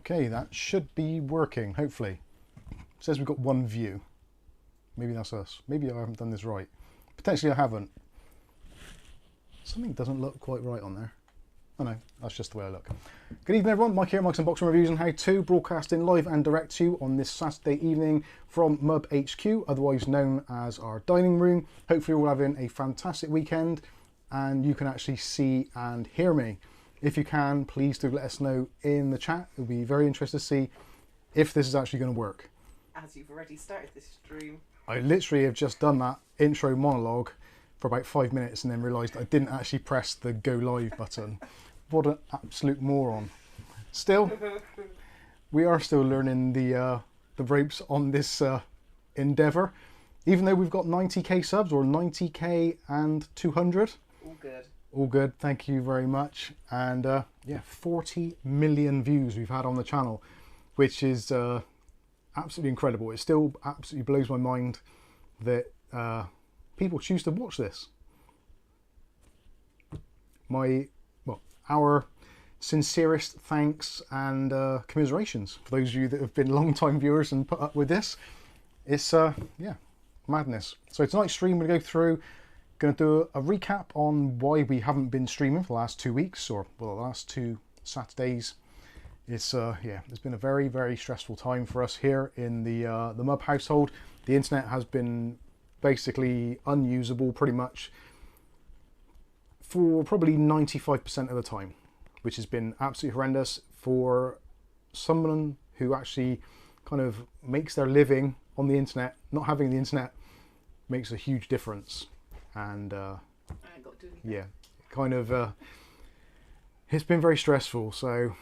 Okay, that should be working, hopefully. It says we've got one view. Maybe that's us. Maybe I haven't done this right. Potentially I haven't. Something doesn't look quite right on there. Oh no, that's just the way I look. Good evening everyone, Mike here, Mike's Unboxing Reviews and How To, broadcasting live and direct to you on this Saturday evening from MUB HQ, otherwise known as our dining room. Hopefully you're all having a fantastic weekend and you can actually see and hear me. If you can, please do let us know in the chat. It'll be very interesting to see if this is actually going to work. As you've already started this stream. I literally have just done that intro monologue for about 5 minutes and then realised I didn't actually press the go live button. What an absolute moron. Still, we are still learning the ropes on this endeavour. Even though we've got 90k subs, or 90k and 200. All good. All good, thank you very much. And yeah, 40 million views we've had on the channel, which is absolutely incredible. It still absolutely blows my mind that people choose to watch this. Our sincerest thanks and commiserations for those of you that have been long-time viewers and put up with this. It's yeah, madness. So tonight's stream we're going to go through, going to do a recap on why we haven't been streaming for the last 2 weeks, or well, the last 2 Saturdays. It's yeah, it's been a very, very stressful time for us here in the MUB household. The internet has been basically unusable pretty much for probably 95% of the time, which has been absolutely horrendous for someone who actually kind of makes their living on the internet. Not having the internet makes a huge difference, and yeah, kind of it's been very stressful. So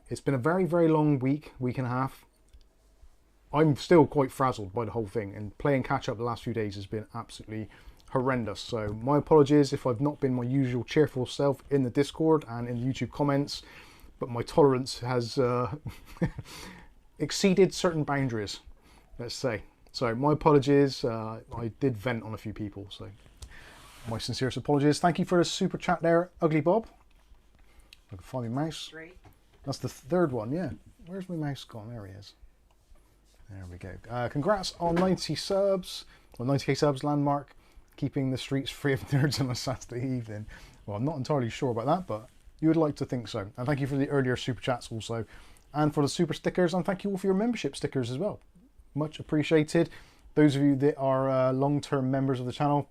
it's been a very, very long week and a half. I'm still quite frazzled by the whole thing, and playing catch up the last few days has been absolutely horrendous. So my apologies if I've not been my usual cheerful self in the Discord and in the YouTube comments, but my tolerance has exceeded certain boundaries, let's say. So my apologies. I did vent on a few people, so my sincerest apologies. Thank you for the super chat there, UglyBob. I can find my mouse. 3. That's the third one, yeah. Where's my mouse gone? There he is. There we go. Congrats on 90 subs, or 90k subs, Landmark, keeping the streets free of nerds on a Saturday evening. Well, I'm not entirely sure about that, but you would like to think so. And thank you for the earlier super chats also, and for the super stickers, and thank you all for your membership stickers as well. Much appreciated. Those of you that are long-term members of the channel,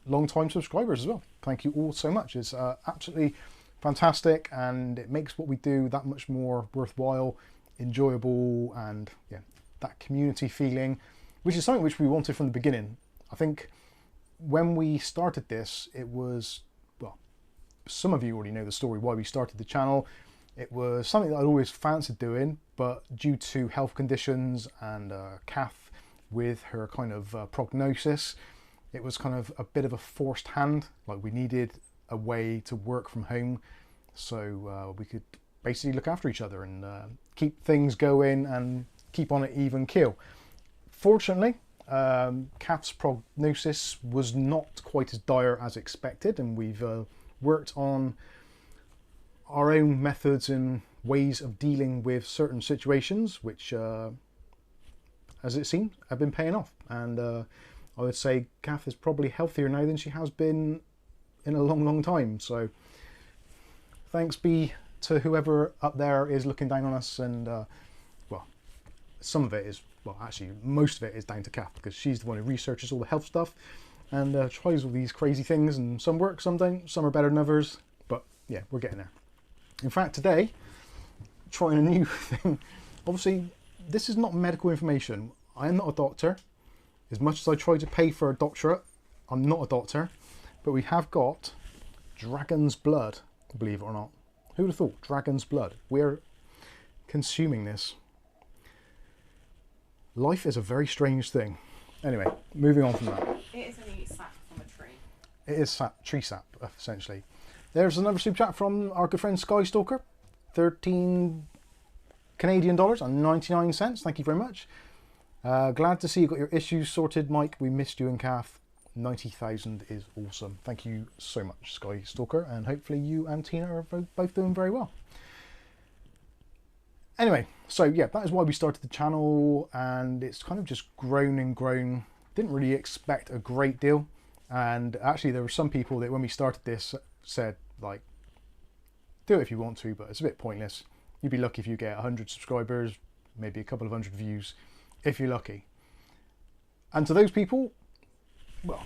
long-time subscribers as well. Thank you all so much. It's absolutely fantastic, and it makes what we do that much more worthwhile, enjoyable, and yeah, that community feeling, which is something which we wanted from the beginning. I think when we started this, it was, well, some of you already know the story why we started the channel. It was something that I'd always fancied doing, but due to health conditions and Kath with her kind of prognosis, it was kind of a bit of a forced hand. Like, we needed a way to work from home so we could basically look after each other and keep things going and keep on an even keel. Fortunately, Kath's prognosis was not quite as dire as expected, and we've worked on our own methods and ways of dealing with certain situations, which, as it seems, have been paying off. And I would say Kath is probably healthier now than she has been in a long, long time. So thanks be to whoever up there is looking down on us. And well, some of it is, well, actually most of it is down to Kath, because she's the one who researches all the health stuff and tries all these crazy things, and some work, some don't, some are better than others, but yeah, we're getting there. In fact, today, trying a new thing. Obviously, this is not medical information. I am not a doctor. As much as I try to pay for a doctorate, I'm not a doctor. But we have got dragon's blood, believe it or not. Who would have thought? Dragon's blood. We're consuming this. Life is a very strange thing. Anyway, moving on from that. It is a neat sap from a tree. It is sap, tree sap, essentially. There's another super chat from our good friend Skystalker. 13 Canadian dollars and 99 cents. Thank you very much. Glad to see you got your issues sorted, Mike. We missed you and Kath. 90,000 is awesome. Thank you so much, Skystalker, and hopefully you and Tina are both doing very well. Anyway, so yeah, that is why we started the channel, and it's kind of just grown and grown. Didn't really expect a great deal, and actually there were some people that when we started this said like, do it if you want to, but it's a bit pointless. You'd be lucky if you get 100 subscribers, maybe a couple of hundred views, if you're lucky. And to those people, well,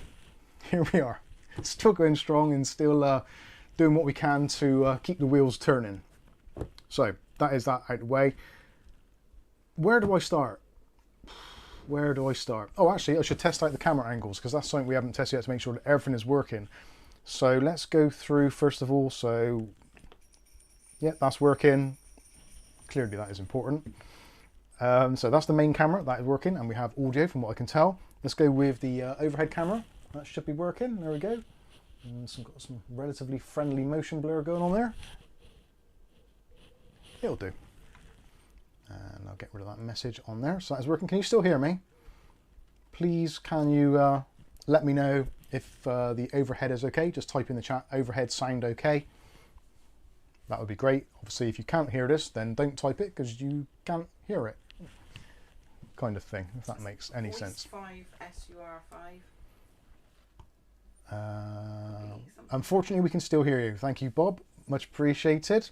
here we are, still going strong and still doing what we can to keep the wheels turning. So that is that out of the way. Where do I start? Where do I start? Oh, actually, I should test out the camera angles, because that's something we haven't tested yet to make sure that everything is working. So let's go through first of all. So yeah, that's working. Clearly that is important. So that's the main camera, that is working, and we have audio from what I can tell. Let's go with the overhead camera. That should be working. There we go. And got some relatively friendly motion blur going on there. It'll do. And I'll get rid of that message on there. So that is working. Can you still hear me? Please, can you let me know if the overhead is okay? Just type in the chat, overhead sound okay. That would be great. Obviously, if you can't hear this, then don't type it because you can't hear it. Kind of thing, if that makes any sense. 5 SUR5. Unfortunately, we can still hear you. Thank you, Bob. Much appreciated.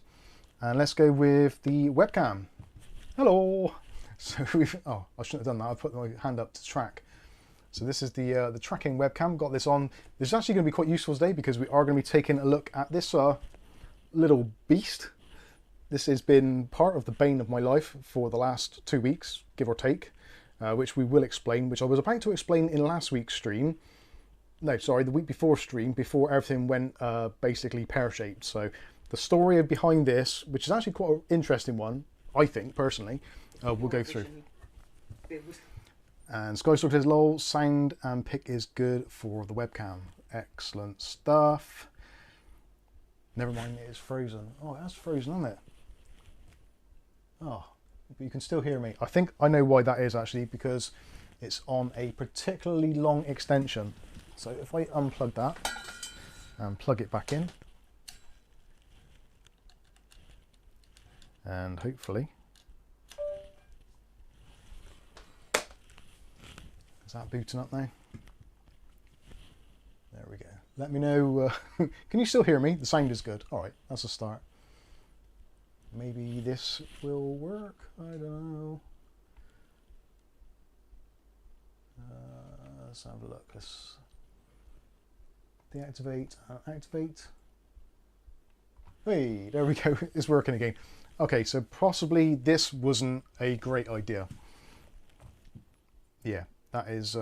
And let's go with the webcam. Hello. So we've, oh, I shouldn't have done that. I put my hand up to track. So this is the tracking webcam. Got this on. This is actually going to be quite useful today because we are going to be taking a look at this little beast. This has been part of the bane of my life for the last 2 weeks, give or take, which we will explain, which I was about to explain in last week's stream. No, sorry, the week before stream, before everything went basically pear-shaped. So the story behind this, which is actually quite an interesting one, I think, personally, we'll go through. And SkySort is lol, sound and pic is good for the webcam. Excellent stuff. Never mind, it is frozen. Oh, it has frozen, hasn't it? Oh, but you can still hear me. I think I know why that is actually, because it's on a particularly long extension. So if I unplug that and plug it back in, and hopefully, is that booting up now? There we go. Let me know, can you still hear me? The sound is good. All right, that's a start. Maybe this will work, I don't know. Let's have a look. Let's deactivate and activate. Hey, there we go, it's working again. Okay, so possibly this wasn't a great idea. Yeah, that is,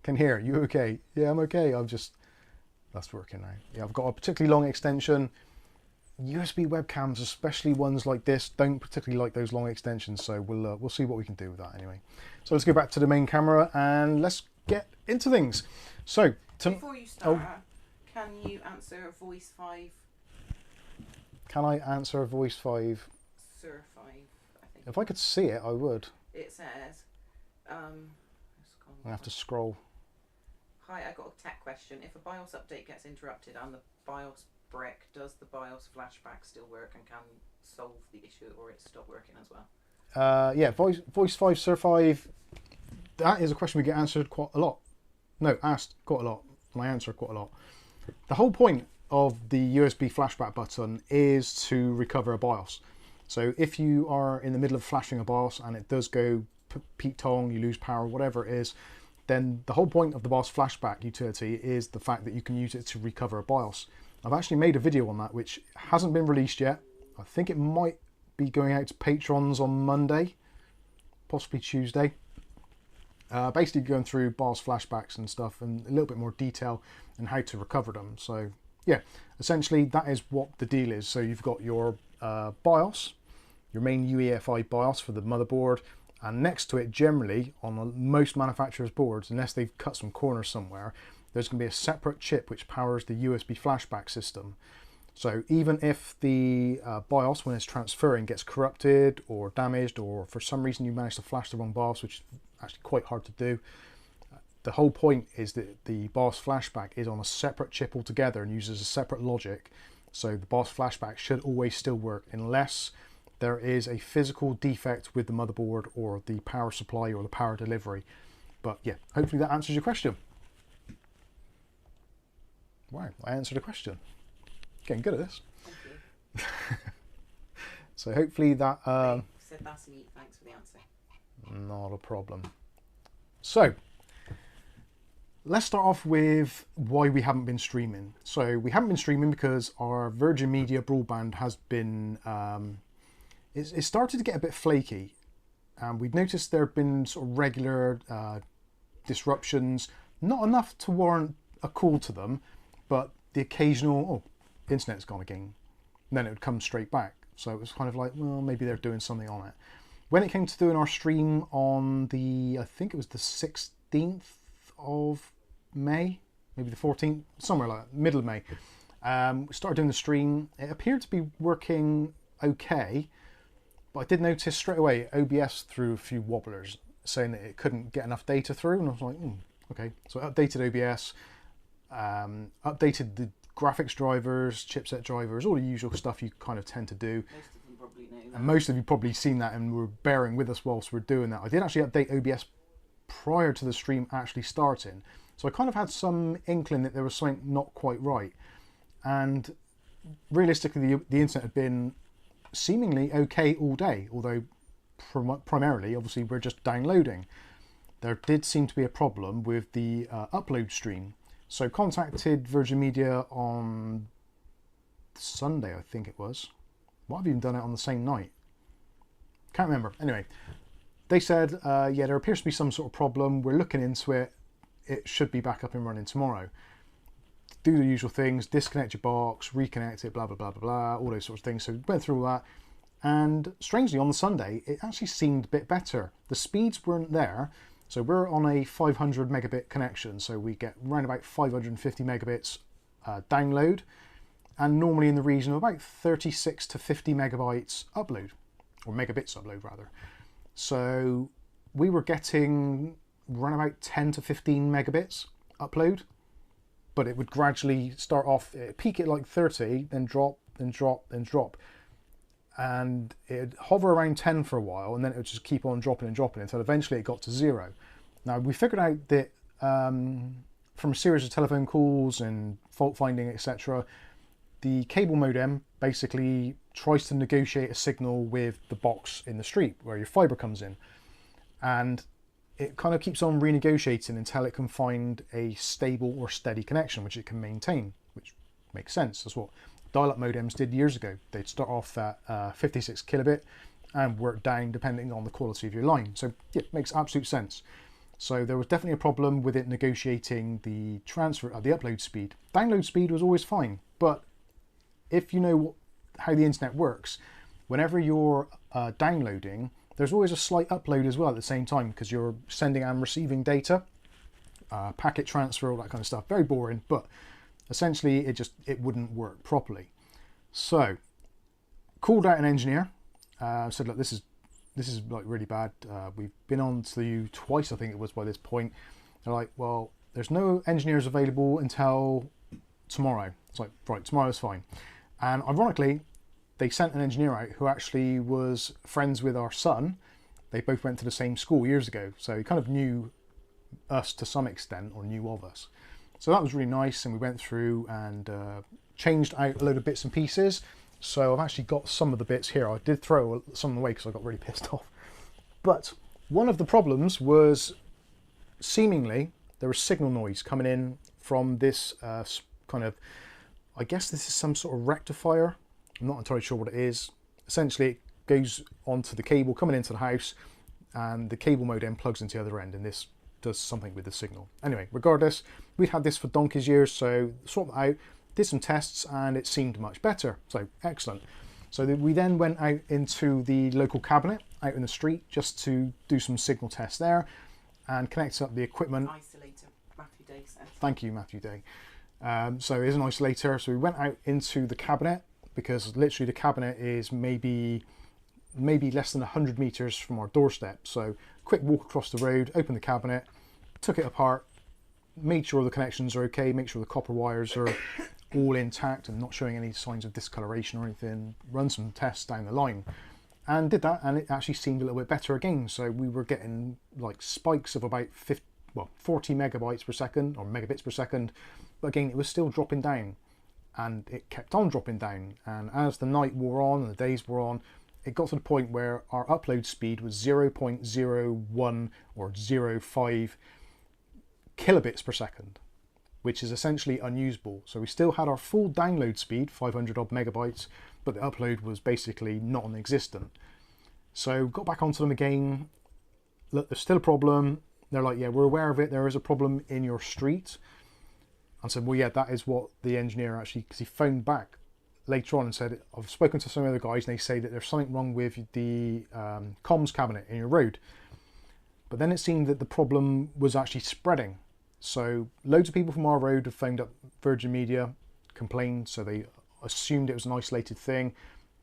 can hear, you okay? Yeah, I'm okay, that's working now. Yeah, I've got a particularly long extension. USB webcams, especially ones like this, don't particularly like those long extensions, so we'll see what we can do with that anyway. So let's go back to the main camera and let's get into things. So, before you start, can you answer voice 5? Can I answer a voice 5? Sir 5, I think. If I could see it, I would. It says, I have to scroll. Hi, I got a tech question. If a BIOS update gets interrupted and the BIOS brick, does the BIOS flashback still work and can solve the issue, or it stop working as well? Yeah, voice 5, Sir 5, that is a question we get answered quite a lot. No, asked quite a lot, and I answer quite a lot. The whole point of the USB flashback button is to recover a BIOS. So if you are in the middle of flashing a BIOS and it does go Pete Tong, you lose power, whatever it is, then the whole point of the BIOS flashback utility is the fact that you can use it to recover a BIOS. I've actually made a video on that, which hasn't been released yet. I think it might be going out to patrons on Monday, possibly Tuesday. Basically going through BIOS flashbacks and stuff and a little bit more detail and how to recover them. So yeah, essentially that is what the deal is. So you've got your BIOS, your main UEFI BIOS for the motherboard, and next to it, generally on most manufacturers' boards, unless they've cut some corners somewhere, there's going to be a separate chip which powers the USB flashback system. So even if the BIOS, when it's transferring, gets corrupted or damaged, or for some reason you manage to flash the wrong BIOS, which is actually quite hard to do, the whole point is that the BIOS flashback is on a separate chip altogether and uses a separate logic. So the BIOS flashback should always still work unless there is a physical defect with the motherboard or the power supply or the power delivery. But yeah, hopefully that answers your question. Wow, I answered a question. Getting good at this. Thank you. So hopefully that... said that's neat, thanks for the answer. Not a problem. So, let's start off with why we haven't been streaming. So, we haven't been streaming because our Virgin Media broadband has been... it started to get a bit flaky. And we've noticed there have been sort of regular disruptions. Not enough to warrant a call to them, but the occasional, oh, internet's gone again. And then it would come straight back. So it was kind of like, well, maybe they're doing something on it. When it came to doing our stream on the, I think it was the 16th of May, maybe the 14th, somewhere like that, middle of May. We started doing the stream. It appeared to be working okay, but I did notice straight away OBS threw a few wobblers, saying that it couldn't get enough data through, and I was like, okay. So I updated OBS, updated the graphics drivers, chipset drivers, all the usual stuff you kind of tend to do. Most of them probably know that. And most of you probably seen that and were bearing with us whilst we're doing that. I did actually update OBS prior to the stream actually starting. So I kind of had some inkling that there was something not quite right. And realistically, the internet had been seemingly okay all day, although primarily, obviously, we're just downloading. There did seem to be a problem with the upload stream. So contacted Virgin Media on Sunday, I think it was. Might have even done it on the same night. Can't remember. Anyway, they said, yeah, there appears to be some sort of problem. We're looking into it. It should be back up and running tomorrow. Do the usual things, disconnect your box, reconnect it, blah, blah, blah, blah, blah, all those sorts of things. So we went through all that. And strangely, on the Sunday, it actually seemed a bit better. The speeds weren't there. So we're on a 500 megabit connection, so we get around about 550 megabits download, and normally in the region of about 36 to 50 megabytes upload, or megabits upload rather. So we were getting around about 10 to 15 megabits upload, but it would gradually start off, peak at like 30, then drop, then drop, then drop. And it'd hover around 10 for a while, and then it would just keep on dropping and dropping until eventually it got to 0. Now, we figured out that from a series of telephone calls and fault finding, etc., the cable modem basically tries to negotiate a signal with the box in the street where your fiber comes in. And it kind of keeps on renegotiating until it can find a stable or steady connection, which it can maintain, which makes sense. That's what dial-up modems did years ago. They'd start off at 56 kilobit and work down depending on the quality of your line. So yeah, it makes absolute sense. So there was definitely a problem with it negotiating the transfer, the upload speed. Download speed was always fine, but if you know how the internet works, whenever you're downloading, there's always a slight upload as well at the same time because you're sending and receiving data, packet transfer, all that kind of stuff. Very boring, but essentially it wouldn't work properly. So called out an engineer, said, look, this is like really bad. We've been on to you twice, I think it was, by this point. They're like, well, there's no engineers available until tomorrow. It's like, right, tomorrow's fine. And ironically, they sent an engineer out who actually was friends with our son. They both went to the same school years ago, so he kind of knew us to some extent, or knew of us. So that was really nice, and we went through and changed out a load of bits and pieces. So I've actually got some of the bits here. I did throw some of them away because I got really pissed off. But one of the problems was seemingly there was signal noise coming in from this kind of, I guess this is some sort of rectifier. I'm not entirely sure what it is. Essentially, it goes onto the cable coming into the house, and the cable modem plugs into the other end, and this does something with the signal. Anyway, regardless, we've had this for donkey's years, so sorted it out, did some tests, and it seemed much better. So excellent. So we then went out into the local cabinet out in the street just to do some signal tests there and connect up the equipment. Isolator, Matthew Day said. Thank you, Matthew Day. So here's an isolator. So we went out into the cabinet because literally the cabinet is maybe less than 100 meters from our doorstep. So quick walk across the road, open the cabinet, took it apart, made sure the connections are okay, make sure the copper wires are all intact and not showing any signs of discoloration or anything, run some tests down the line. and did that, and it actually seemed a little bit better again. So we were getting like spikes of about 40 megabytes per second, or megabits per second, but again it was still dropping down, and it kept on dropping down. And as the night wore on and the days wore on, it got to the point where our upload speed was 0.01 or 0.5 kilobits per second, which is essentially unusable. So we still had our full download speed, 500 odd megabytes, but the upload was basically non-existent. So got back onto them again. Look, there's still a problem. They're like, yeah, we're aware of it. There is a problem in your street. I said, well, yeah, that is what the engineer actually, because he phoned back later on and said, I've spoken to some other guys and they say that there's something wrong with the comms cabinet in your road. But then it seemed that the problem was actually spreading. So loads of people from our road have phoned up Virgin Media, complained, so they assumed it was an isolated thing,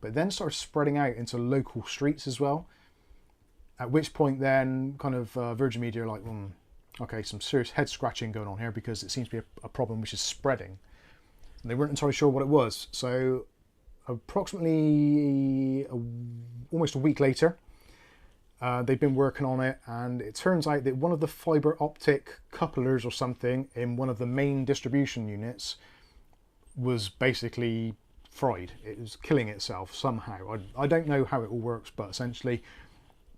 but then started spreading out into local streets as well. At which point then kind of Virgin Media are like, okay, some serious head scratching going on here, because it seems to be a problem which is spreading. And they weren't entirely sure what it was. So approximately almost a week later, they've been working on it, and it turns out that one of the fiber optic couplers or something in one of the main distribution units was basically fried. It was killing itself somehow. I don't know how it all works, but essentially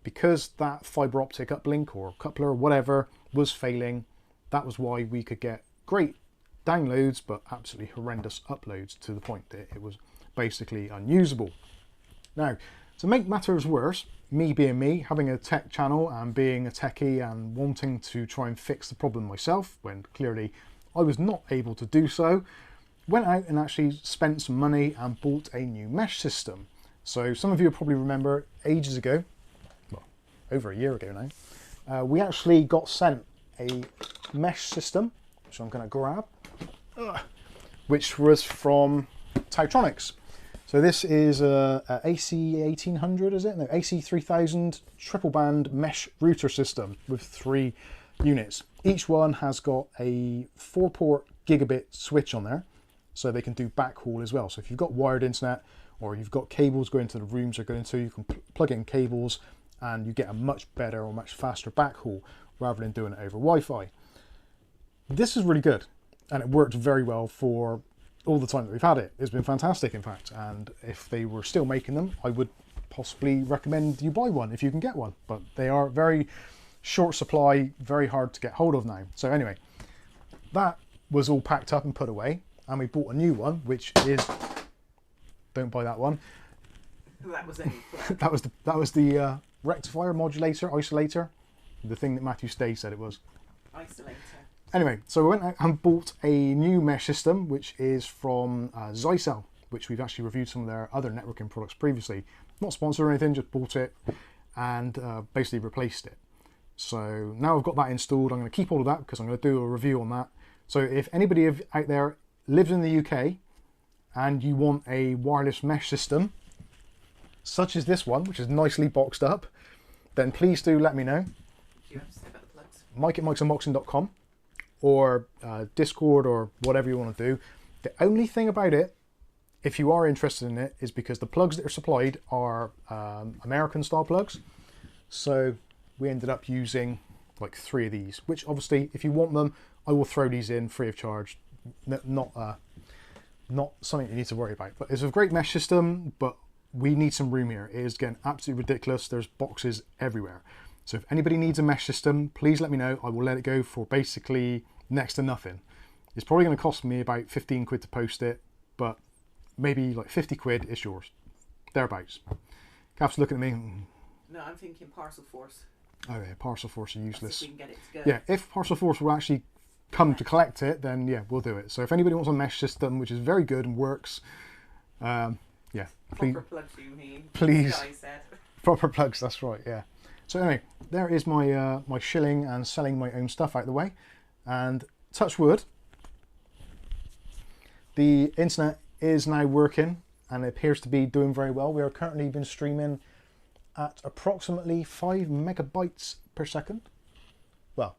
because that fiber optic uplink or coupler or whatever was failing, that was why we could get great downloads but absolutely horrendous uploads, to the point that it was basically unusable. Now, to make matters worse, me being me, having a tech channel and being a techie and wanting to try and fix the problem myself, when clearly I was not able to do so, went out and actually spent some money and bought a new mesh system. So some of you will probably remember ages ago, well, over a year ago now, we actually got sent a mesh system, which I'm going to grab, which was from Tautronics. So this is a AC1800, is it? No, AC3000 triple band mesh router system with 3 units. Each one has got a 4-port gigabit switch on there, so they can do backhaul as well. So if you've got wired internet, or you've got cables going to the rooms they're going to, you can plug in cables and you get a much better or much faster backhaul rather than doing it over Wi-Fi. This is really good, and it worked very well for all the time that we've had it. It's been fantastic, in fact, and if they were still making them, I would possibly recommend you buy one if you can get one, but they are very short supply, very hard to get hold of now. So anyway, that was all packed up and put away, and we bought a new one, which is, don't buy that one. That was any that was the rectifier, modulator, isolator, the thing that Matthew Stay said it was. Isolator. Anyway, so we went out and bought a new mesh system, which is from Zycel, which we've actually reviewed some of their other networking products previously. Not sponsored or anything, just bought it and basically replaced it. So now I've got that installed. I'm going to keep all of that because I'm going to do a review on that. So if anybody out there lives in the UK and you want a wireless mesh system, such as this one, which is nicely boxed up, then please do let me know. Do you have to say about the plugs? Mike@mikesunboxing.com or Discord or whatever you want to do. The only thing about it, if you are interested in it, is because the plugs that are supplied are American style plugs. So we ended up using like 3 of these, which obviously if you want them, I will throw these in free of charge. Not something you need to worry about. But it's a great mesh system, but we need some room here. It is getting absolutely ridiculous. There's boxes everywhere. So if anybody needs a mesh system, please let me know. I will let it go for basically next to nothing. It's probably going to cost me about 15 quid to post it, but maybe like 50 quid is yours. Thereabouts. Cap's looking at me. No, I'm thinking Parcel Force. Oh yeah, Parcel Force are useless. If we can get it to go. Yeah, if Parcel Force will actually come to collect it, then yeah, we'll do it. So if anybody wants a mesh system, which is very good and works, yeah, please. Proper plugs, you mean? Please. Guy said. Proper plugs, that's right, yeah. So anyway, there is my my shilling and selling my own stuff out the way, and touch wood, the internet is now working and it appears to be doing very well. We are currently been streaming at approximately 5 megabytes per second. Well,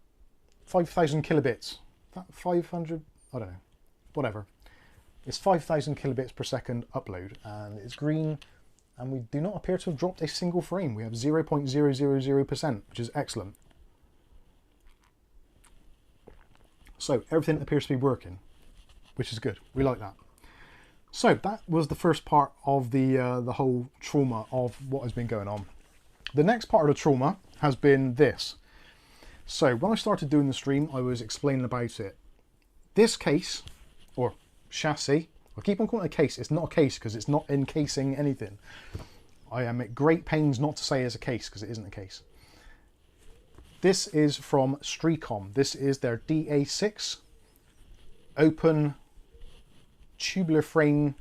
5,000 kilobits. 500, I don't know, whatever. It's 5,000 kilobits per second upload, and it's green and we do not appear to have dropped a single frame. We have 0.000%, which is excellent. So everything appears to be working, which is good. We like that. So that was the first part of the whole trauma of what has been going on. The next part of the trauma has been this. So when I started doing the stream, I was explaining about it. This case, or chassis, I keep on calling it a case. It's not a case because it's not encasing anything. I am at great pains not to say it's a case because it isn't a case. This is from Streacom. This is their DA6 open tubular frame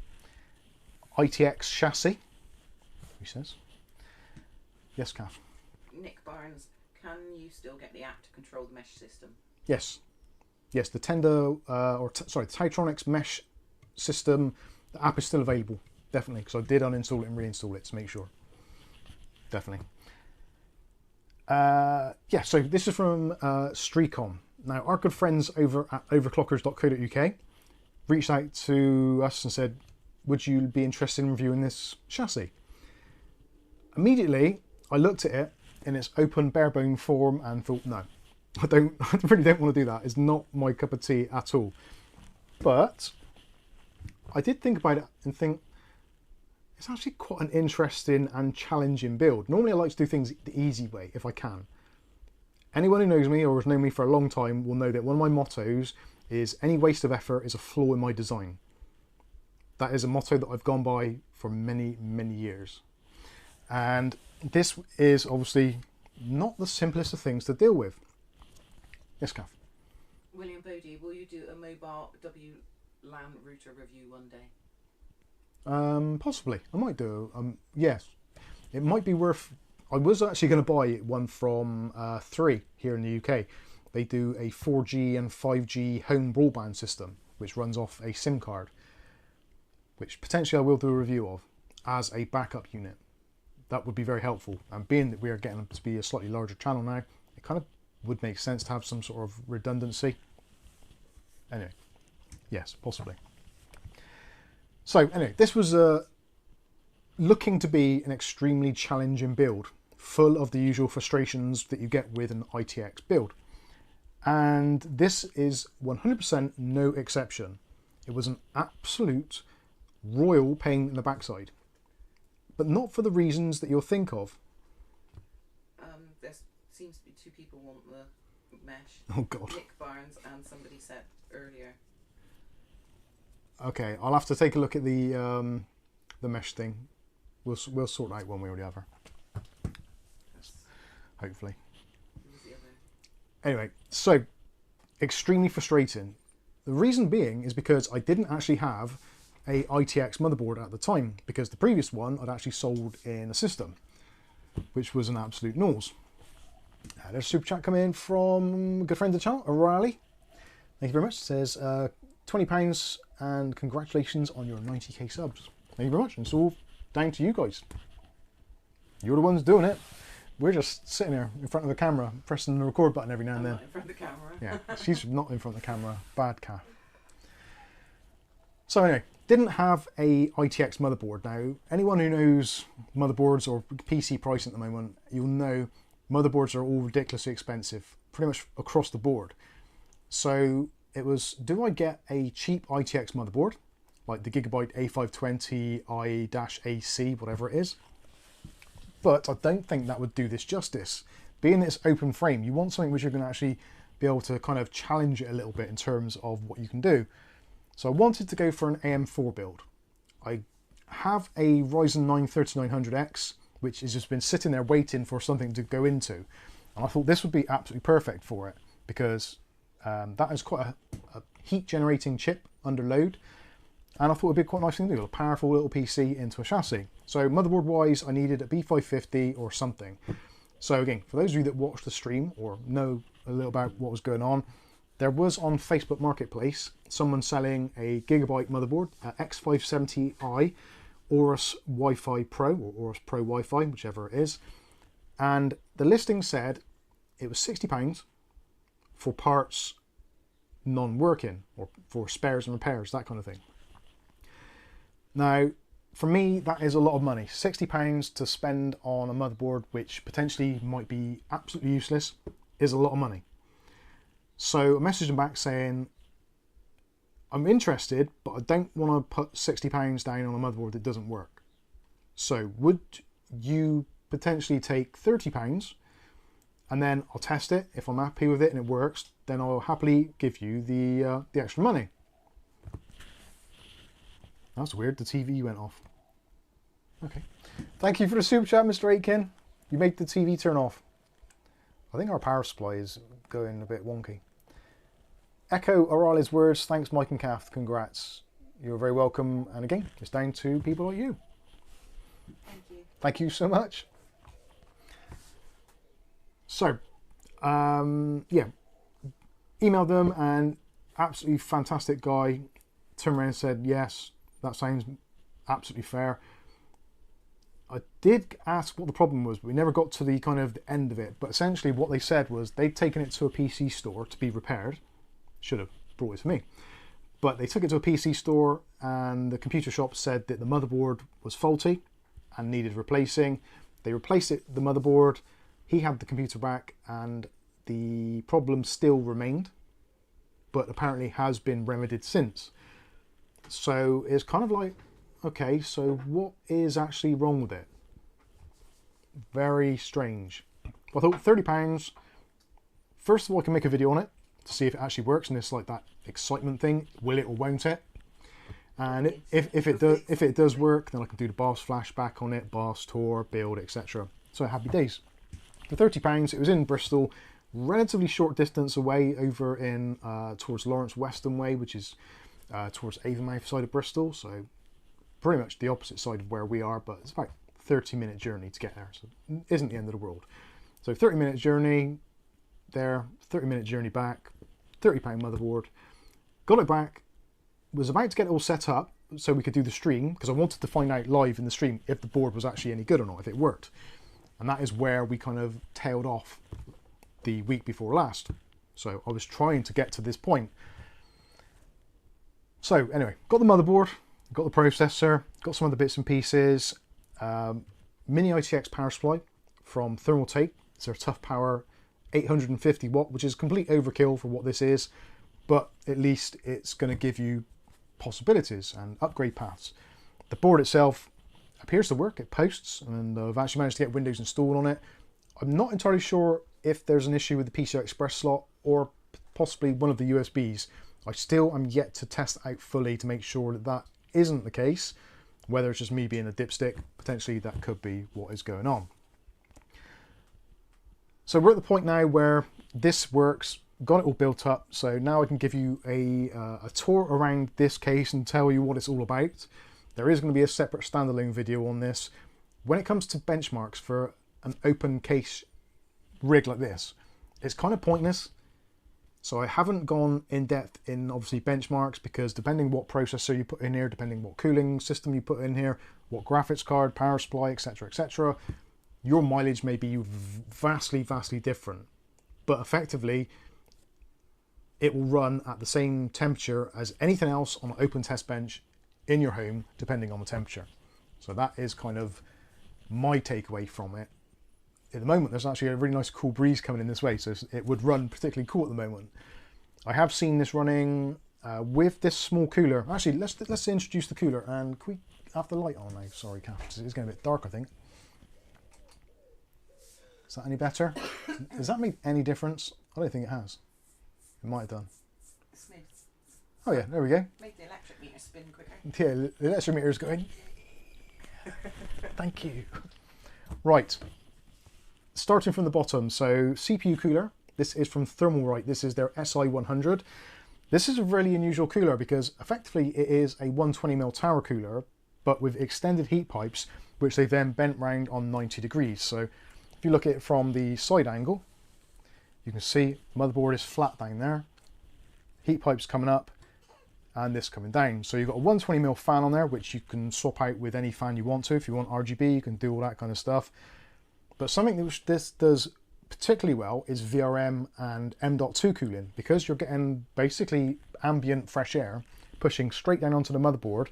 ITX chassis. He says. Yes, Kath. Nick Barnes, can you still get the app to control the mesh system? Yes. Yes, the Tender, the Titronics mesh system, the app is still available. Definitely, because I did uninstall it and reinstall it to make sure. Definitely. Yeah, so this is from Streacom. Now, our good friends over at overclockers.co.uk reached out to us and said, would you be interested in reviewing this chassis? Immediately, I looked at it in its open barebone form and thought, no, I really don't want to do that. It's not my cup of tea at all. But I did think about it and think it's actually quite an interesting and challenging build. Normally I like to do things the easy way if I can. Anyone who knows me or has known me for a long time will know that one of my mottos is any waste of effort is a flaw in my design. That is a motto that I've gone by for many, many years. And this is obviously not the simplest of things to deal with. Yes, Kath. William Bodie, will you do a mobile WLAN router review one day? Possibly. I might do. Yes. It might be worth... I was actually going to buy one from 3 here in the UK. They do a 4G and 5G home broadband system, which runs off a SIM card, which potentially I will do a review of as a backup unit. That would be very helpful. And being that we are getting to be a slightly larger channel now, it kind of would make sense to have some sort of redundancy. Anyway, yes, possibly. So anyway, this was looking to be an extremely challenging build, full of the usual frustrations that you get with an ITX build. And this is 100% no exception. It was an absolute royal pain in the backside, but not for the reasons that you'll think of. There seems to be 2 people want the mesh. Oh God. Nick Barnes and somebody said earlier. Okay, I'll have to take a look at the mesh thing. We'll sort it out one way or the other. Hopefully. Anyway, so extremely frustrating. The reason being is because I didn't actually have a ITX motherboard at the time, because the previous one I'd actually sold in a system, which was an absolute nose. There's a super chat coming in from a good friend of the channel, Ryali. Thank you very much. It says £20 and congratulations on your 90k subs. Thank you very much. And it's all down to you guys. You're the ones doing it. We're just sitting there in front of the camera, pressing the record button every now and then. Not in front of the camera. Yeah, she's not in front of the camera. Bad cat. So anyway, didn't have a ITX motherboard. Now, anyone who knows motherboards or PC pricing at the moment, you'll know motherboards are all ridiculously expensive, pretty much across the board. So it was, do I get a cheap ITX motherboard, like the Gigabyte A520 I-AC, whatever it is? But I don't think that would do this justice. Being this open frame, you want something which you're going to actually be able to kind of challenge it a little bit in terms of what you can do. So I wanted to go for an AM4 build. I have a Ryzen 9 3900X, which has just been sitting there waiting for something to go into. And I thought this would be absolutely perfect for it, because that is quite a heat generating chip under load. And I thought it would be quite a nice thing to do, a powerful little PC into a chassis. So motherboard wise, I needed a B550 or something. So again, for those of you that watched the stream or know a little about what was going on, there was on Facebook Marketplace someone selling a Gigabyte motherboard, X570i, Aorus Wi-Fi Pro, or Aorus Pro Wi-Fi, whichever it is. And the listing said it was £60 for parts non-working, or for spares and repairs, that kind of thing. Now, for me, that is a lot of money. £60 to spend on a motherboard which potentially might be absolutely useless is a lot of money. So I messaged them back saying, I'm interested, but I don't want to put £60 down on a motherboard that doesn't work. So would you potentially take £30 and then I'll test it. If I'm happy with it and it works, then I'll happily give you the extra money. That's weird, the TV went off. Okay. Thank you for the super chat, Mr. Aitken. You made the TV turn off. I think our power supply is going a bit wonky. Echo Orali's words, thanks Mike and Kath, congrats. You're very welcome, and again, it's down to people like you. Thank you. Thank you so much. So, yeah, emailed them, and absolutely fantastic guy turned around and said, yes, that sounds absolutely fair. I did ask what the problem was, but we never got to the kind of the end of it. But essentially what they said was they'd taken it to a PC store to be repaired. Should have brought it to me. But they took it to a PC store and the computer shop said that the motherboard was faulty and needed replacing. They replaced the motherboard. He had the computer back and the problem still remained, but apparently has been remedied since. So it's kind of like, okay, so what is actually wrong with it? Very strange. I thought £30, first of all, I can make a video on it to see if it actually works, and it's like that excitement thing, will it or won't it? And if it does work, then I can do the BIOS flashback on it, BIOS tour, build, etc. So happy days. For £30, it was in Bristol, relatively short distance away over in towards Lawrence Weston Way, which is towards Avonmouth side of Bristol, so pretty much the opposite side of where we are, but it's about a 30-minute journey to get there, so it isn't the end of the world. So 30-minute journey there, 30-minute journey back, £30 motherboard, got it back, was about to get it all set up so we could do the stream, because I wanted to find out live in the stream if the board was actually any good or not, if it worked. And that is where we kind of tailed off the week before last. So I was trying to get to this point. So anyway, got the motherboard, got the processor, got some other bits and pieces, mini-itx power supply from Thermaltake. It's their tough power 850 watt, which is complete overkill for what this is, but at least it's going to give you possibilities and upgrade paths. The board itself appears to work, it posts, and I've actually managed to get Windows installed on it. I'm not entirely sure if there's an issue with the PCI Express slot or possibly one of the USBs. I still am yet to test out fully to make sure that that isn't the case. Whether it's just me being a dipstick, potentially that could be what is going on. So we're at the point now where this works, got it all built up, so now I can give you a tour around this case and tell you what it's all about. There is going to be a separate standalone video on this. When it comes to benchmarks for an open case rig like this, it's kind of pointless. So I haven't gone in depth in obviously benchmarks, because depending what processor you put in here, depending what cooling system you put in here, what graphics card, power supply, etc., etc., your mileage may be vastly different. But effectively, it will run at the same temperature as anything else on an open test bench in your home, depending on the temperature. So that is kind of my takeaway from it. At the moment, there's actually a really nice cool breeze coming in this way, so it would run particularly cool at the moment. I have seen this running with this small cooler. Actually, let's introduce the cooler, and can we have the light on now? Sorry, Kath, it's getting a bit dark, I think. Is that any better? Does that make any difference? I don't think it has. It might have done. Smith. Oh yeah, there we go. Make the electric meter spin quicker. Yeah, the electric meter is going. Thank you. Right. Starting from the bottom, so CPU cooler. This is from Thermaltake. This is their SI100. This is a really unusual cooler because effectively it is a 120mm tower cooler, but with extended heat pipes, which they then bent round on 90 degrees. So if you look at it from the side angle, you can see motherboard is flat down there, heat pipes coming up, and this coming down. So you've got a 120mm fan on there, which you can swap out with any fan you want to. If you want RGB, you can do all that kind of stuff. But something that this does particularly well is VRM and M.2 cooling, because you're getting basically ambient fresh air pushing straight down onto the motherboard.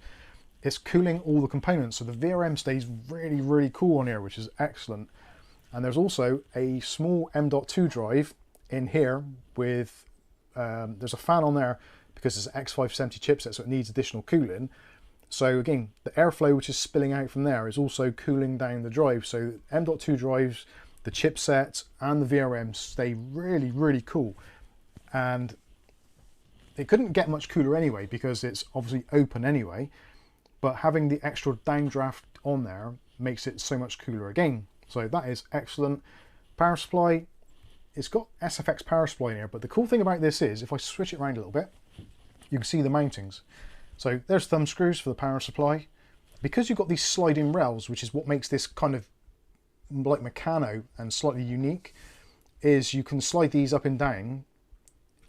it's cooling all the components. So the VRM stays really, really cool on here, which is excellent. And there's also a small M.2 drive in here with, there's a fan on there because it's an X570 chipset, so it needs additional cooling. So again, the airflow which is spilling out from there is also cooling down the drive. So M.2 drives, the chipset and the VRM stay really, really cool. And it couldn't get much cooler anyway because it's obviously open anyway, but having the extra downdraft on there makes it so much cooler again. So that is excellent. Power supply, it's got SFX power supply in here, but the cool thing about this is if I switch it around a little bit, you can see the mountings. So there's thumb screws for the power supply. Because you've got these sliding rails, which is what makes this kind of like Meccano and slightly unique, is you can slide these up and down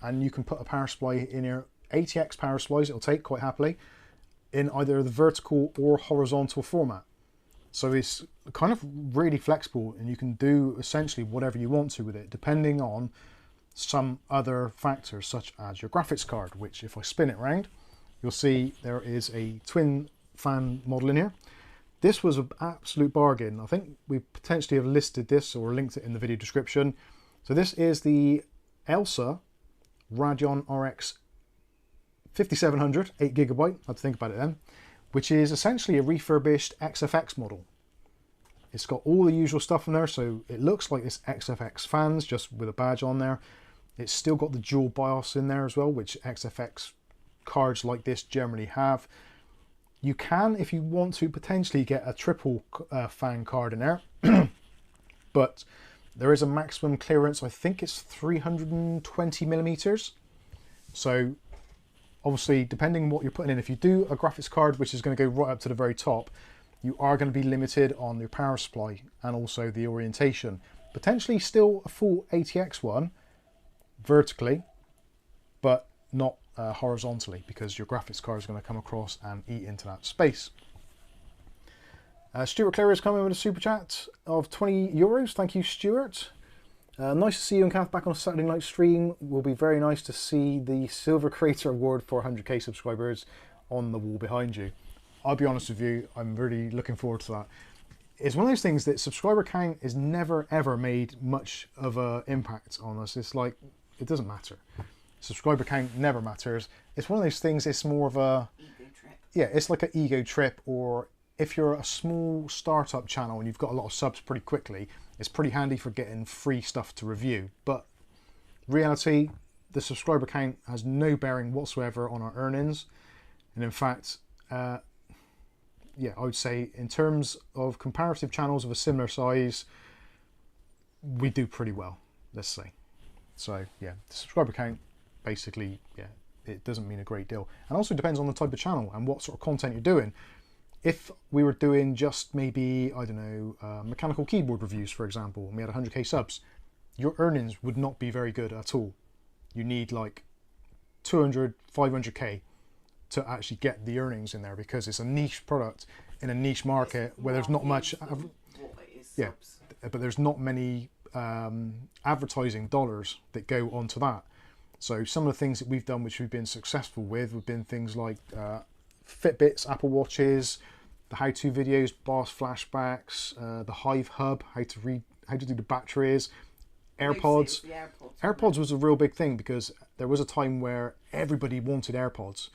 and you can put a power supply in here. ATX power supplies it'll take quite happily in either the vertical or horizontal format. So it's kind of really flexible and you can do essentially whatever you want to with it, depending on some other factors such as your graphics card, which if I spin it around, you'll see there is a twin fan model in here. This was an absolute bargain. I think we potentially have listed this or linked it in the video description. So this is the ELSA Radeon RX 5700, 8GB, I had to think about it then, which is essentially a refurbished XFX model. It's got all the usual stuff in there, so it looks like this XFX fans, just with a badge on there. It's still got the dual BIOS in there as well, which XFX cards like this generally have. You can, if you want to, potentially get a triple fan card in there, but there is a maximum clearance, I think it's 320mm. So obviously, depending on what you're putting in, if you do a graphics card which is going to go right up to the very top, you are going to be limited on your power supply and also the orientation. Potentially still a full ATX one vertically, but not horizontally, because your graphics card is going to come across and eat into that space. Stuart Cleary is coming with a super chat of €20. Thank you, Stuart. Nice to see you and Kath back on a Saturday night stream. Will be very nice to see the Silver Creator Award for 100k subscribers on the wall behind you. I'll be honest with you, I'm really looking forward to that. It's one of those things that subscriber count is never ever made much of an impact on us. It's like, it doesn't matter. Subscriber count never matters. It's one of those things, it's more of a Ego trip. Yeah, it's like an ego trip, or if you're a small startup channel and you've got a lot of subs pretty quickly, it's pretty handy for getting free stuff to review. But reality, the subscriber count has no bearing whatsoever on our earnings. And in fact, yeah, I would say in terms of comparative channels of a similar size, we do pretty well, let's say. So yeah, the subscriber count, basically, yeah, it doesn't mean a great deal. And also depends on the type of channel and what sort of content you're doing. If we were doing just maybe, I don't know, mechanical keyboard reviews, for example, and we had 100k subs, your earnings would not be very good at all. You need like 200, 500k to actually get the earnings in there, because it's a niche product in a niche market where there's not much, yeah, but there's not many advertising dollars that go onto that. So some of the things that we've done which we've been successful with have been things like Fitbits, Apple Watches, the how-to videos, BOSS flashbacks, the Hive Hub, how to do the batteries, AirPods. AirPods was a real big thing because there was a time where everybody wanted AirPods,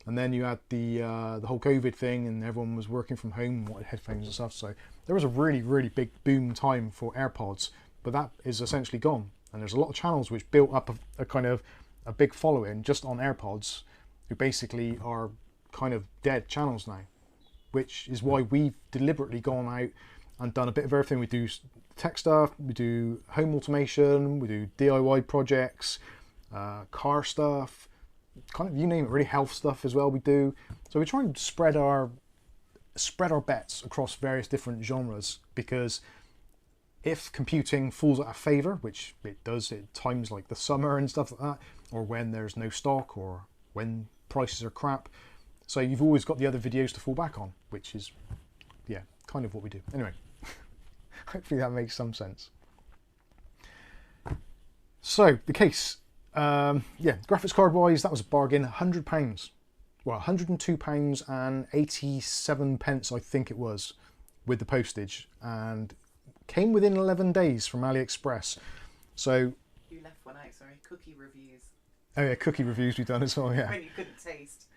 and then you had the whole COVID thing, and everyone was working from home and wanted headphones and stuff. So there was a really, really big boom time for AirPods, but that is essentially gone. And there's a lot of channels which built up a kind of a big following just on AirPods, who basically are kind of dead channels now, which is why we've deliberately gone out and done a bit of everything. We do tech stuff, we do home automation, we do DIY projects, car stuff, kind of you name it, really, health stuff as well we do. So we try and spread our bets across various different genres, because if computing falls out of favour, which it does at times like the summer and stuff like that, or when there's no stock, or when prices are crap, so you've always got the other videos to fall back on, which is, yeah, kind of what we do. Anyway, hopefully that makes some sense. So the case, yeah, graphics card wise, that was a bargain, £100, well, £102.87, I think it was, with the postage, and came within 11 days from AliExpress. So you left one out, sorry. Cookie reviews. Oh yeah, cookie reviews we've done as well, yeah. When you couldn't taste.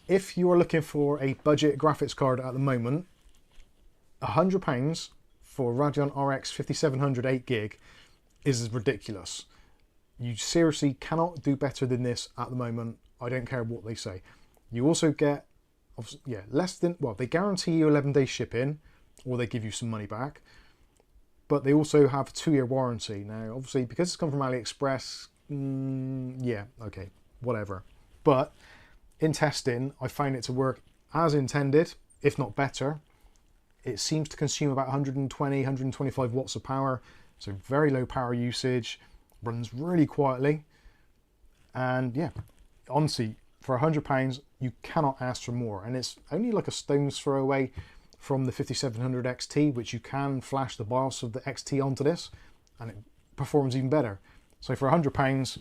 If you are looking for a budget graphics card at the moment, £100 for Radeon RX 5700 8GB is ridiculous. You seriously cannot do better than this at the moment. I don't care what they say. You also get, yeah, less than, well, they guarantee you 11-day shipping, or they give you some money back. But they also have a 2-year warranty. Now, obviously, because it's come from AliExpress, yeah, okay, whatever. But in testing, I found it to work as intended, if not better. It seems to consume about 120, 125 watts of power, so very low power usage, runs really quietly. And yeah, honestly, for £100, you cannot ask for more. And it's only like a stone's throw away from the 5700 XT, which you can flash the BIOS of the XT onto this, and it performs even better. So for £100,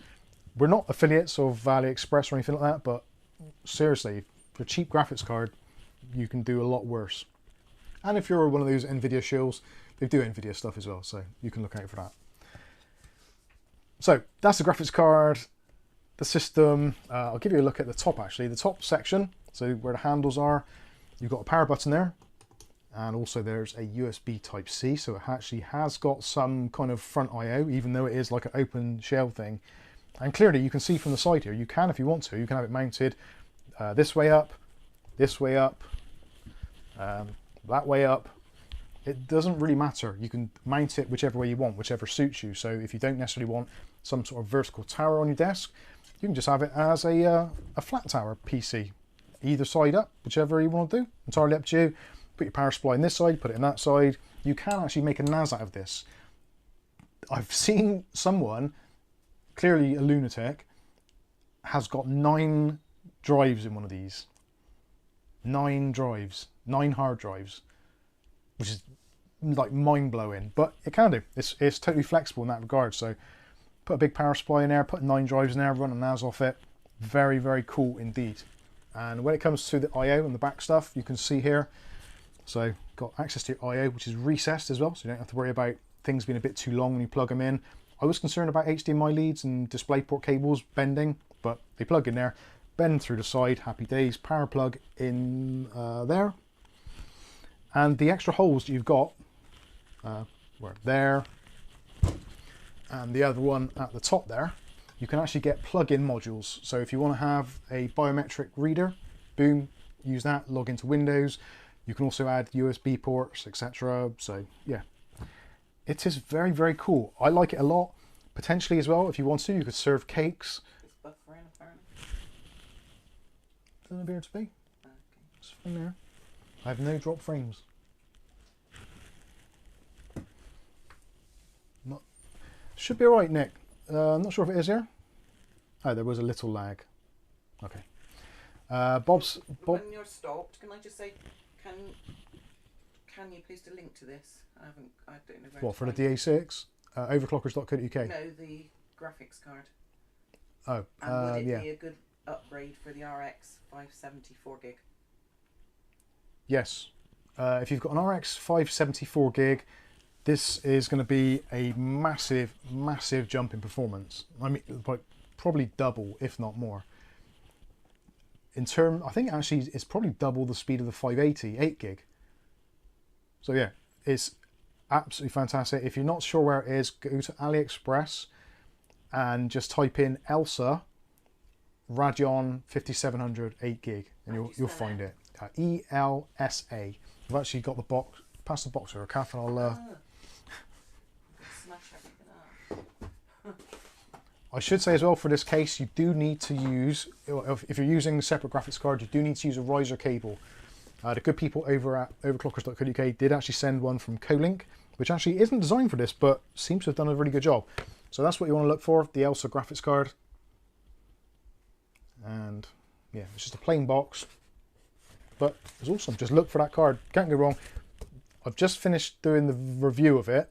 we're not affiliates of AliExpress or anything like that, but seriously, for a cheap graphics card, you can do a lot worse. And if you're one of those NVIDIA shills, they do NVIDIA stuff as well, so you can look out for that. So that's the graphics card, the system. I'll give you a look at the top actually, the top section, so where the handles are. You've got a power button there, and also there's a USB Type-C, so it actually has got some kind of front I/O, even though it is like an open shell thing. And clearly you can see from the side here, you can, if you want to, you can have it mounted this way up, that way up. It doesn't really matter. You can mount it whichever way you want, whichever suits you. So if you don't necessarily want some sort of vertical tower on your desk, you can just have it as a flat tower PC. Either side up, whichever you want to do, entirely up to you. Put your power supply on this side, put it on that side. You can actually make a NAS out of this. I've seen someone, clearly a lunatic, has got 9 drives in one of these. 9 drives, 9 hard drives, which is like mind-blowing, but it can do. It's totally flexible in that regard. So put a big power supply in there, put 9 drives in there, run a NAS off it. Very, very cool indeed. And when it comes to the I/O and the back stuff, you can see here, so got access to your I/O, which is recessed as well, so you don't have to worry about things being a bit too long when you plug them in. I was concerned about HDMI leads and DisplayPort cables bending, but they plug in there, bend through the side, happy days. Power plug in there. And the extra holes that you've got were there, and the other one at the top there, you can actually get plug-in modules. So if you want to have a biometric reader, boom, use that, log into Windows. You can also add USB ports, etc. So yeah, it is very, very cool. I like it a lot. Potentially as well, if you want to, you could serve cakes. It's buffering apparently. Doesn't appear to be. Okay. It's fine there. I have no drop frames. Should be alright, Nick. I'm not sure if it is here. Oh, there was a little lag. Okay. Bob. When you're stopped, can I just say, can you post a link to this? I don't know where. What, for the DA6? Overclockers.co.uk? No, the graphics card. Oh, And would it yeah. be a good upgrade for the RX 574 gig? Yes. If you've got an RX 574 gig, this is going to be a massive, massive jump in performance. I mean, like probably double, if not more. I think actually it's probably double the speed of the 580 8 gig. So yeah, it's absolutely fantastic. If you're not sure where it is, go to AliExpress and just type in ELSA Radeon 5700 8 gig, and you'll find it. ELSA. I've actually got the box. Pass the box here, Kath, and I'll. Smash everything up. I should say as well, for this case, you do need to use, if you're using a separate graphics card, you do need to use a riser cable. The good people over at overclockers.co.uk did actually send one from Colin, which actually isn't designed for this, but seems to have done a really good job. So that's what you want to look for, the ELSA graphics card. And yeah, it's just a plain box, but it's awesome. Just look for that card, can't go wrong. I've just finished doing the review of it,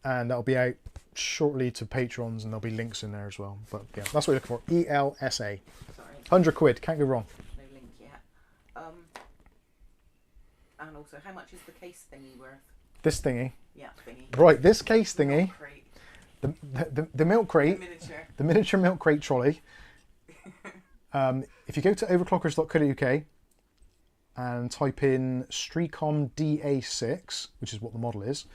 and that'll be out shortly to patrons, and there'll be links in there as well. But yeah, that's what you're looking for, ELSA. Sorry. £100, can't go wrong. No link yet. And also, how much is the case thingy worth? This thingy. Yeah, thingy. Right, this case thingy. The milk crate. The miniature milk crate trolley. If you go to overclockers.co.uk and type in Streacom DA6, which is what the model is,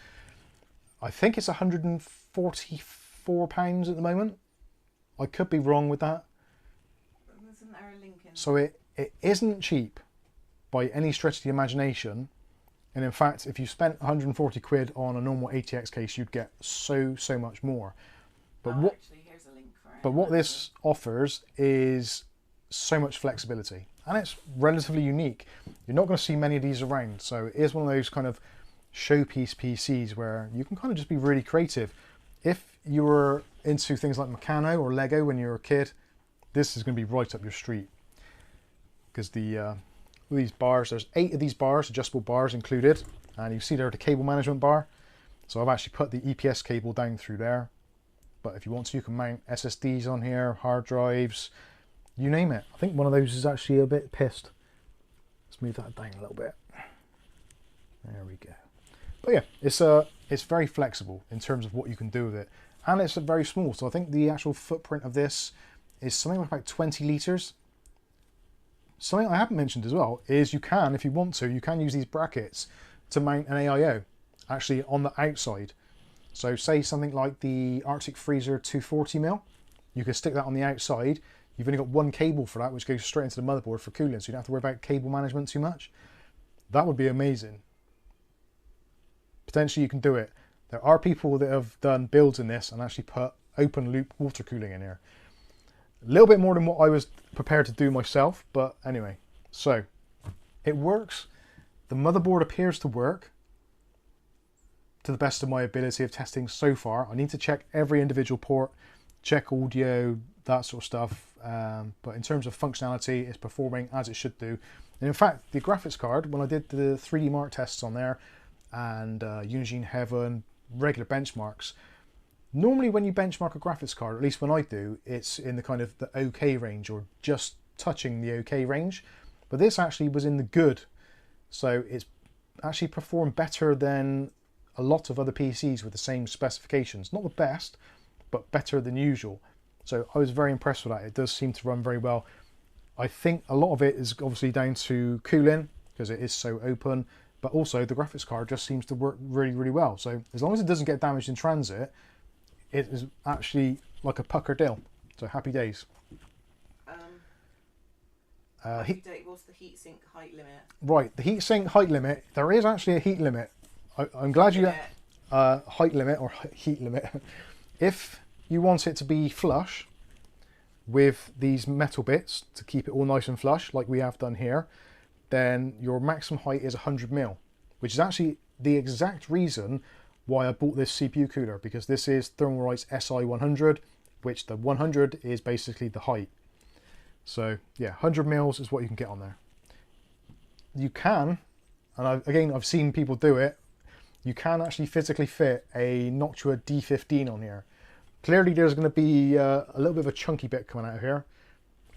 I think it's £144 at the moment. I could be wrong with that. Isn't there a link in? So it isn't cheap by any stretch of the imagination. And in fact, if you spent 140 quid on a normal ATX case, you'd get so much more. But Actually, here's a link for it. But what this offers is so much flexibility, and it's relatively unique. You're not going to see many of these around, so it is one of those kind of showpiece PCs where you can kind of just be really creative. If you were into things like Meccano or Lego when you were a kid, this is going to be right up your street. Because these bars, there's 8 of these bars, adjustable bars included, and you see there the cable management bar. So I've actually put the EPS cable down through there. But if you want to, you can mount SSDs on here, hard drives, you name it. I think one of those is actually a bit pissed. Let's move that down a little bit. There we go. But yeah, it's very flexible in terms of what you can do with it. And it's very small, so I think the actual footprint of this is something like about 20 litres. Something I haven't mentioned as well is you can, if you want to, you can use these brackets to mount an AIO, actually on the outside. So say something like the Arctic Freezer 240mm, you can stick that on the outside. You've only got one cable for that, which goes straight into the motherboard for cooling, so you don't have to worry about cable management too much. That would be amazing. Potentially you can do it. There are people that have done builds in this and actually put open loop water cooling in here. A little bit more than what I was prepared to do myself, but anyway. So, it works. The motherboard appears to work to the best of my ability of testing so far. I need to check every individual port, check audio, that sort of stuff. But in terms of functionality, it's performing as it should do. And in fact, the graphics card, when I did the 3D Mark tests on there, and Unigine Heaven, regular benchmarks, normally when you benchmark a graphics card, at least when I do, it's in the kind of the OK range or just touching the OK range. But this actually was in the good. So it's actually performed better than a lot of other PCs with the same specifications. Not the best, but better than usual. So I was very impressed with that. It does seem to run very well. I think a lot of it is obviously down to cooling because it is so open, but also the graphics card just seems to work really well. So as long as it doesn't get damaged in transit, it is actually like a pucker deal. So happy days. What's the heatsink height limit? Right, the heatsink height limit. There is actually a heat limit. I'm glad you got height limit or heat limit. If you want it to be flush with these metal bits to keep it all nice and flush, like we have done here, then your maximum height is 100mm, which is actually the exact reason why I bought this CPU cooler, because this is Thermaltake SI100, which the 100 is basically the height. So yeah, 100mm is what you can get on there. You can, and I've seen people do it, you can actually physically fit a Noctua D15 on here. Clearly there's going to be a little bit of a chunky bit coming out of here,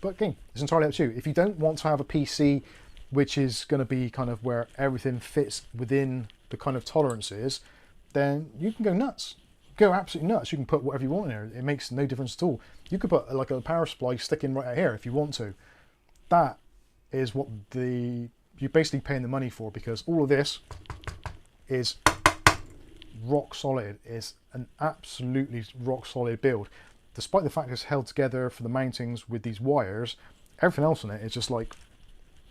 but again, it's entirely up to you. If you don't want to have a PC which is going to be kind of where everything fits within the kind of tolerances, then you can go nuts. Go absolutely nuts. You can put whatever you want in here. It makes no difference at all. You could put like a power supply sticking right out here if you want to. That is what you're basically paying the money for, because all of this is rock solid. It's an absolutely rock solid build. Despite the fact it's held together for the mountings with these wires, everything else on it is just like,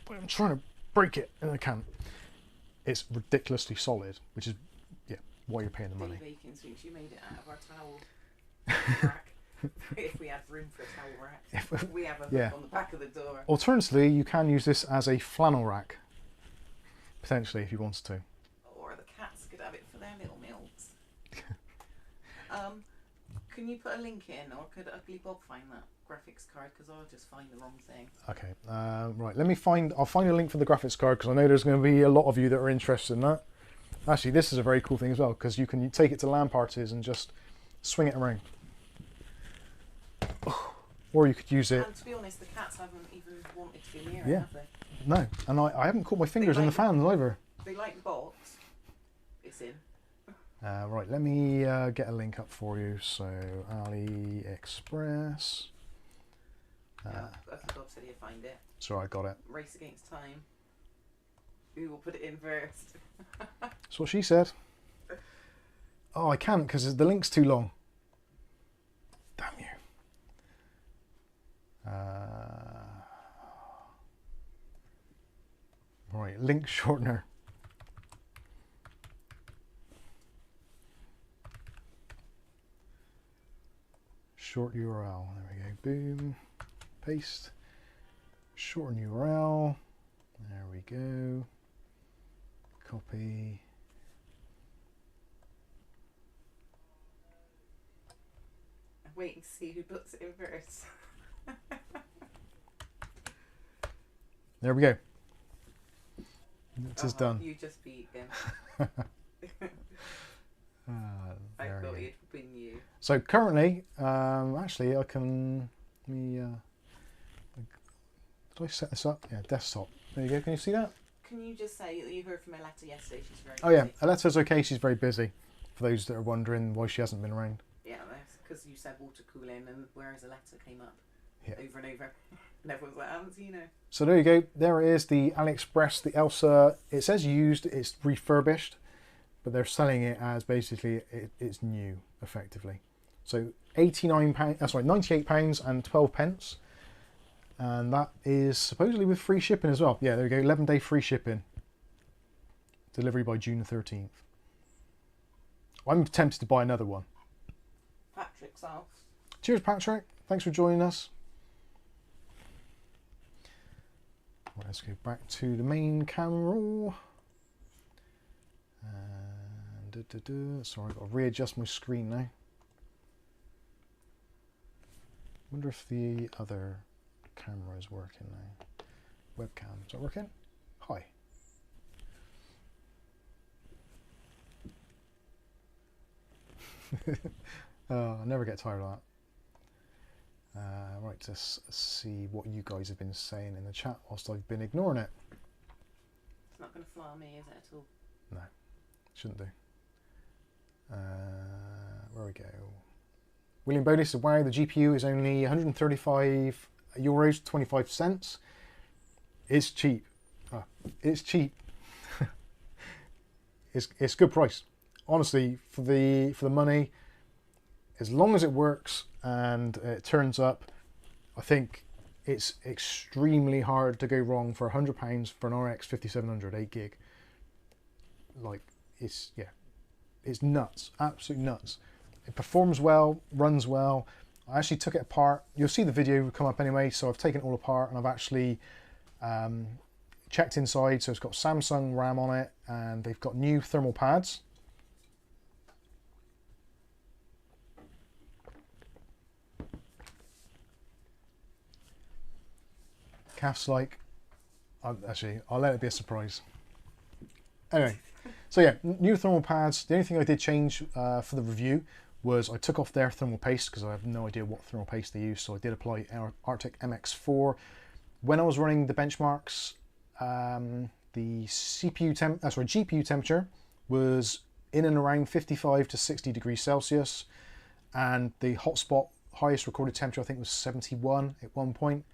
I'm trying to break it and I can't. It's ridiculously solid, which is why you're paying the money. Baking suits, you made it out of our towel rack. If we had room for a towel rack, we have a hook on the back of the door. Alternatively, you can use this as a flannel rack, potentially, if you wanted to. Or the cats could have it for their little meals. Can you put a link in, or could UglyBob find that graphics card? Because I'll just find the wrong thing. Okay, right. I'll find a link for the graphics card, because I know there's going to be a lot of you that are interested in that. Actually, this is a very cool thing as well, because you can take it to LAN parties and just swing it around. Oh, or you could use it. And to be honest, the cats haven't even wanted to be near Yeah. it, have they? No, and I haven't caught my fingers in the fans either. They like the box. It's in. Right, let me get a link up for you. So AliExpress. UglyBob said he'd find it. So I got it. Race against time. Who will put it in first? That's what she said. Oh, I can't because the link's too long. Damn you. Right, link shortener. Short URL. There we go. Boom. Paste. Shorten URL. There we go. Copy. I'm waiting to see who puts it in first. There we go. It is done. You just beat him. I thought he'd been you. So currently, actually, I can. Let me. Did I set this up? Yeah, desktop. There you go. Can you see that? Can you just say that you heard from Aletta yesterday? She's very busy. Yeah, Aletta's okay. She's very busy. For those that are wondering why she hasn't been around. Yeah, that's because you said water cooling, and whereas Aletta came up over and over, and everyone's like, I haven't seen her. So there you go. There it is. The AliExpress, the ELSA. It says used. It's refurbished, but they're selling it as basically it's new, effectively. So £89. Sorry, £98 and 12 pence. And that is supposedly with free shipping as well. Yeah, there we go. 11-day free shipping. Delivery by June 13th. I'm tempted to buy another one. Patrick's off. Cheers, Patrick. Thanks for joining us. Right, let's go back to the main camera. And sorry, I've got to readjust my screen now. Wonder if the other camera is working now. Webcam, is that working? Hi. I never get tired of that. Right, let's see what you guys have been saying in the chat whilst I've been ignoring it. It's not going to fly on me, is it, at all? No, shouldn't do. Where we go. William Bodie said, wow, the GPU is only €135, 25 cents. It's cheap. It's cheap. It's good price. Honestly, for the money, as long as it works and it turns up, I think it's extremely hard to go wrong for £100 for an RX 5700 8 gig. Like, it's nuts, absolute nuts. It performs well, runs well. I actually took it apart. You'll see the video come up anyway, so I've taken it all apart and I've actually checked inside. So it's got Samsung RAM on it and they've got new thermal pads. Calf's like, actually, I'll let it be a surprise. Anyway, so yeah, new thermal pads. The only thing I did change for the review was I took off their thermal paste because I have no idea what thermal paste they use, so I did apply Artech MX4. When I was running the benchmarks, the GPU temperature was in and around 55 to 60 degrees Celsius, and the hotspot highest recorded temperature I think was 71 at one point.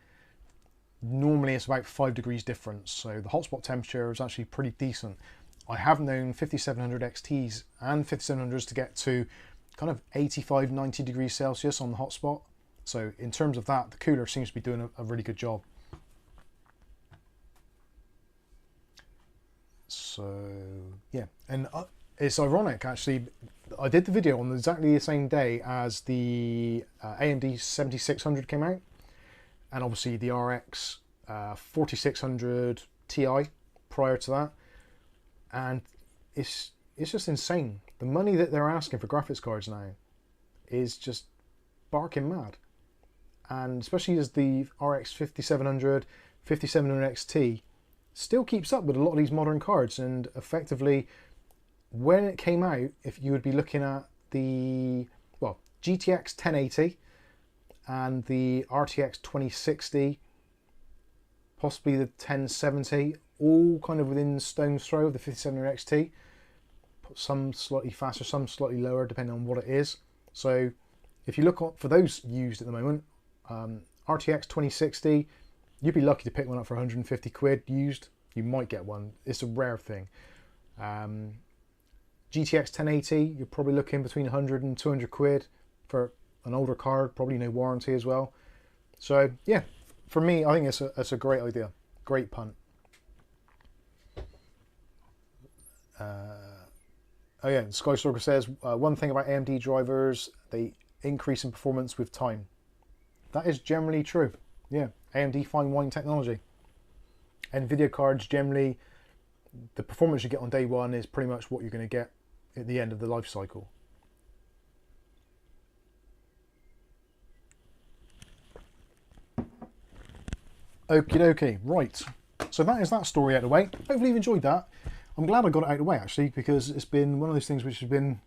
Normally it's about 5 degrees difference, so the hotspot temperature is actually pretty decent. I have known 5700 XTs and 5700s to get to kind of 85, 90 degrees Celsius on the hotspot. So in terms of that, the cooler seems to be doing a really good job. So yeah, and it's ironic actually, I did the video on exactly the same day as the AMD 7600 came out, and obviously the RX 4600 Ti prior to that, and it's just insane. The money that they're asking for graphics cards now is just barking mad, and especially as the RX 5700, 5700 XT still keeps up with a lot of these modern cards. And effectively, when it came out, if you would be looking at the GTX 1080 and the RTX 2060, possibly the 1070, all kind of within stone's throw of the 5700 XT. Some slightly faster, some slightly lower, depending on what it is. So if you look for those used at the moment, RTX 2060, you'd be lucky to pick one up for 150 quid used. You might get one. It's a rare thing. GTX 1080, you're probably looking between 100 and 200 quid for an older card, probably no warranty as well. So yeah, for me, I think it's a great idea. Great punt. Oh yeah, Skystalker says, one thing about AMD drivers, they increase in performance with time. That is generally true. Yeah, AMD fine wine technology. NVIDIA cards, generally, the performance you get on day one is pretty much what you're going to get at the end of the life cycle. Okie dokie, right. So that is that story out of the way. Hopefully you've enjoyed that. I'm glad I got it out of the way, actually, because it's been one of those things which has been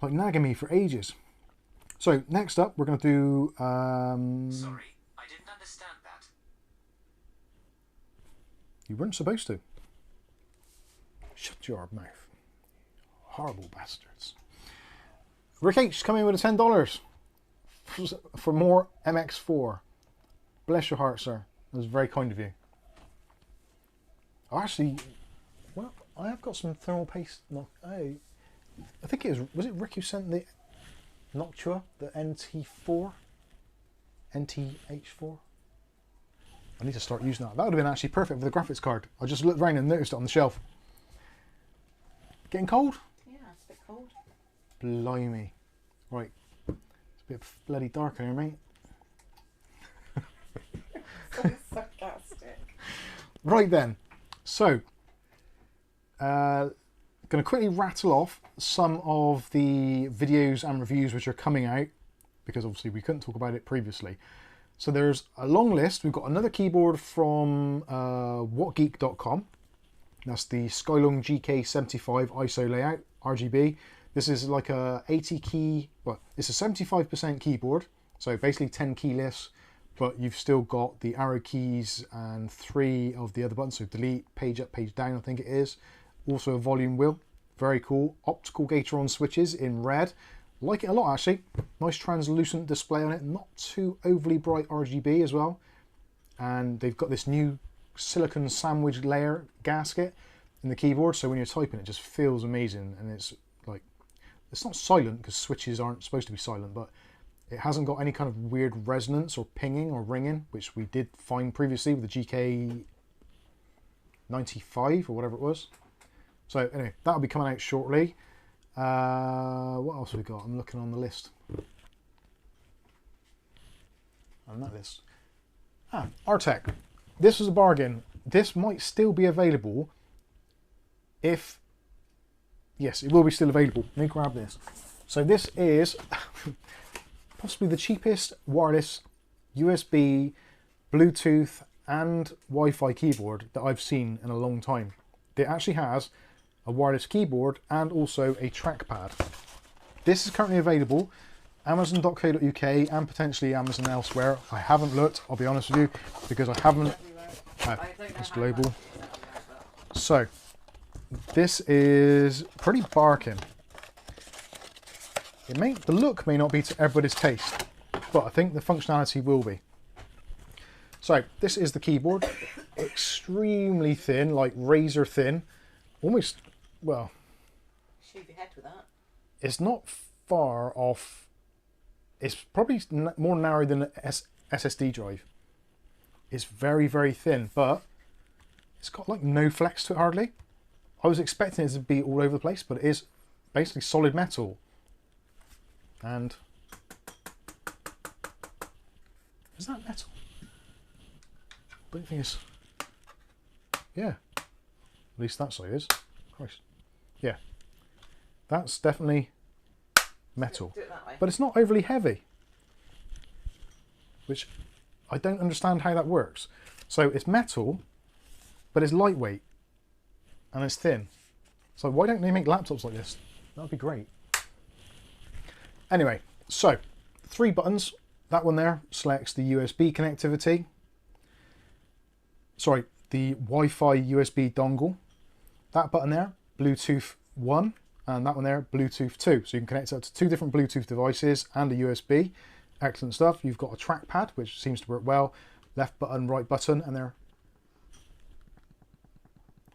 like nagging me for ages. So next up, we're going to do... Sorry, I didn't understand that. You weren't supposed to. Shut your mouth. Horrible bastards. Rick H coming in with a $10 for more MX4. Bless your heart, sir. That was very kind of you. Oh, actually, well, I have got some thermal paste. No, I think it was it Rick who sent the Noctua, the NT4? NTH4? I need to start using that. That would have been actually perfect for the graphics card. I just looked around and noticed it on the shelf. Getting cold? Yeah, it's a bit cold. Blimey. Right. It's a bit bloody dark in here, mate. So sarcastic. Right then. So, going to quickly rattle off some of the videos and reviews which are coming out, because obviously we couldn't talk about it previously. So there's a long list. We've got another keyboard from whatgeek.com. That's the Skylung GK75 ISO layout, RGB. This is like a 80 key, well, it's a 75% keyboard, so basically 10 key lifts, but you've still got the arrow keys and 3 of the other buttons, so delete, page up, page down, I think it is. Also a volume wheel, very cool. Optical Gateron switches in red. Like it a lot, actually. Nice translucent display on it, not too overly bright RGB as well. And they've got this new silicon sandwich layer gasket in the keyboard, so when you're typing it just feels amazing, and it's like, it's not silent because switches aren't supposed to be silent, but it hasn't got any kind of weird resonance or pinging or ringing, which we did find previously with the GK95 or whatever it was. So anyway, that'll be coming out shortly. What else have we got? I'm looking on the list. On that list. Artech. This was a bargain. This might still be available if... Yes, it will be still available. Let me grab this. So this is possibly the cheapest wireless USB, Bluetooth and Wi-Fi keyboard that I've seen in a long time. It actually has a wireless keyboard and also a trackpad. This is currently available Amazon.co.uk and potentially Amazon elsewhere. I haven't looked, I'll be honest with you, because I haven't. It's global. So this is pretty barking. The look may not be to everybody's taste, but I think the functionality will be. So this is the keyboard, extremely thin, like razor thin, almost, well, Shave your head with that. It's not far off. It's probably more narrow than an SSD drive. It's very, very thin, but it's got like no flex to it hardly. I was expecting it to be all over the place, but it is basically solid metal. And is that metal? I don't think it's. Yeah, at least that side is. Christ. Yeah, that's definitely metal. Do it that way. But it's not overly heavy, which I don't understand how that works. So it's metal, but it's lightweight and it's thin. So why don't they make laptops like this? That would be great. Anyway, so 3 buttons, that one there selects the USB connectivity. Sorry, the Wi-Fi USB dongle. That button there, Bluetooth 1, and that one there, Bluetooth 2. So you can connect it up to 2 different Bluetooth devices and a USB. Excellent stuff. You've got a trackpad, which seems to work well. Left button, right button, and they're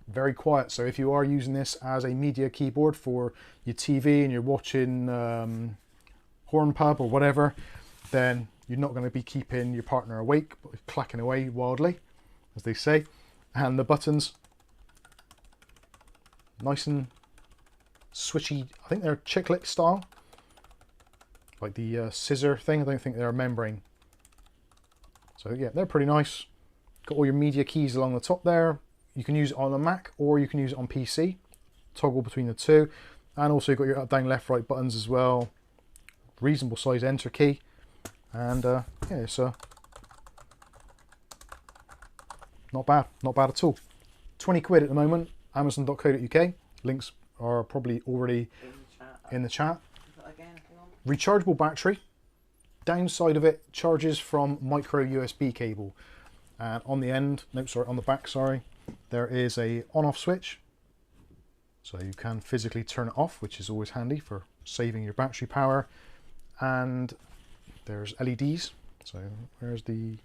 very quiet. So if you are using this as a media keyboard for your TV and you're watching Hornpub or whatever, then you're not going to be keeping your partner awake, but clacking away wildly, as they say. And the buttons, nice and switchy. I think they're chiclet style, like the scissor thing. I don't think they're membrane. So yeah, they're pretty nice. Got all your media keys along the top there. You can use it on a Mac or you can use it on PC. Toggle between the two. And also you've got your up, down, left, right buttons as well. Reasonable size enter key. And yeah, it's not bad at all. 20 quid at the moment, amazon.co.uk. Links are probably already in the chat. Rechargeable battery. Downside of it, charges from micro USB cable. And on the end, no, sorry, on the back, sorry, there is a on-off switch. So you can physically turn it off, which is always handy for saving your battery power. And there's LEDs. So there's the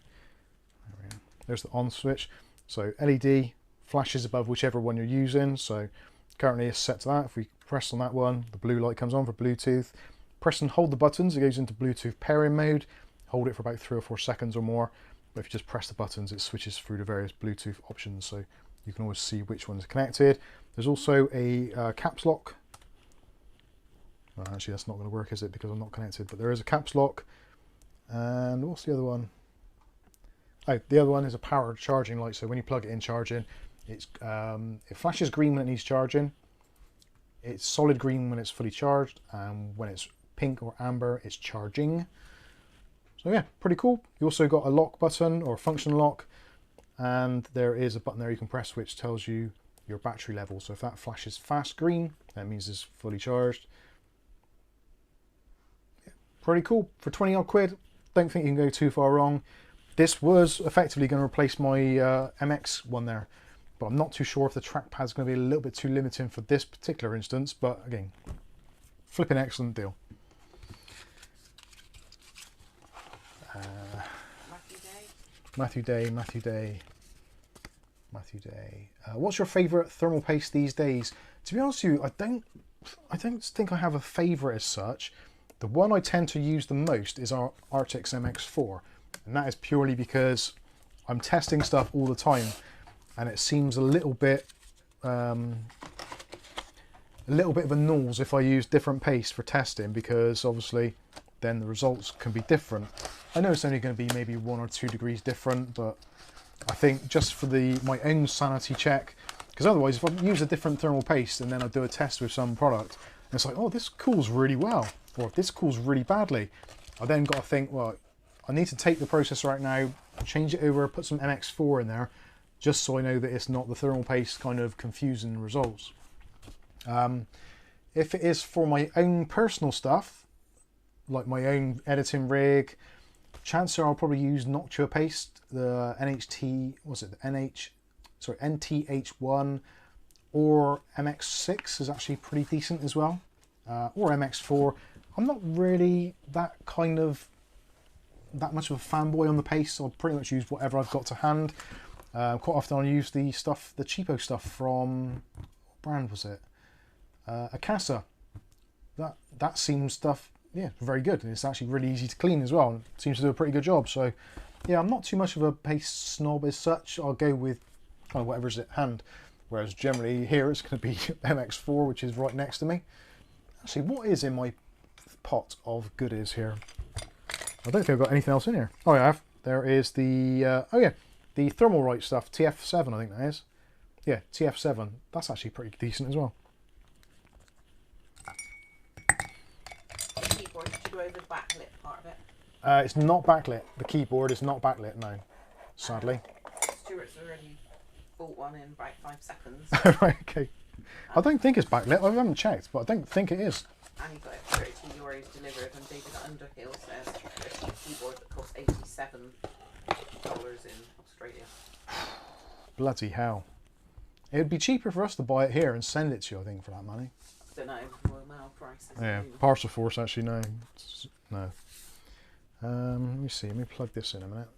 on switch. So LED flashes above whichever one you're using. So currently it's set to that. If we press on that one, the blue light comes on for Bluetooth. Press and hold the buttons, it goes into Bluetooth pairing mode. Hold it for about 3 or 4 seconds or more. But if you just press the buttons, it switches through the various Bluetooth options, so you can always see which one's connected. There's also a caps lock. Well, actually, that's not going to work, is it? Because I'm not connected. But there is a caps lock. And what's the other one? Oh, the other one is a power charging light. So when you plug it in charging, it flashes green when it needs charging. It's solid green when it's fully charged, and when it's pink or amber, it's charging. So yeah, pretty cool. You also got a lock button or function lock, and there is a button there you can press which tells you your battery level. So if that flashes fast green, that means it's fully charged. Yeah, pretty cool. For 20 odd quid, don't think you can go too far wrong. This was effectively going to replace my MX one there, but I'm not too sure if the trackpad's going to be a little bit too limiting for this particular instance, but again, flipping excellent deal. Matthew Day. What's your favourite thermal paste these days? To be honest with you, I don't think I have a favourite as such. The one I tend to use the most is our Artech MX4, and that is purely because I'm testing stuff all the time, and it seems a little bit of a nose if I use different paste for testing, because obviously then the results can be different. I know it's only going to be maybe 1 or 2 degrees different, but I think just for my own sanity check, because otherwise if I use a different thermal paste and then I do a test with some product, and it's like, oh, this cools really well, or this cools really badly, I then got to think, well, I need to take the processor out now, change it over, put some MX4 in there, just so I know that it's not the thermal paste kind of confusing the results. If it is for my own personal stuff, like my own editing rig, chances are I'll probably use Noctua paste, the NTH1, or MX6 is actually pretty decent as well, or MX4. I'm not really that much of a fanboy on the paste. I'll pretty much use whatever I've got to hand. Quite often I'll use the cheapo stuff from, what brand was it? Akasa. That seems stuff, yeah, very good, and it's actually really easy to clean as well, and seems to do a pretty good job. So yeah, I'm not too much of a paste snob as such. I'll go with kind of whatever's at hand, whereas generally here it's going to be MX4, which is right next to me. Actually, what is in my pot of goodies here? I don't think I've got anything else in here. Oh, I have. There is the the Thermalright stuff, TF7, I think that is. Yeah, TF7. That's actually pretty decent as well. The backlit part of it. It's not backlit. The keyboard is not backlit, no. Sadly. Stuart's already bought one in about 5 seconds. Right, okay. I don't think it's backlit. I haven't checked, but I don't think it is. And he got it for €32 delivered, and David Underhill says a cheap keyboard $87 in Australia. Bloody hell. It would be cheaper for us to buy it here and send it to you, I think, for that money. I don't know, Royal Mail prices. Yeah, Parcel Force actually, no. No. Let me see, let me plug this in a minute.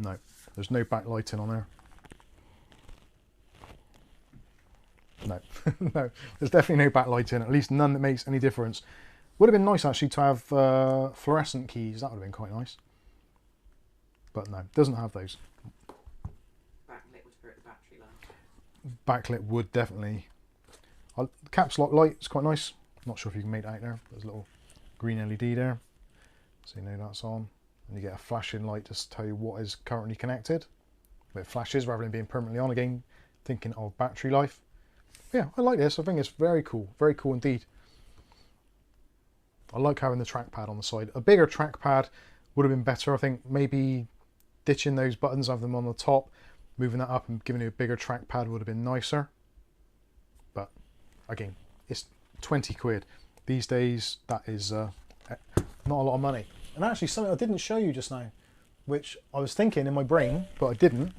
No, there's no backlighting on there. No, no, there's definitely no backlighting, at least none that makes any difference. Would have been nice actually to have fluorescent keys, that would have been quite nice. But no, doesn't have those. Backlit would hurt the battery life. Backlit would definitely. Caps lock light is quite nice. Not sure if you can make that out there. There's a little green LED there, so you know that's on. And you get a flashing light to tell you what is currently connected. But it flashes rather than being permanently on again, thinking of battery life. Yeah, I like this. I think it's very cool indeed. I like having the trackpad on the side. A bigger trackpad would have been better. I think maybe ditching those buttons, have them on the top, moving that up and giving you a bigger trackpad would have been nicer. But again, it's 20 quid. These days, that is not a lot of money. And actually something I didn't show you just now, which I was thinking in my brain, but I didn't,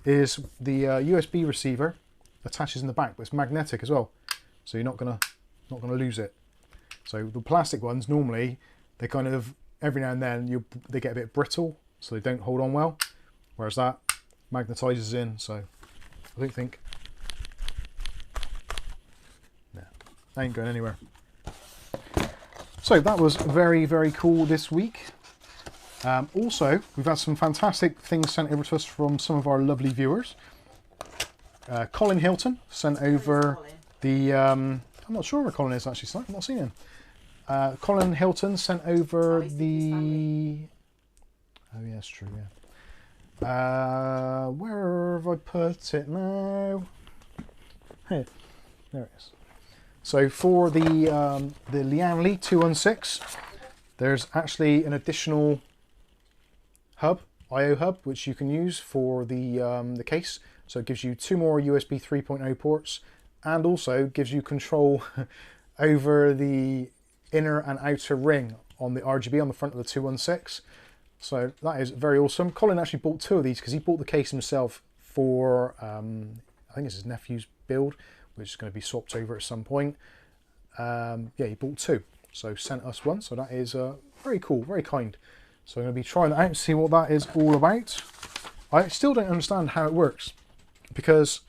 is the USB receiver attaches in the back, but it's magnetic as well. So you're not gonna lose it. So the plastic ones, normally, they kind of, every now and then, they get a bit brittle, so they don't hold on well. Whereas that magnetizes in, so I don't think, nah, that ain't going anywhere. So that was very, very cool this week. Also, we've had some fantastic things sent over to us from some of our lovely viewers. Colin Hilton sent over the, I'm not sure where Colin is actually, I've not seen him. Colin Hilton sent over the, oh yeah, it's true, yeah. Where have I put it now? Here, there it is. So for the Lianli 216, there's actually an additional hub, I/O hub, which you can use for the case. So it gives you 2 more USB 3.0 ports, and also gives you control over the inner and outer ring on the RGB on the front of the 216. So that is very awesome. Colin actually bought 2 of these because he bought the case himself for, I think it's his nephew's build, which is going to be swapped over at some point. Yeah, he bought 2, so sent us 1. So that is very cool, very kind. So I'm going to be trying that out and see what that is all about. I still don't understand how it works, because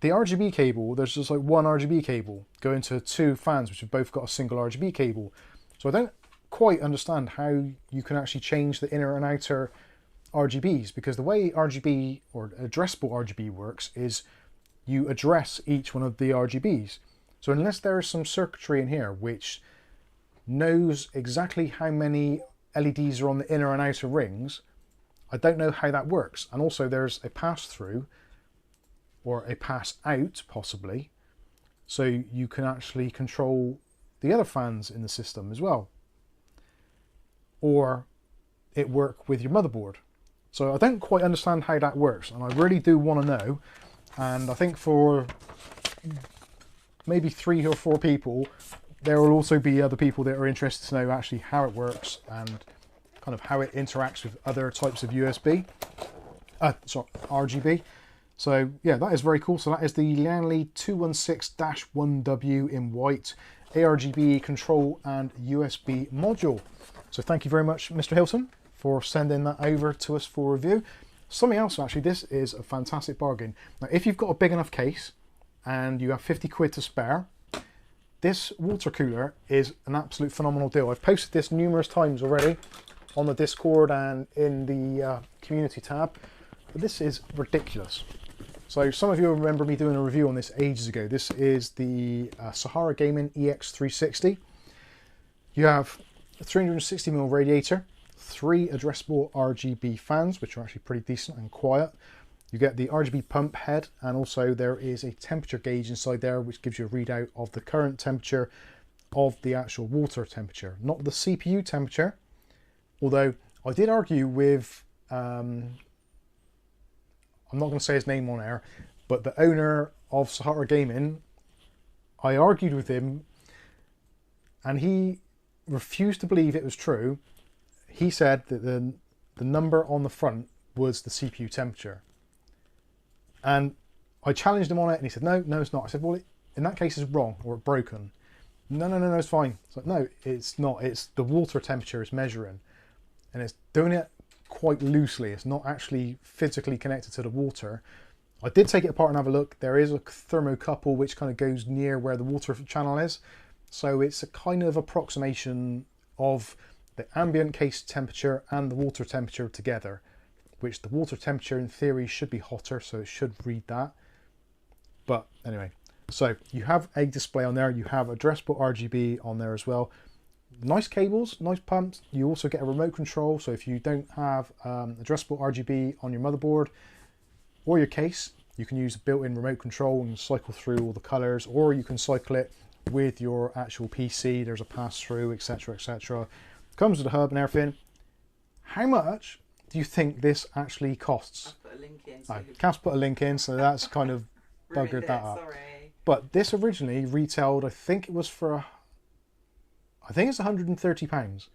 the RGB cable, there's just like one RGB cable going to 2 fans, which have both got a single RGB cable. So I don't quite understand how you can actually change the inner and outer RGBs, because the way RGB or addressable RGB works is you address each one of the RGBs. So unless there is some circuitry in here which knows exactly how many LEDs are on the inner and outer rings, I don't know how that works. And also there's a pass through or a pass out possibly, so you can actually control the other fans in the system as well, or it work with your motherboard. So I don't quite understand how that works, and I really do want to know. And I think for maybe 3 or 4 people, there will also be other people that are interested to know actually how it works and kind of how it interacts with other types of RGB. So yeah, that is very cool. So that is the Lianli 216-1W in white, ARGB control and USB module. So thank you very much, Mr. Hilton, for sending that over to us for review. Something else, actually, this is a fantastic bargain. Now, if you've got a big enough case and you have 50 quid to spare, this water cooler is an absolute phenomenal deal. I've posted this numerous times already on the Discord and in the community tab, but this is ridiculous. So some of you remember me doing a review on this ages ago. This is the Sahara Gaming EX360. You have a 360mm radiator, 3 addressable RGB fans, which are actually pretty decent and quiet. You get the RGB pump head, and also there is a temperature gauge inside there, which gives you a readout of the current temperature of the actual water temperature, not the CPU temperature. Although I did argue with, I'm not going to say his name on air, but the owner of Sahara Gaming. I argued with him and he refused to believe it was true. He said that the number on the front was the CPU temperature. And I challenged him on it and he said, no, it's not. I said, well, in that case it's wrong or broken. No, it's fine. It's like, no, it's not. It's the water temperature it's measuring. And it's doing it quite loosely. It's not actually physically connected to the water. I did take it apart and have a look. There is a thermocouple which kind of goes near where the water channel is. So it's a kind of approximation of the ambient case temperature and the water temperature together, which the water temperature in theory should be hotter, so it should read that. But anyway, so you have a display on there. You have addressable RGB on there as well. Nice cables, nice pumps. You also get a remote control. So if you don't have addressable RGB on your motherboard or your case, you can use a built-in remote control and cycle through all the colors, or you can cycle it with your actual PC. There's a pass-through, etc., etc. Comes with a hub and everything. How much do you think this actually costs? I've put a link in. So Cass put a link in, so that's kind of buggered that up. Sorry. But this originally retailed, I think it was for, I think it's £130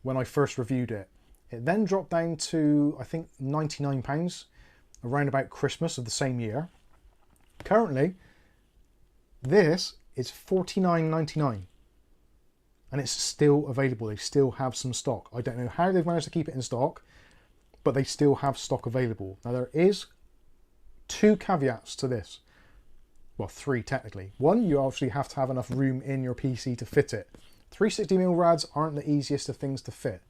when I first reviewed it. It then dropped down to, I think, £99 around about Christmas of the same year. Currently, this is $49.99 and it's still available. They still have some stock. I don't know how they've managed to keep it in stock, but they still have stock available. Now there is 2 caveats to this. Well, 3 technically. One, you obviously have to have enough room in your PC to fit it. 360mm rads aren't the easiest of things to fit.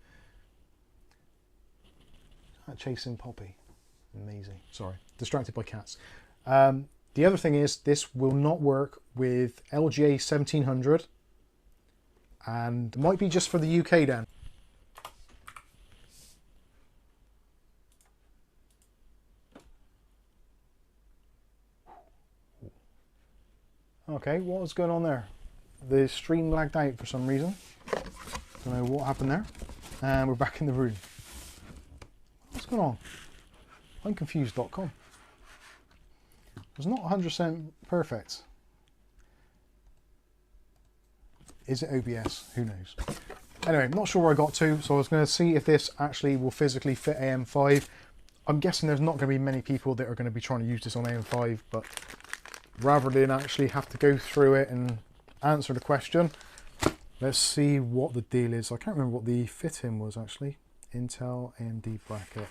Chasing Poppy. Amazing. Sorry, distracted by cats. The other thing is this will not work with LGA 1700 and might be just for the UK then. Okay, what was going on there? The stream lagged out for some reason. Don't know what happened there. And we're back in the room. What's going on? I'm confused.com. It's not 100% perfect. Is it OBS? Who knows? Anyway, I'm not sure where I got to, so I was going to see if this actually will physically fit AM5. I'm guessing there's not going to be many people that are going to be trying to use this on AM5, but rather than actually have to go through it and answer the question, let's see what the deal is. I can't remember what the fit-in was actually. Intel AMD bracket.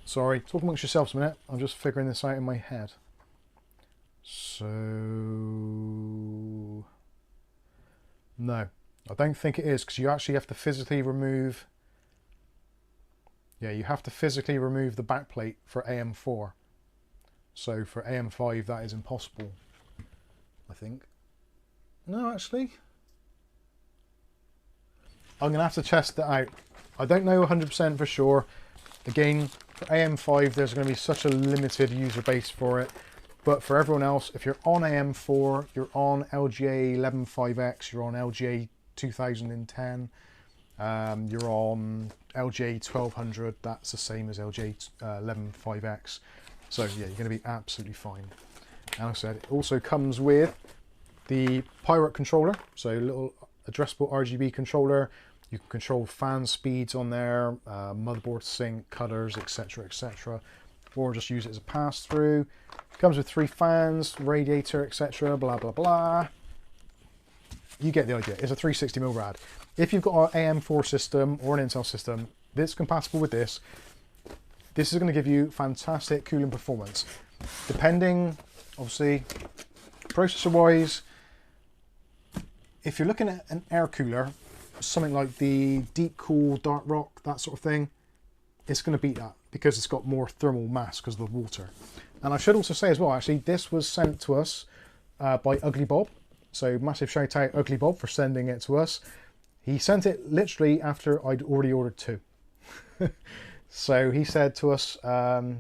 Sorry, talk amongst yourselves a minute. I'm just figuring this out in my head. So, no, I don't think it is, because you actually have to physically remove, yeah, you have to physically remove the backplate for AM4. So for AM5 that is impossible, I think. No, actually, I'm going to have to test that out. I don't know 100% for sure. Again, for AM5 there's going to be such a limited user base for it. But for everyone else, if you're on AM4, you're on LGA 11.5X, you're on LGA 2010, you're on LGA 1200, that's the same as LGA 11.5X. So yeah, you're going to be absolutely fine. And like I said, it also comes with the Pirate controller, so a little addressable RGB controller. You can control fan speeds on there, motherboard sync, colors, etc, etc. Or just use it as a pass-through. Comes with 3 fans, radiator, etc, blah blah blah. You get the idea. It's a 360mm rad. If you've got an AM4 system or an Intel system that's compatible with this, this is going to give you fantastic cooling performance. Depending, obviously, processor-wise, if you're looking at an air cooler, something like the Deep Cool, Dark Rock, that sort of thing, it's going to beat that because it's got more thermal mass because of the water. And I should also say as well, actually, this was sent to us by UglyBob. So massive shout out UglyBob for sending it to us. He sent it literally after I'd already ordered 2. So he said to us, I'd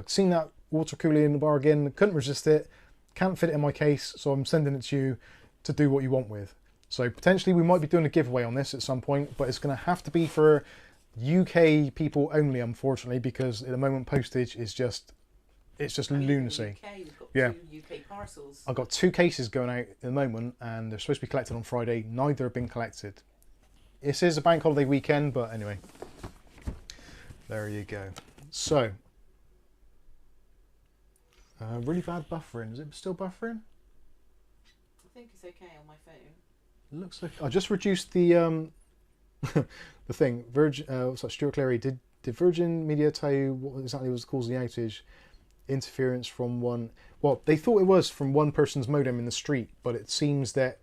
seen that water cooler in the bargain, couldn't resist it, can't fit it in my case, so I'm sending it to you to do what you want with. So potentially we might be doing a giveaway on this at some point, but it's going to have to be for UK people only, unfortunately, because at the moment postage is just, it's just lunacy. You've got Yeah. 2 UK parcels. I've got 2 cases going out at the moment, and they're supposed to be collected on Friday. Neither have been collected. This is a bank holiday weekend, but anyway. There you go. So, really bad buffering. Is it still buffering? I think it's okay on my phone. It looks like I just reduced the the thing. Virgin, what's that? Stuart Clary, did Virgin Media tell you what exactly was causing the outage? Interference from one. Well, they thought it was from one person's modem in the street, but it seems that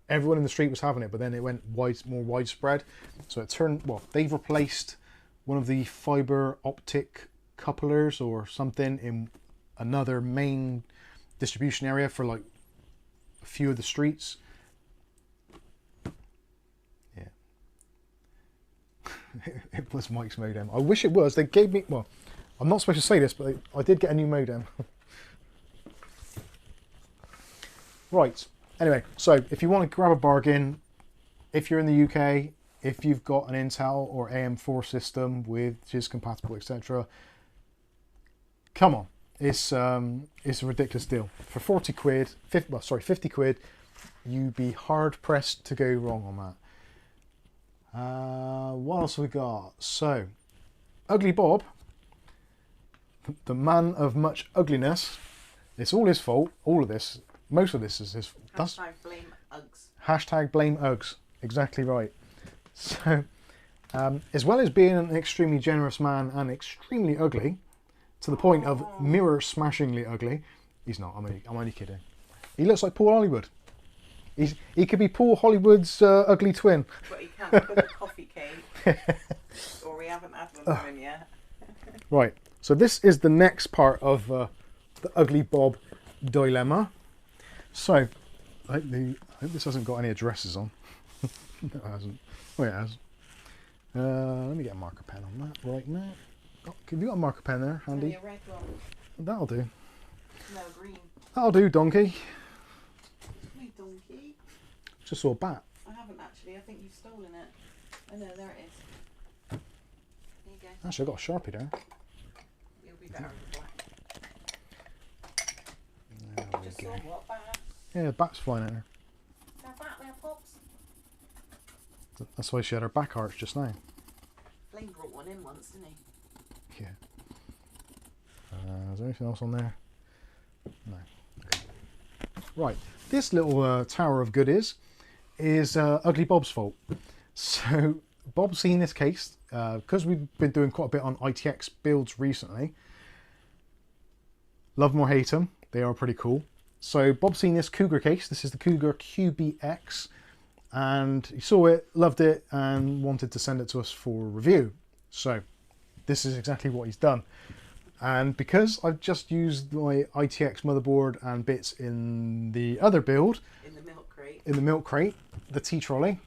everyone in the street was having it. But then it went more widespread. So it turned. Well, they've replaced one of the fiber optic couplers or something in another main distribution area for like a few of the streets. Yeah. It was Mike's modem. I wish it was. They gave me, well, I'm not supposed to say this, but I did get a new modem. Right. Anyway, so if you want to grab a bargain, if you're in the UK, if you've got an Intel or AM4 system with which is compatible, etc., come on. It's a ridiculous deal. For 40 quid, 50 quid, you'd be hard pressed to go wrong on that. What else have we got? So, UglyBob, the man of much ugliness. It's all his fault. All of this, most of this is his. Hashtag blame Uggs. Hashtag blame Uggs. Exactly right. So, as well as being an extremely generous man and extremely ugly, to the point of mirror smashingly ugly, he's not. I'm only kidding. He looks like Paul Hollywood. He could be Paul Hollywood's ugly twin. But he can't put a coffee cake. Or we haven't had one from him yet. Right. So this is the next part of the UglyBob dilemma. So I hope this hasn't got any addresses on. No, it hasn't. Oh, it has. Let me get a marker pen on that right now. Oh, have you got a marker pen there, handy? A red one. That'll do. No, green. That'll do, donkey. Hey, donkey. Just saw a bat. I haven't actually. I think you've stolen it. Oh no, there it is. There you go. Actually, I've got a Sharpie there. You'll be better with black. There we Just go. saw what bat? Yeah, the bat's flying at her. That bat there, Pops. That's why she had her back arch just now. Blaine brought one in once, didn't he? Yeah. Is there anything else on there? No. Okay. Right. This little tower of goodies is UglyBob's fault. So Bob's seen this case because we've been doing quite a bit on ITX builds recently. Love them or hate them, they are pretty cool. So Bob's seen this Cougar case. This is the Cougar QBX, and he saw it, loved it, and wanted to send it to us for review. So this is exactly what he's done. And because I've just used my ITX motherboard and bits in the other build, In the milk crate, the T-trolley,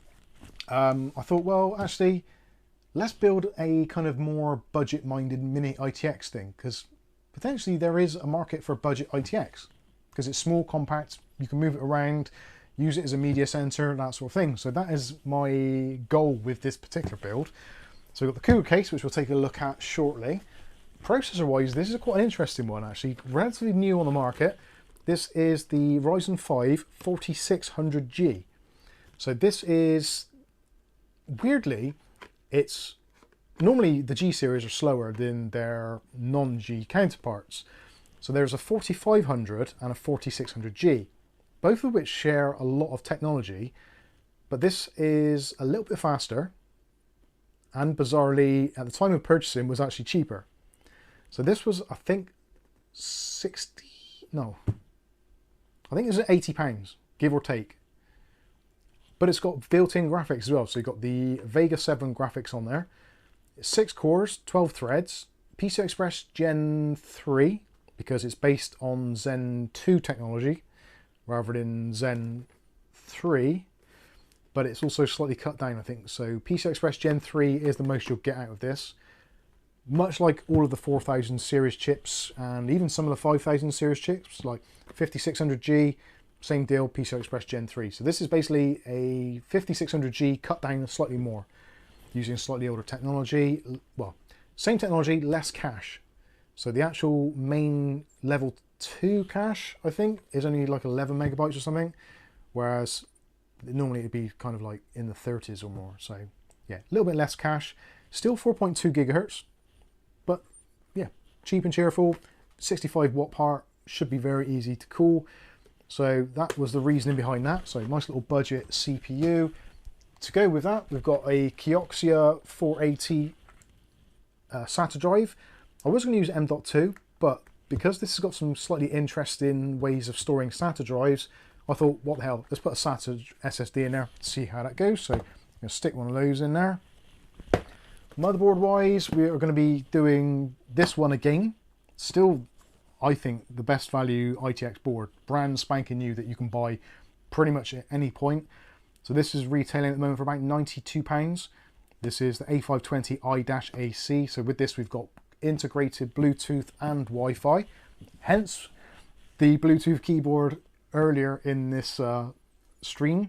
I thought, well, actually, let's build a kind of more budget-minded mini ITX thing, because potentially there is a market for budget ITX, because it's small, compact, you can move it around, use it as a media center, that sort of thing. So that is my goal with this particular build. So we've got the Cougar case, which we'll take a look at shortly. Processor-wise, this is quite an interesting one, actually. Relatively new on the market. This is the Ryzen 5 4600G. So this is, weirdly, it's normally the G series are slower than their non-G counterparts. So there's a 4500 and a 4600G, both of which share a lot of technology, but this is a little bit faster, and bizarrely, at the time of purchasing, was actually cheaper. So this was, I think, I think it was £80, give or take. But it's got built-in graphics as well. So you've got the Vega 7 graphics on there. 6 cores, 12 threads, PCI Express Gen 3, because it's based on Zen 2 technology rather than Zen 3. But it's also slightly cut down, I think. So PCI Express Gen 3 is the most you'll get out of this. Much like all of the 4000 series chips and even some of the 5000 series chips, like 5600G, same deal, PCI Express Gen 3. So this is basically a 5600G cut down slightly more, using slightly older technology. Well, same technology, less cache. So the actual main level 2 cache, I think, is only like 11 megabytes or something, whereas normally it'd be kind of like in the 30s or more. So yeah, a little bit less cache, still 4.2 gigahertz, but yeah, cheap and cheerful. 65 watt part, should be very easy to cool. So that was the reasoning behind that. So nice little budget CPU. To go with that, we've got a Kioxia 480 SATA drive. I was going to use M.2, but because this has got some slightly interesting ways of storing SATA drives, I thought, what the hell, let's put a SATA SSD in there to see how that goes. So I'm going to stick one of those in there. Motherboard wise, we are going to be doing this one again. Still, I think, the best value ITX board, brand spanking new, that you can buy pretty much at any point. So this is retailing at the moment for about £92. This is the A520i-AC. So with this, we've got integrated Bluetooth and Wi-Fi. Hence the Bluetooth keyboard earlier in this stream.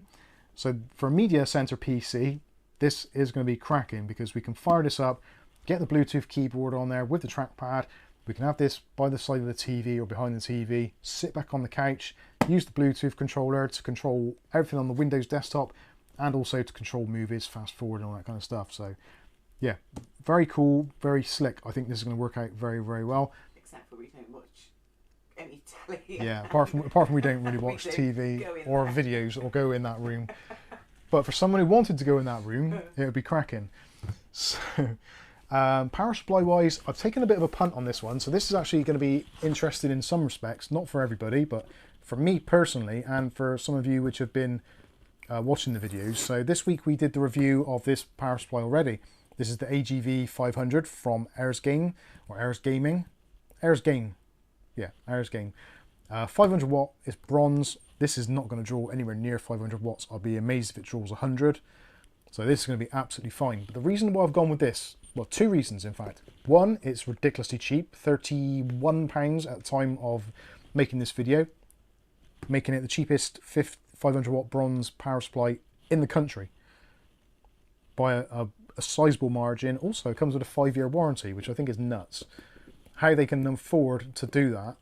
So for a media center PC, this is going to be cracking, because we can fire this up, get the Bluetooth keyboard on there with the trackpad. We can have this by the side of the TV or behind the TV, sit back on the couch, use the Bluetooth controller to control everything on the Windows desktop, and also to control movies, fast forward, and all that kind of stuff. So yeah, very cool, very slick. I think this is going to work out very, very well. Except for we don't watch any telly. Yeah, apart from we don't really watch TV or videos or go in that room. But for someone who wanted to go in that room, it would be cracking. So power supply wise, I've taken a bit of a punt on this one. So this is actually going to be interesting in some respects, not for everybody, but for me personally, and for some of you which have been watching the videos. So this week we did the review of this power supply already. This is the AGV 500 from Aorus Game, or Aorus Gaming. Aorus Game. Yeah, Aorus Game. 500 watt is bronze. This is not going to draw anywhere near 500 watts. I'll be amazed if it draws 100. So this is going to be absolutely fine. But the reason why I've gone with this, well, two reasons in fact. One, it's ridiculously cheap, £31 at the time of making this video, making it the cheapest 500 watt bronze power supply in the country by a sizable margin. Also, it comes with a 5-year warranty, which I think is nuts. How they can afford to do that,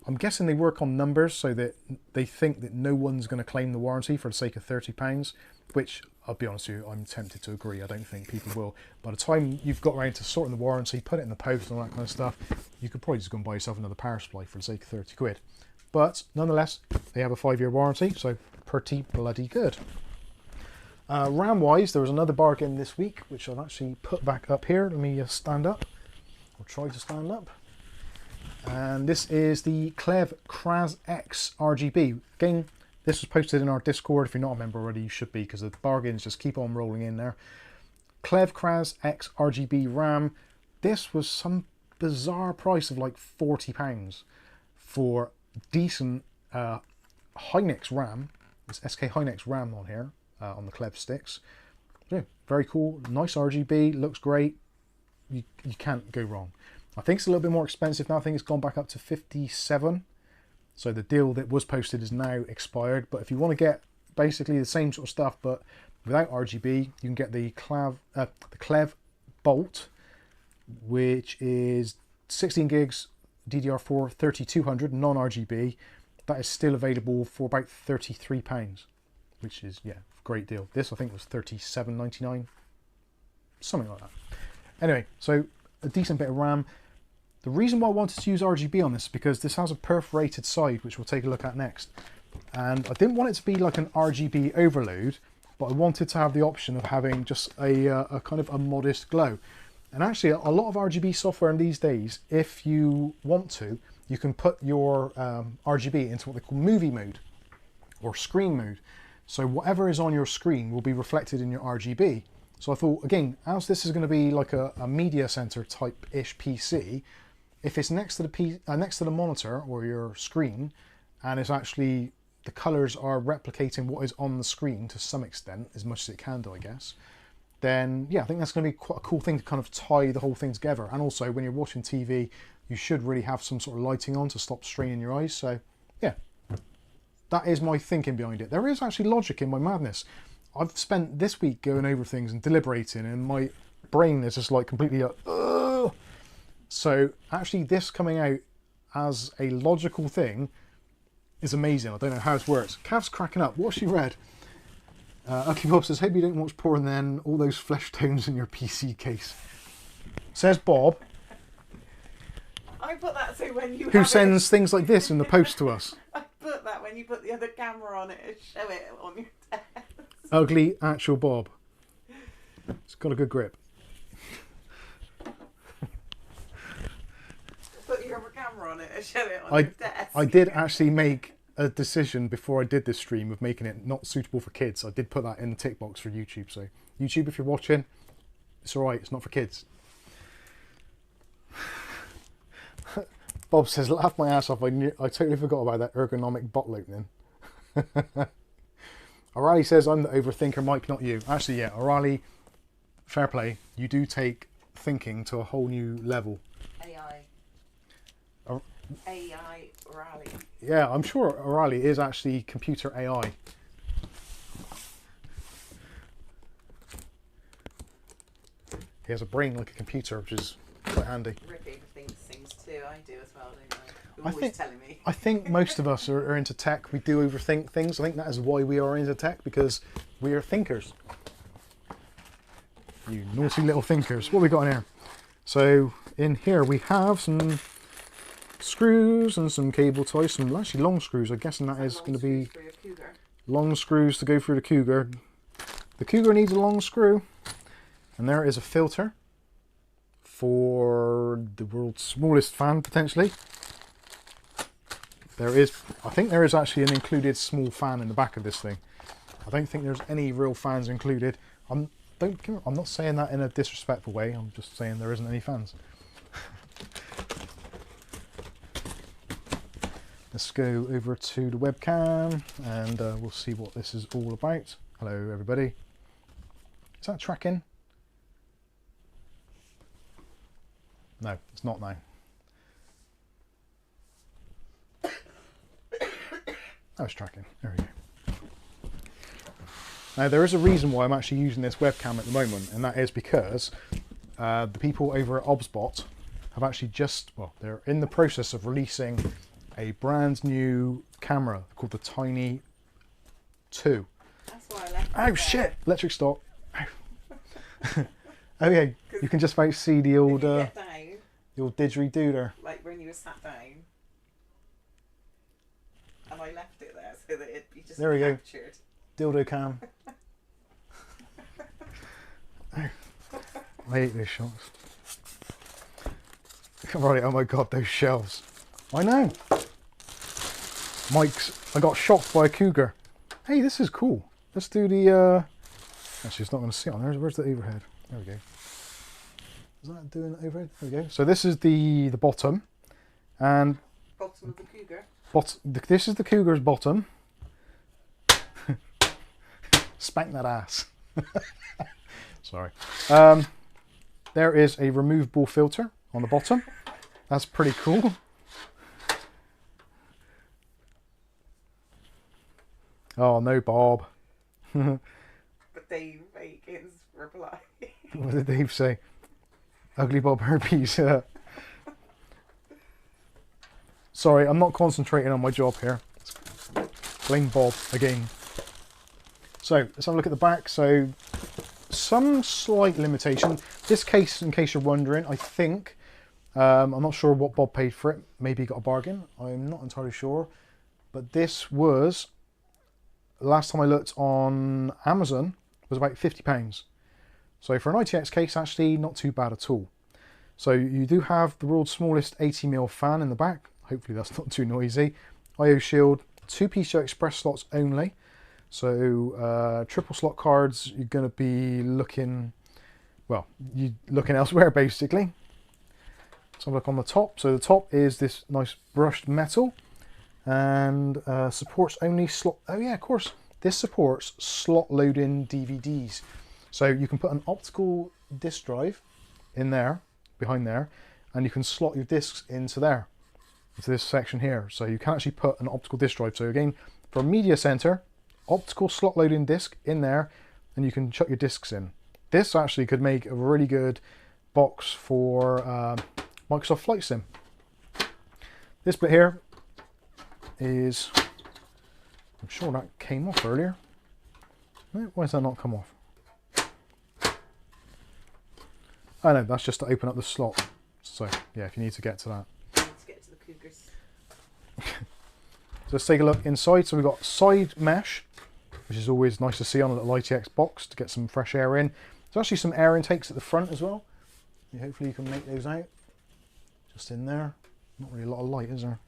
I'm guessing they work on numbers so that they think that no one's going to claim the warranty for the sake of £30, which, I'll be honest with you, I'm tempted to agree. I don't think people will. By the time you've got around to sorting the warranty, put it in the post and all that kind of stuff, you could probably just go and buy yourself another power supply for the sake of 30 quid. But nonetheless, they have a 5-year warranty, so pretty bloody good. RAM-wise, there was another bargain this week, which I'll actually put back up here. Let me stand up, or try to stand up. And this is the Clev Kraz X RGB. Again, this was posted in our Discord. If you're not a member already, you should be, because the bargains just keep on rolling in there. Clev Kraz X RGB RAM. This was some bizarre price of like £40 for decent Hynix RAM. It's SK Hynix RAM on here, on the Clev sticks. Yeah, very cool. Nice RGB, looks great. You can't go wrong. I think it's a little bit more expensive now. I think it's gone back up to 57. So the deal that was posted is now expired. But if you want to get basically the same sort of stuff but without RGB, you can get the Clev Bolt, which is 16 gigs DDR4 3200 non-RGB. That is still available for about £33, which is, yeah, great deal. This I think was $37.99, something like that. Anyway, so a decent bit of RAM. The reason why I wanted to use RGB on this is because this has a perforated side, which we'll take a look at next. And I didn't want it to be like an RGB overload, but I wanted to have the option of having just a kind of a modest glow. And actually, a lot of RGB software in these days, if you want to, you can put your RGB into what they call movie mode or screen mode. So whatever is on your screen will be reflected in your RGB. So I thought, again, as this is going to be like a media center type-ish PC, if it's next to the monitor or your screen, and it's actually the colors are replicating what is on the screen to some extent, as much as it can do, I guess, then yeah, I think that's going to be quite a cool thing to kind of tie the whole thing together. And also, when you're watching TV, you should really have some sort of lighting on to stop straining your eyes. So yeah, That is my thinking behind it. There is actually logic in my madness. I've spent this week going over things and deliberating, and my brain is just like completely ugh. So actually this coming out as a logical thing is amazing. I don't know how it works. Cav's cracking up. What's she read? UglyBob says, hope you don't watch porn then, all those flesh tones in your PC case. Says Bob, I put that so when you who sends things like this in the post to us. I put that when you put the other camera on it and show it on your desk. Ugly actual Bob. It's got a good grip. Put your other camera on it and show it on your desk. I did actually make a decision before I did this stream of making it not suitable for kids. I did put that in the tick box for YouTube. So YouTube, if you're watching, it's alright, it's not for kids. Bob says, laugh my ass off, I totally forgot about that ergonomic bottle opening. O'Reilly says, I'm the overthinker, Mike, not you. Actually, yeah, O'Reilly, fair play. You do take thinking to a whole new level. AI O'Reilly. Yeah, I'm sure O'Reilly is actually computer AI. He has a brain like a computer, which is quite handy. Rick overthinks things too. I do as well, don't I? You're always telling me. I think most of us are into tech. We do overthink things. I think that is why we are into tech, because we are thinkers. You naughty little thinkers. What have we got in here? So in here we have some screws and some cable ties, some actually long screws. I'm guessing that is going to be long screws to go through the Cougar. The Cougar needs a long screw. And there is a filter for the world's smallest fan, potentially. There is, I think there is actually an included small fan in the back of this thing. I don't think there's any real fans included. I'm not saying that in a disrespectful way. I'm just saying there isn't any fans. Let's go over to the webcam and we'll see what this is all about. Hello, everybody. Is that tracking? No, it's not now. Oh, it's tracking. There we go. Now, there is a reason why I'm actually using this webcam at the moment, and that is because the people over at OBSBOT have actually they're in the process of releasing a brand new camera called the Tiny 2. That's why I left it Oh, there. shit! Electric stop. Oh, yeah, you can just about see the old... If you get down, the old didgeridoo there. like when you were sat down, and I left it there so that it'd be just There we go. captured. Dildo cam. I hate those shots. Right, oh my god, those shelves. I know. I got shocked by a Cougar. Hey, this is cool. Let's do the... Actually, it's not going to sit on there. Where's the overhead? There we go. Is that doing the overhead? There we go. So this is the bottom. And... Bottom of the Cougar. This is the Cougar's bottom. Spank that ass. Sorry. There is a removable filter on the bottom. That's pretty cool. Oh no, Bob. But Dave Bacon's reply. What did Dave say? UglyBob herpes. Sorry, I'm not concentrating on my job here. Blame Bob again. So let's have a look at the back. So some slight limitation. This case, in case you're wondering, I think, I'm not sure what Bob paid for it. Maybe he got a bargain. I'm not entirely sure. But this was, last time I looked on Amazon, was about £50. So for an ITX case, actually not too bad at all. So you do have the world's smallest 80mm fan in the back. Hopefully that's not too noisy. IO shield, 2 PCI Express slots only. So triple slot cards, you're going to be looking, well, you're looking elsewhere basically. Let's have a look on the top. So the top is this nice brushed metal and supports only slot, oh yeah, of course, this supports slot loading DVDs. So you can put an optical disk drive in there, behind there, and you can slot your discs into there, into this section here. So you can actually put an optical disk drive. So again, for a media center, optical slot loading disc in there, and you can chuck your discs in. This actually could make a really good box for Microsoft Flight Sim. This bit here is, I'm sure that came off earlier. No, why does that not come off? Oh no, that's just to open up the slot. So yeah, if you need to get to that. Let's get to the Cougars. So let's take a look inside. So we've got side mesh, which is always nice to see on a little ITX box to get some fresh air in. There's actually some air intakes at the front as well. Hopefully you can make those out. Just in there. Not really a lot of light, is there?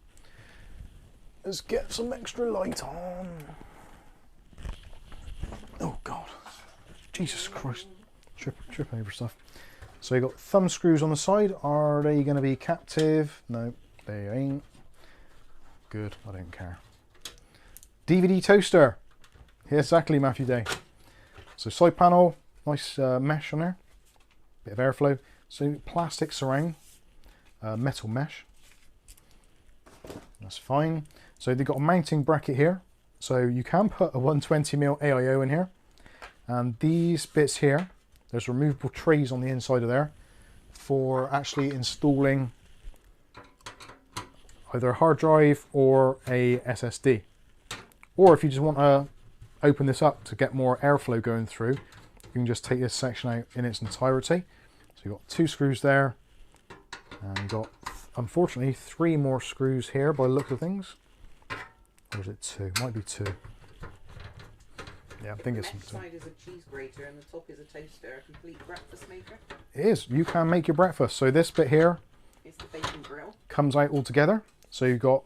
Let's get some extra light on. Oh God. Jesus Christ. Trip over stuff. So you've got thumb screws on the side. Are they going to be captive? No, they ain't. Good, I don't care. DVD toaster. Yeah, exactly, Matthew Day. So side panel, nice mesh on there. Bit of airflow. So plastic surround, metal mesh. That's fine. So they've got a mounting bracket here. So you can put a 120mm AIO in here. And these bits here, there's removable trays on the inside of there for actually installing either a hard drive or a SSD. Or if you just want to open this up to get more airflow going through, you can just take this section out in its entirety. So you've got 2 screws there, and you've got, unfortunately, 3 more screws here by the look of things. Or is it 2? Might be 2. Yeah, I think it's the side is a cheese grater and the top is a toaster, a complete breakfast maker. It is. You can make your breakfast. So this bit here It's the bacon grill. comes out all together. So you've got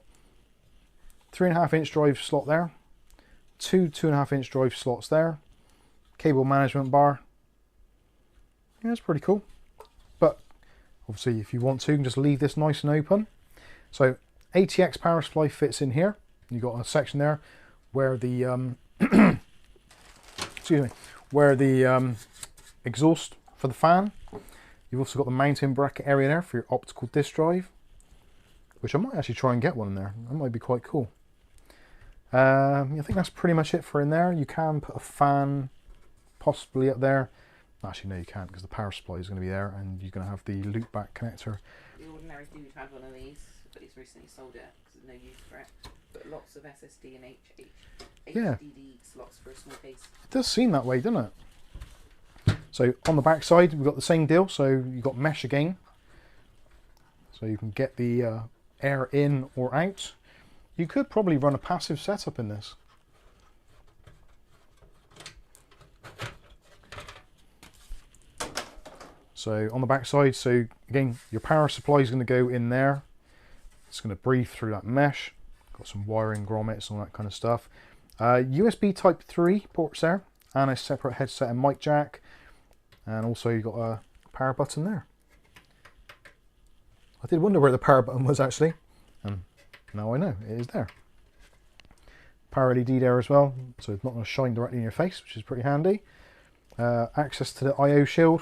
3.5-inch drive slot there, 2 2.5-inch drive slots there, cable management bar. Yeah, it's pretty cool. But obviously, if you want to, you can just leave this nice and open. So ATX power supply fits in here. You've got a section there where the excuse me, where the exhaust for the fan. You've also got the mounting bracket area there for your optical disk drive, which I might actually try and get one in there. That might be quite cool. I think that's pretty much it for in there. You can put a fan possibly up there. Actually, no, you can't, because the power supply is going to be there, and you're going to have the loop back connector. The ordinary dude had one of these, but he's recently sold it because there's no use for it. But lots of SSD and HDD slots for a small case. It does seem that way, doesn't it? So on the back side, we've got the same deal. So you've got mesh again, so you can get the air in or out. You could probably run a passive setup in this. So on the back side, so again, your power supply is going to go in there. It's going to breathe through that mesh. Got some wiring, grommets, all that kind of stuff. USB Type 3 ports there, and a separate headset and mic jack. And also you've got a power button there. I did wonder where the power button was actually, and now I know, it is there. Power LED there as well, so it's not going to shine directly in your face, which is pretty handy. Access to the I/O shield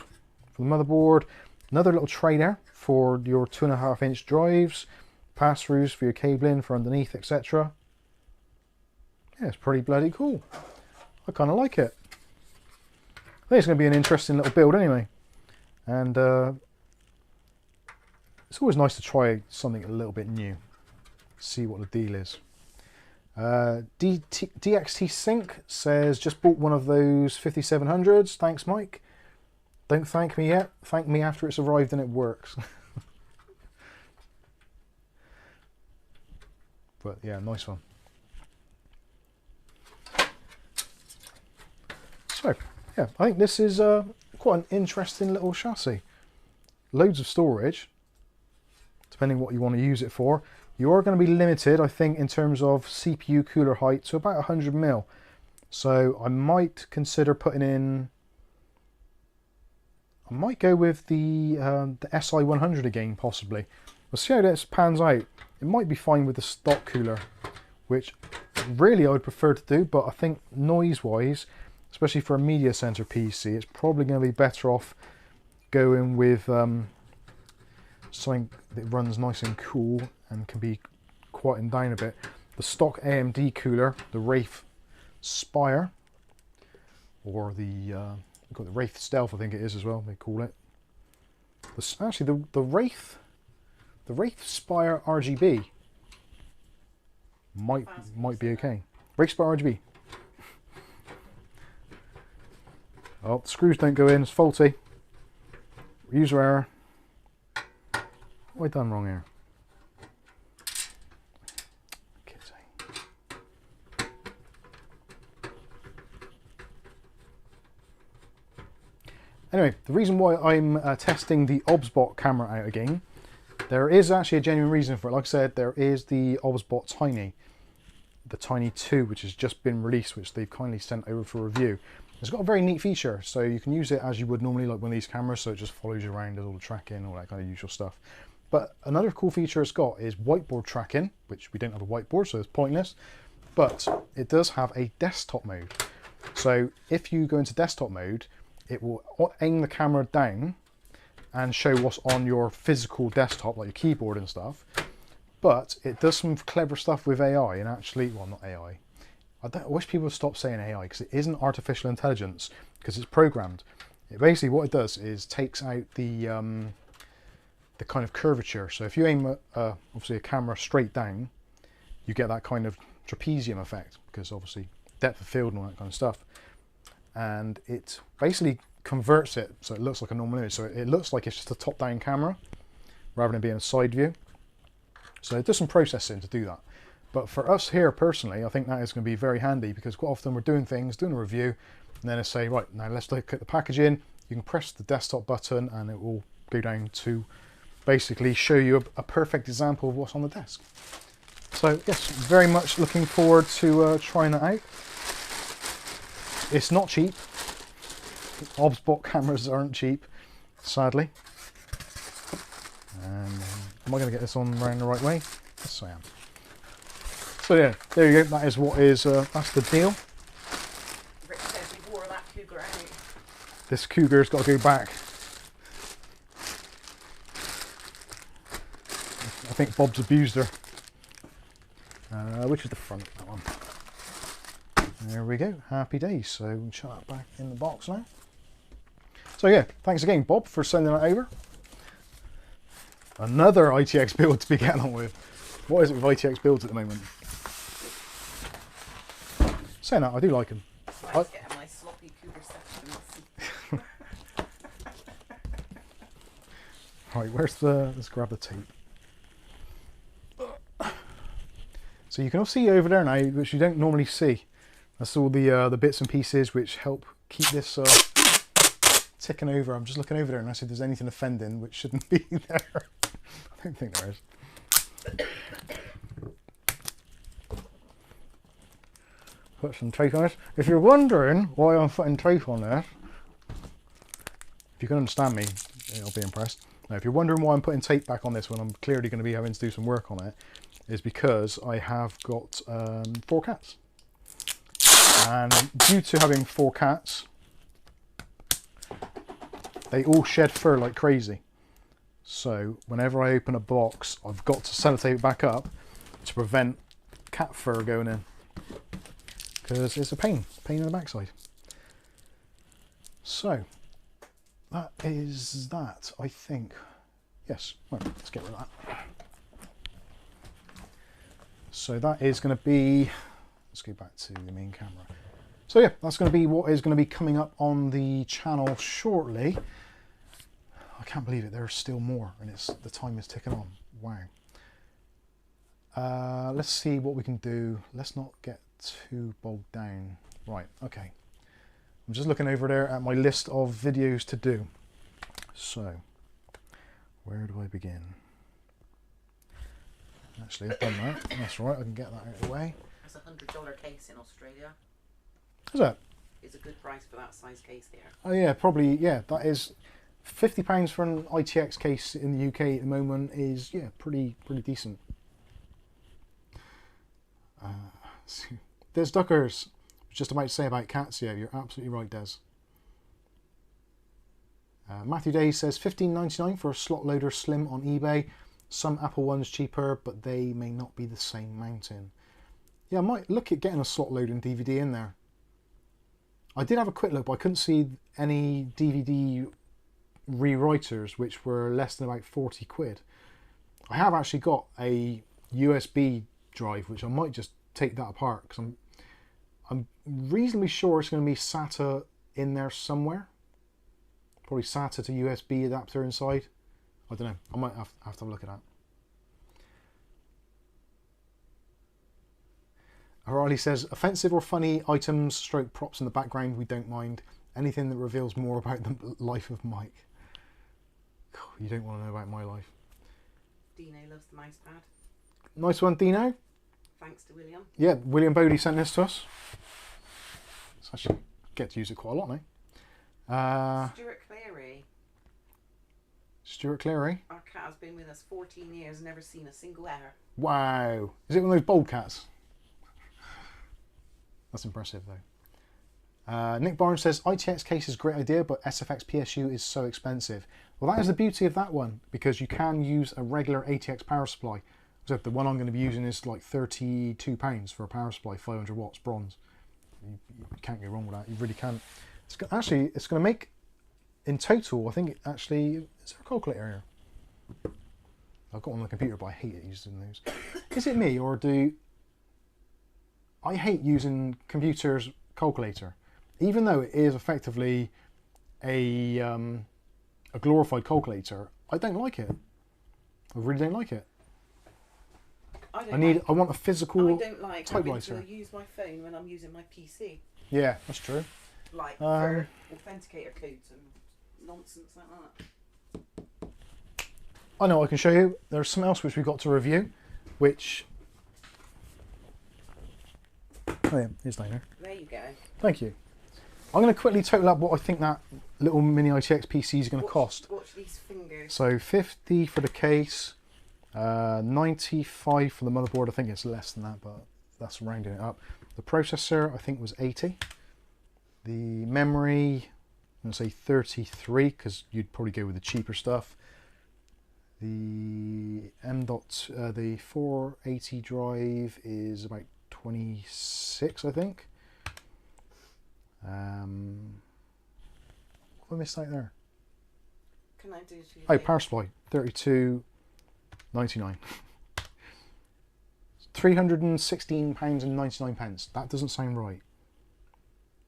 for the motherboard. Another little tray there for your 2.5-inch drives. Pass-throughs for your cabling for underneath, etc. Yeah, it's pretty bloody cool. I kind of like it. I think it's going to be an interesting little build anyway. And it's always nice to try something a little bit new. See what the deal is. DXT Sync says, just bought one of those 5700s. Thanks, Mike. Don't thank me yet. Thank me after it's arrived and it works. But yeah, nice one. So yeah, I think this is quite an interesting little chassis. Loads of storage, depending what you want to use it for. You are going to be limited, I think, in terms of CPU cooler height to about 100mm. So I might consider putting in, I might go with the SI100 again, possibly. We'll see how this pans out. It might be fine with the stock cooler, which really I would prefer to do, but I think noise-wise, especially for a media center PC, it's probably going to be better off going with something that runs nice and cool and can be quietened down a bit. the stock AMD cooler, the Wraith Spire, or the we've got the Wraith Stealth, I think it is as well. They call it. Actually, the Wraith Spire RGB might be okay. Wraith Spire RGB. Oh, the screws don't go in. It's faulty. User error. What have I done wrong here? Anyway, the reason why I'm testing the OBSBOT camera out again, there is actually a genuine reason for it. Like I said, there is the OBSBOT Tiny, the Tiny 2, which has just been released, which they've kindly sent over for review. It's got a very neat feature, so you can use it as you would normally, like one of these cameras, so it just follows you around, does all the tracking, all that kind of usual stuff. But another cool feature it's got is whiteboard tracking, which we don't have a whiteboard, so it's pointless. But it does have a desktop mode. So if you go into desktop mode, it will aim the camera down and show what's on your physical desktop, like your keyboard and stuff. But it does some clever stuff with AI, and actually, well, not AI. I wish people would stop saying AI, because it isn't artificial intelligence, because it's programmed. It basically, what it does is takes out the kind of curvature. So if you aim obviously a camera straight down, you get that kind of trapezium effect, because obviously depth of field and all that kind of stuff. And it basically converts it so it looks like a normal image. So it looks like it's just a top-down camera rather than being a side view. So it does some processing to do that. But for us here personally, I think that is going to be very handy, because quite often we're doing things, doing a review, and then I say, right, now let's look at the packaging. You can press the desktop button and it will go down to basically show you a perfect example of what's on the desk. So yes, very much looking forward to trying that out. It's not cheap. OBSBOT cameras aren't cheap, sadly. And am I going to get this on around the right way? Yes, I am. So yeah, there you go. That is what is. That's the deal. Rick says we wore that Cougar out. This Cougar's got to go back. I think Bob's abused her. Which is the front? That one. There we go, happy days. So we'll shut that back in the box now. So yeah, thanks again, Bob, for sending that over. Another ITX build to be getting on with. What is it with ITX builds at the moment? Saying that, I do like them. Let's get my sloppy Cougar sections. Right, where's the? Let's grab the tape. So you can all see over there now, which you don't normally see. That's all the bits and pieces which help keep this ticking over. I'm just looking over there and I see if there's anything offending, which shouldn't be there. I don't think there is. Put some tape on this. If you're wondering why I'm putting tape on this, if you can understand me, I'll be impressed. Now, if you're wondering why I'm putting tape back on this when I'm clearly going to be having to do some work on it, is because I have got 4 cats. And due to having 4 cats, they all shed fur like crazy. So whenever I open a box, I've got to sellotape it back up to prevent cat fur going in. Because it's a pain in the backside. So that is that, I think. Yes, right, let's get rid of that. So that is going to be, let's go back to the main camera. So yeah, that's going to be what is going to be coming up on the channel shortly. I can't believe it, there's still more and the time is ticking on. Wow. Let's see what we can do. Let's not get too bogged down. Right, okay. I'm just looking over there at my list of videos to do. So, where do I begin? Actually, I've done that. That's right, I can get that out of the way. There's a $100 case in Australia. Is that? It's a good price for that size case here. Oh yeah, probably, yeah, that is £50 for an ITX case in the UK at the moment is, yeah, pretty decent. Des Duckers, I was just about to say about cats, yeah, you're absolutely right, Des. Matthew Day says $15.99 for a slot loader slim on eBay. Some Apple ones cheaper, but they may not be the same mounting. Yeah, I might look at getting a slot loading DVD in there. I did have a quick look, but I couldn't see any DVD rewriters which were less than about 40 quid. I have actually got a USB drive, which I might just take that apart because I'm reasonably sure it's going to be SATA in there somewhere. Probably SATA to USB adapter inside. I don't know. I might have to have a look at that. O'Reilly says, offensive or funny items, stroke props in the background, we don't mind. Anything that reveals more about the life of Mike. God, you don't want to know about my life. Dino loves the mouse pad. Nice one, Dino. Thanks to William. Yeah, William Bodie sent this to us. So actually get to use it quite a lot now. Stuart Cleary. Stuart Cleary. Our cat has been with us 14 years, never seen a single error. Wow. Is it one of those bold cats? That's impressive though. Nick Barnes says, ITX case is a great idea, but SFX PSU is so expensive. Well, that is the beauty of that one, because you can use a regular ATX power supply. So the one I'm going to be using is like £32 for a power supply, 500 watts, bronze. You can't go wrong with that. You really can't. Actually, it's going to make, in total, I think it actually, is there a calculator here? I've got one on the computer, but I hate it using those. Is it me, or do... I hate using computers calculator, even though it is effectively a glorified calculator. I don't like it. I really don't like it. I want a physical I don't like typewriter. having to use my phone when I'm using my PC. Yeah, that's true. Like for authenticator codes and nonsense like that. I know I can show you. There's something else which we've got to review, which... Oh yeah, here's Dino. There you go. Thank you. I'm going to quickly total up what I think that little mini-itx PC is going to cost. Watch these fingers. So 50 for the case, 95 for the motherboard. I think it's less than that, but that's rounding it up. The processor I think was 80. The memory, I'm going to say 33 because you'd probably go with the cheaper stuff. The the 480 drive is about 26, I think. What have I missed out there? Can I do two? Oh, power supply, 32.99. £316.99. That doesn't sound right.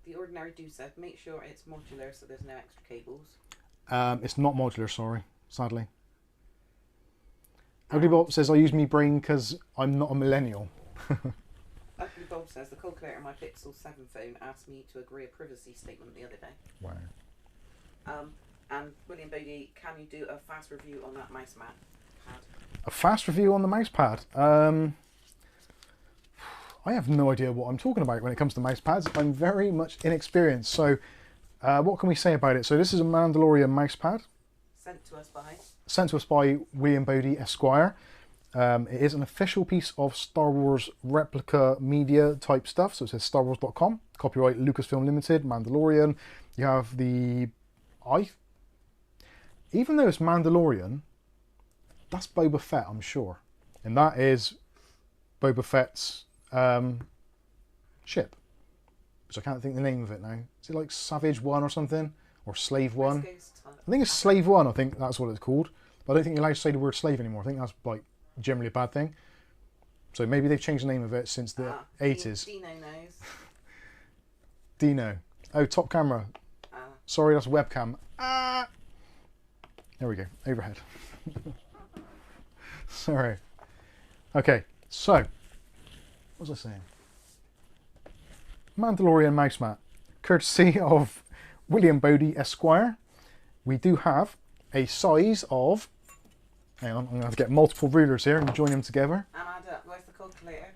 The ordinary do-so. Make sure it's modular so there's no extra cables. It's not modular, sorry, sadly. UglyBob says I use me brain because I'm not a millennial. UglyBob says the calculator on my Pixel 7 phone asked me to agree a privacy statement the other day. Wow. And William Bodie, can you do a fast review on that mouse pad? A fast review on the mouse pad? I have no idea what I'm talking about when it comes to mouse pads. I'm very much inexperienced. So what can we say about it? So this is a Mandalorian mouse pad. Sent to us by William Bodie Esquire. It is an official piece of Star Wars replica media type stuff. So it says starwars.com, copyright Lucasfilm Limited, Mandalorian. You have the... Even though it's Mandalorian, that's Boba Fett, I'm sure. And that is Boba Fett's ship. Which I can't think the name of it now. Is it like Savage 1 or something? Or Slave 1? I think it's Slave 1, I think that's what it's called. But I don't think you're allowed to say the word slave anymore. I think that's like generally a bad thing. So maybe they've changed the name of it since the 80s. Dino knows. Dino. Oh, top camera. Sorry, that's webcam. There we go. Overhead. Sorry. Okay, so what was I saying? Mandalorian mouse mat, courtesy of William Bodie Esquire. We do have a size of... Hang on, I'm going to have to get multiple rulers here and join them together. And add up. Where's the calculator?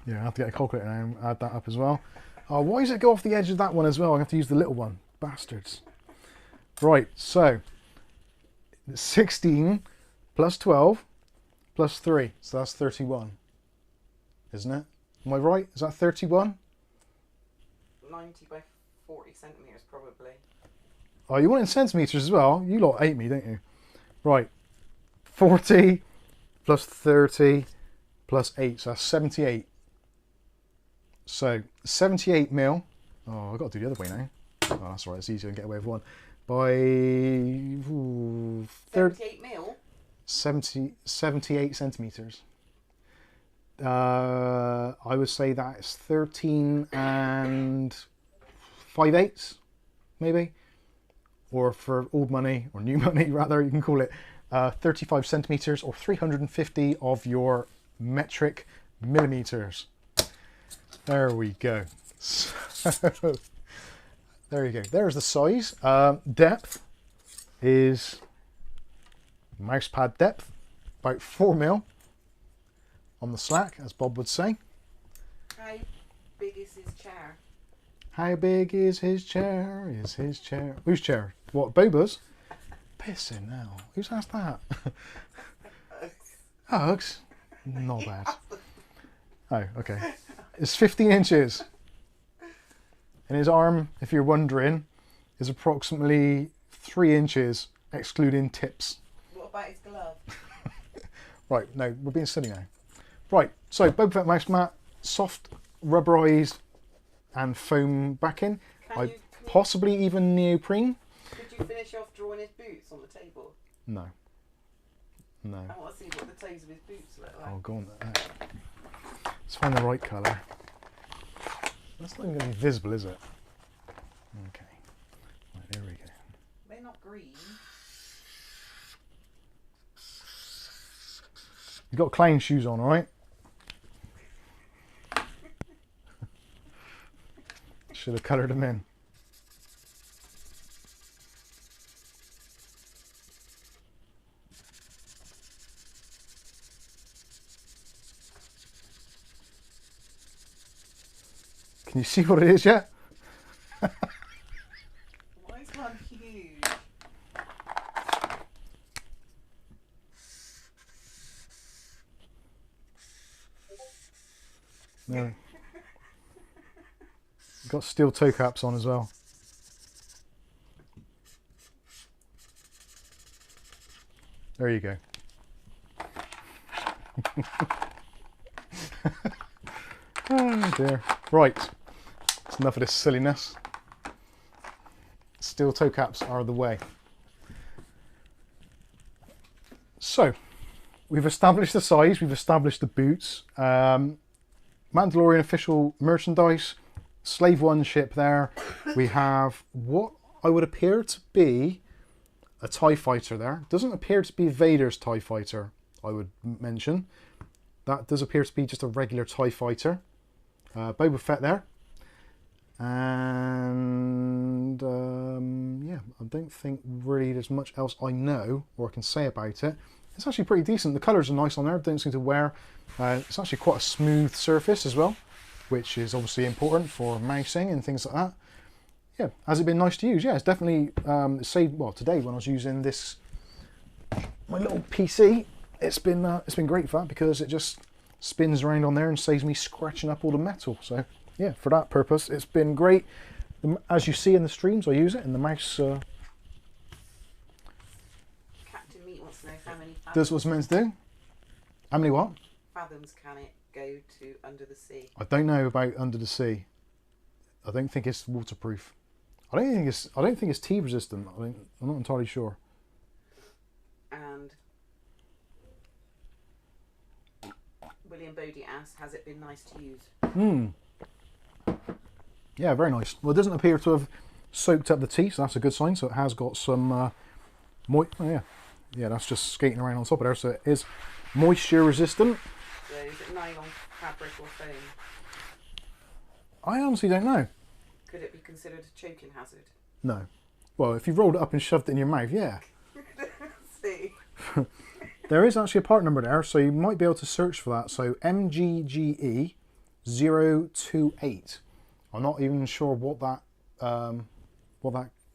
Yeah, I have to get a calculator now and add that up as well. Why does it go off the edge of that one as well? I have to use the little one. Bastards. Right, so 16 plus 12 plus 3. So that's 31. Isn't it? Am I right? Is that 31? 90 by 40 centimetres probably. Oh, you want it in centimetres as well? You lot hate me, don't you? Right. 40 plus 30 plus 8. So that's 78. So 78mm. Oh, I've got to do the other way now. Oh, that's all right. It's easier to get away with one. By 78mm. 78 centimeters. I would say that's 13 and 5/8, maybe. Or for old money, or new money rather, you can call it 35 centimeters or 350 of your metric millimeters. There we go. So, there you go. There's the size. Depth is mousepad depth, about 4mm on the slack, as Bob would say. How big is his chair? How big is his chair? Is his chair? Whose chair? What, Boba's? Pissing now. Who's asked that? Hugs? Not bad. Oh, okay. It's 15 inches. And his arm, if you're wondering, is approximately 3 inches, excluding tips. What about his glove? Right, no, we're being silly now. Right, so Boba Fett mouse mat, soft, rubberized, and foam backing. Possibly even neoprene. Could you finish off drawing his boots on the table? No. No. I want to see what the toes of his boots look like. Oh, go on. Let's find the right colour. That's not even going to be visible, is it? Okay. Right, there we go. They're not green. You've got clown shoes on, alright? Should have coloured them in. Can you see what it is yet? Why is one huge? No. Got steel toe caps on as well. There you go. Oh dear. Right. That's enough of this silliness. Steel toe caps are the way. So, we've established the size, we've established the boots. Mandalorian official merchandise, Slave One ship there. We have what I would appear to be a TIE fighter there. Doesn't appear to be Vader's TIE fighter, I would mention. That does appear to be just a regular TIE fighter. Boba Fett there. And yeah, I don't think really there's much else I know or can say about it. It's actually pretty decent. The colours are nice on there, don't seem to wear. It's actually quite a smooth surface as well, which is obviously important for mousing and things like that. Yeah, has it been nice to use? Yeah, it's definitely saved. Well, today when I was using this, my little PC, it's been great for that because it just spins around on there and saves me scratching up all the metal. So yeah, for that purpose, it's been great. As you see in the streams, I use it, and the mouse Captain Meat wants to know how many fathoms, does what it's meant to do. How many what? fathoms can it go to under the sea? I don't know about under the sea. I don't think it's waterproof. I don't think it's tea resistant. I'm not entirely sure. And William Bodie asks, has it been nice to use? Yeah, very nice. Well, it doesn't appear to have soaked up the tea, so that's a good sign. So it has got some oh yeah, that's just skating around on top of there. So it is moisture resistant. So is it nylon, fabric or foam? I honestly don't know. Could it be considered a choking hazard? No. Well, if you rolled it up and shoved it in your mouth, yeah. See. There is actually a part number there, so you might be able to search for that. So MGGE 028. I'm not even sure what that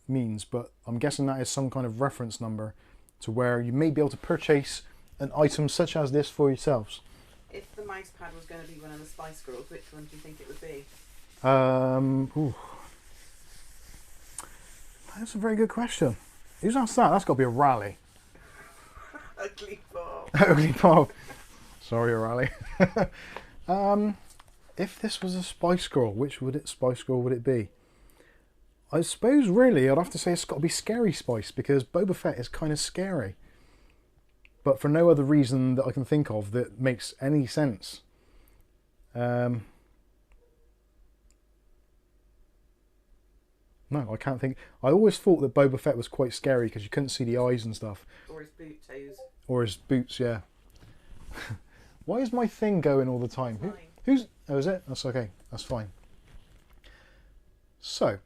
means, but I'm guessing that is some kind of reference number to where you may be able to purchase an item such as this for yourselves. If the mouse pad was going to be one of the Spice Girls, which one do you think it would be? That's a very good question. Who's asked that? That's got to be a rally. UglyBob. UglyBob. Sorry, a rally. if this was a Spice Girl, which Spice Girl would it be? I suppose really I'd have to say it's got to be Scary Spice, because Boba Fett is kind of scary. But for no other reason that I can think of that makes any sense. No, I can't think. I always thought that Boba Fett was quite scary because you couldn't see the eyes and stuff. Or his boot toes. Or his boots, yeah. Why is my thing going all the time? Who's... Oh, is it? That's okay. That's fine. So,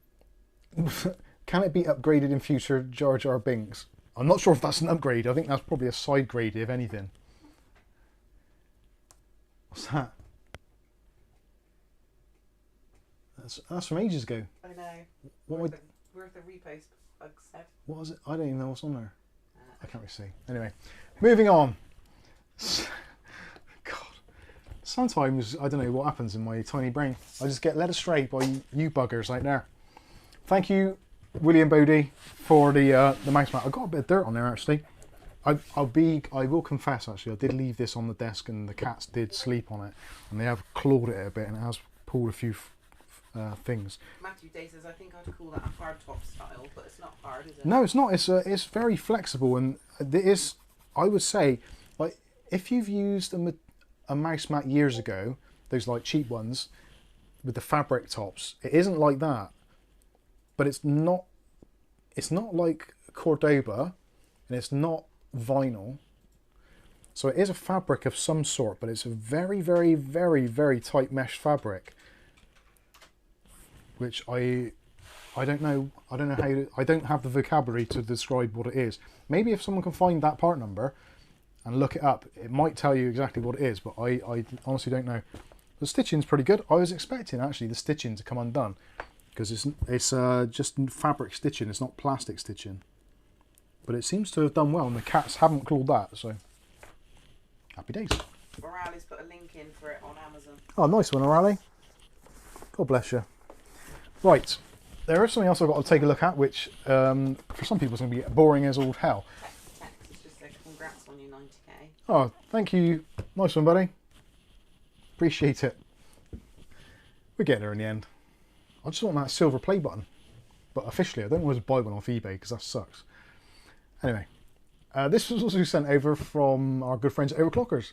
can it be upgraded in future Jar Jar Binks? I'm not sure if that's an upgrade. I think that's probably a side grade, if anything. What's that? That's from ages ago. I know. What Worth a repost, Bug said. What was it? I don't even know what's on there. I can't really see. Anyway, moving on. God. Sometimes, I don't know what happens in my tiny brain. I just get led astray by you buggers right there. Thank you, William Bodie, for the mouse mat. I got a bit of dirt on there, actually. I will confess, actually, I did leave this on the desk and the cats did sleep on it. And they have clawed at it a bit and it has pulled a few things. Matthew Day says, I think I'd call that a hard top style, but it's not hard, is it? No, it's not. It's very flexible, and it is. I would say, like, if you've used a mouse mat years ago, those like cheap ones with the fabric tops, it isn't like that. But it's not. It's not like Cordoba, and it's not vinyl. So it is a fabric of some sort, but it's a very, very, very, very tight mesh fabric. Which I don't know how to, I don't have the vocabulary to describe what it is. Maybe if someone can find that part number and look it up, it might tell you exactly what it is, but I honestly don't know. The stitching's pretty good. I was expecting actually the stitching to come undone because it's just fabric stitching, it's not plastic stitching. But it seems to have done well and the cats haven't clawed that, so happy days. Morales put a link in for it on Amazon. Oh, nice one, O'Reilly. God bless you. Right, there is something else I've got to take a look at, which for some people is going to be boring as all hell. Text just said congrats on your 90k. Oh, thank you. Nice one, buddy. Appreciate it. We're getting there in the end. I just want that silver play button. But officially, I don't want to buy one off eBay because that sucks. Anyway, this was also sent over from our good friends at Overclockers.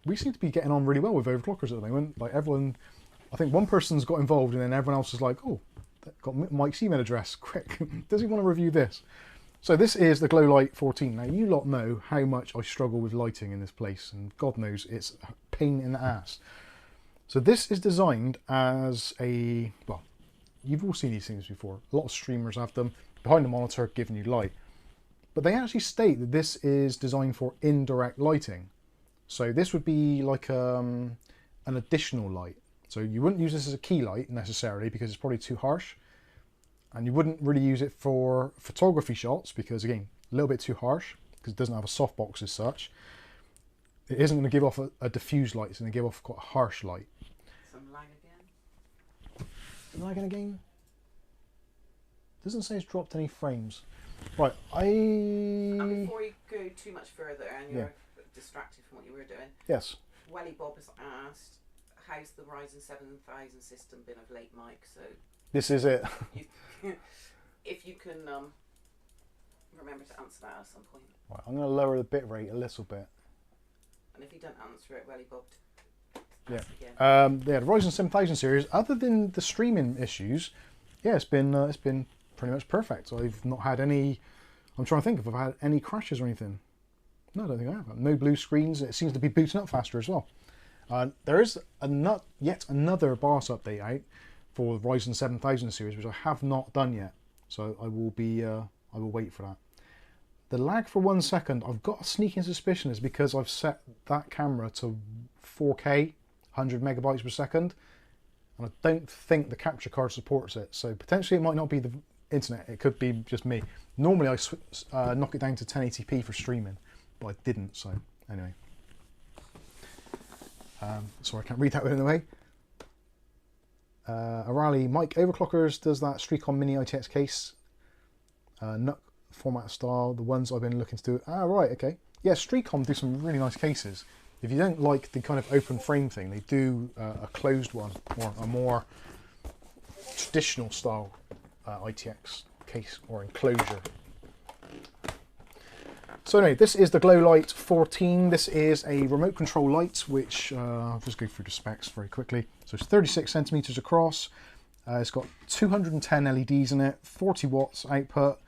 We seem to be getting on really well with Overclockers at the moment. Like everyone, I think one person's got involved and then everyone else is like, oh, got Mike's email address, quick, does he want to review this? So this is the Glow Light 14. Now you lot know how much I struggle with lighting in this place, and God knows it's a pain in the ass. So this is designed as a, well, you've all seen these things before. A lot of streamers have them, behind the monitor giving you light. But they actually state that this is designed for indirect lighting. So this would be like an additional light. So you wouldn't use this as a key light necessarily because it's probably too harsh. And you wouldn't really use it for photography shots because, again, a little bit too harsh because it doesn't have a softbox as such. It isn't going to give off a diffuse light, it's going to give off quite a harsh light. Some lag again. Lagging again? Doesn't say it's dropped any frames. Right, And before you go too much further and you're distracted from what you were doing, yes. WellyBob has asked, how's the Ryzen 7000 system been of late, Mike? So This is it. if you can remember to answer that at some point. Right, I'm going to lower the bitrate a little bit. And if you don't answer it, WellyBob, Yeah. again. The Ryzen 7000 series, other than the streaming issues, yeah, it's been pretty much perfect. I've not had any. I'm trying to think if I've had any crashes or anything. No, I don't think I have. No blue screens. It seems to be booting up faster as well. There is yet another BIOS update out for the Ryzen 7000 series, which I have not done yet. So I will wait for that. The lag for 1 second, I've got a sneaking suspicion is because I've set that camera to 4K, 100 megabytes per second, and I don't think the capture card supports it. So potentially it might not be the internet, it could be just me. Normally I knock it down to 1080p for streaming, but I didn't, so anyway. Sorry, I can't read that in a way. Arali, Mike, Overclockers does that Streacom mini-itx case. NUC format style, the ones I've been looking to do. Ah, right, okay. Yeah, Streacom do some really nice cases. If you don't like the kind of open frame thing, they do a closed one, or a more traditional style ITX case or enclosure. So anyway, this is the Glow Light 14. This is a remote control light, which I'll just go through the specs very quickly. So it's 36 centimeters across. It's got 210 LEDs in it, 40 watts output,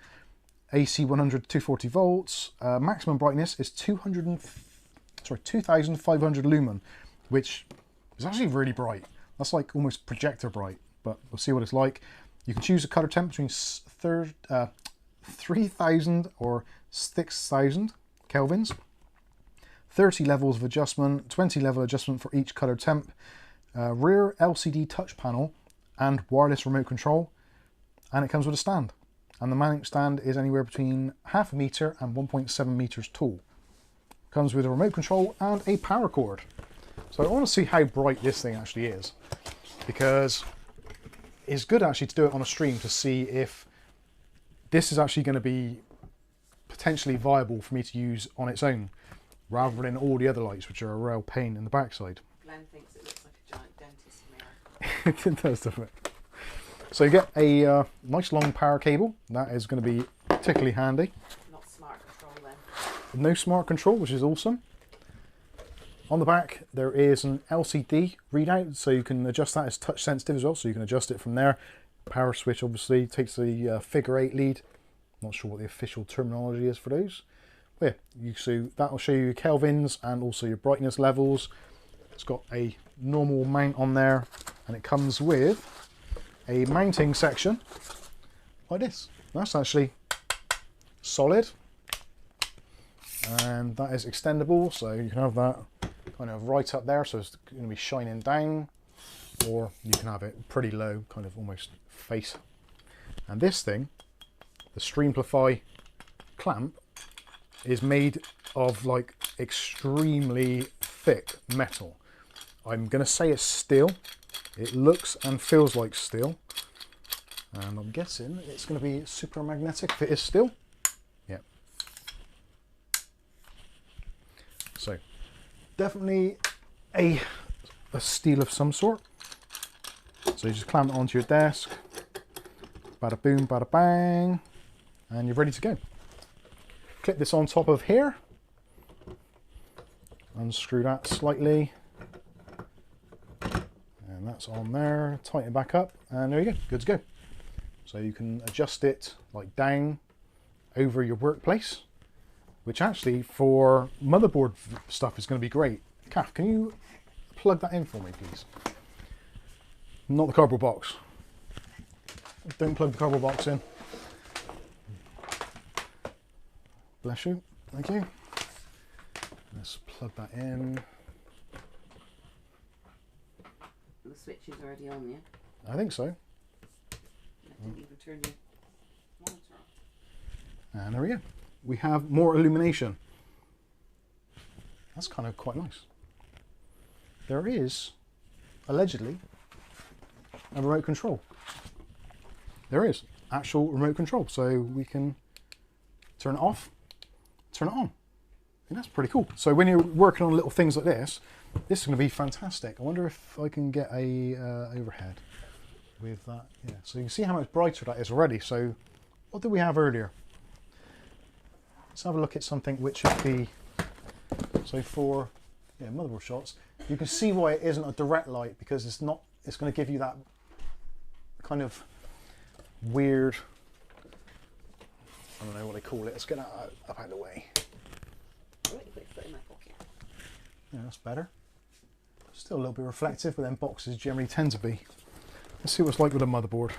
AC 100 to 240 volts. Maximum brightness is 2,500 lumen, which is actually really bright. That's like almost projector bright, but we'll see what it's like. You can choose a color temp between 3,000 or 6,000 kelvins, 30 levels of adjustment, 20 level adjustment for each color temp, rear LCD touch panel and wireless remote control, and it comes with a stand. And the mounting stand is anywhere between 0.5 meter and 1.7 meters tall. Comes with a remote control and a power cord. So I want to see how bright this thing actually is, because it's good actually to do it on a stream to see if this is actually going to be potentially viable for me to use on its own, rather than all the other lights, which are a real pain in the backside. Glenn thinks it looks like a giant dentist mirror. It does, doesn't it? So you get a nice long power cable. That is going to be particularly handy. Not smart control then. No smart control, which is awesome. On the back there is an LCD readout, so you can adjust that as touch sensitive as well, so you can adjust it from there. Power switch obviously takes the figure 8 lead. Not sure what the official terminology is for those. But yeah, so that will show you your kelvins and also your brightness levels. It's got a normal mount on there, and it comes with a mounting section like this. That's actually solid, and that is extendable, so you can have that kind of right up there, so it's going to be shining down, or you can have it pretty low, kind of almost face. And this thing, the Streamplify clamp, is made of like extremely thick metal. I'm going to say it's steel. It looks and feels like steel, and I'm guessing it's going to be super magnetic if it is steel. Yeah. So definitely a steel of some sort. So you just clamp it onto your desk, bada boom, bada bang, and you're ready to go. Clip this on top of here, unscrew that slightly, and that's on there, tighten it back up, and there you go, good to go. So you can adjust it like down over your workplace, which actually for motherboard stuff is going to be great. Kath, can you plug that in for me, please? Not the cardboard box. Don't plug the cardboard box in. Bless you. Thank you. Let's plug that in. The switch is already on, yeah? I think so. I think you can turn your monitor on. And there we go. We have more illumination. That's kind of quite nice. There is, allegedly, a remote control. There is actual remote control, so we can turn it off, turn it on. I think that's pretty cool. So when you're working on little things like this is going to be fantastic. I wonder if I can get a overhead with that. Yeah. So you can see how much brighter that is already. So what did we have earlier? Let's have a look at something which would be, so for motherboard shots, you can see why it isn't a direct light, because it's not. It's going to give you that kind of weird, I don't know what they call it. Let's get that up out of the way. Yeah, that's better. Still a little bit reflective, but then boxes generally tend to be. Let's see what it's like with a motherboard.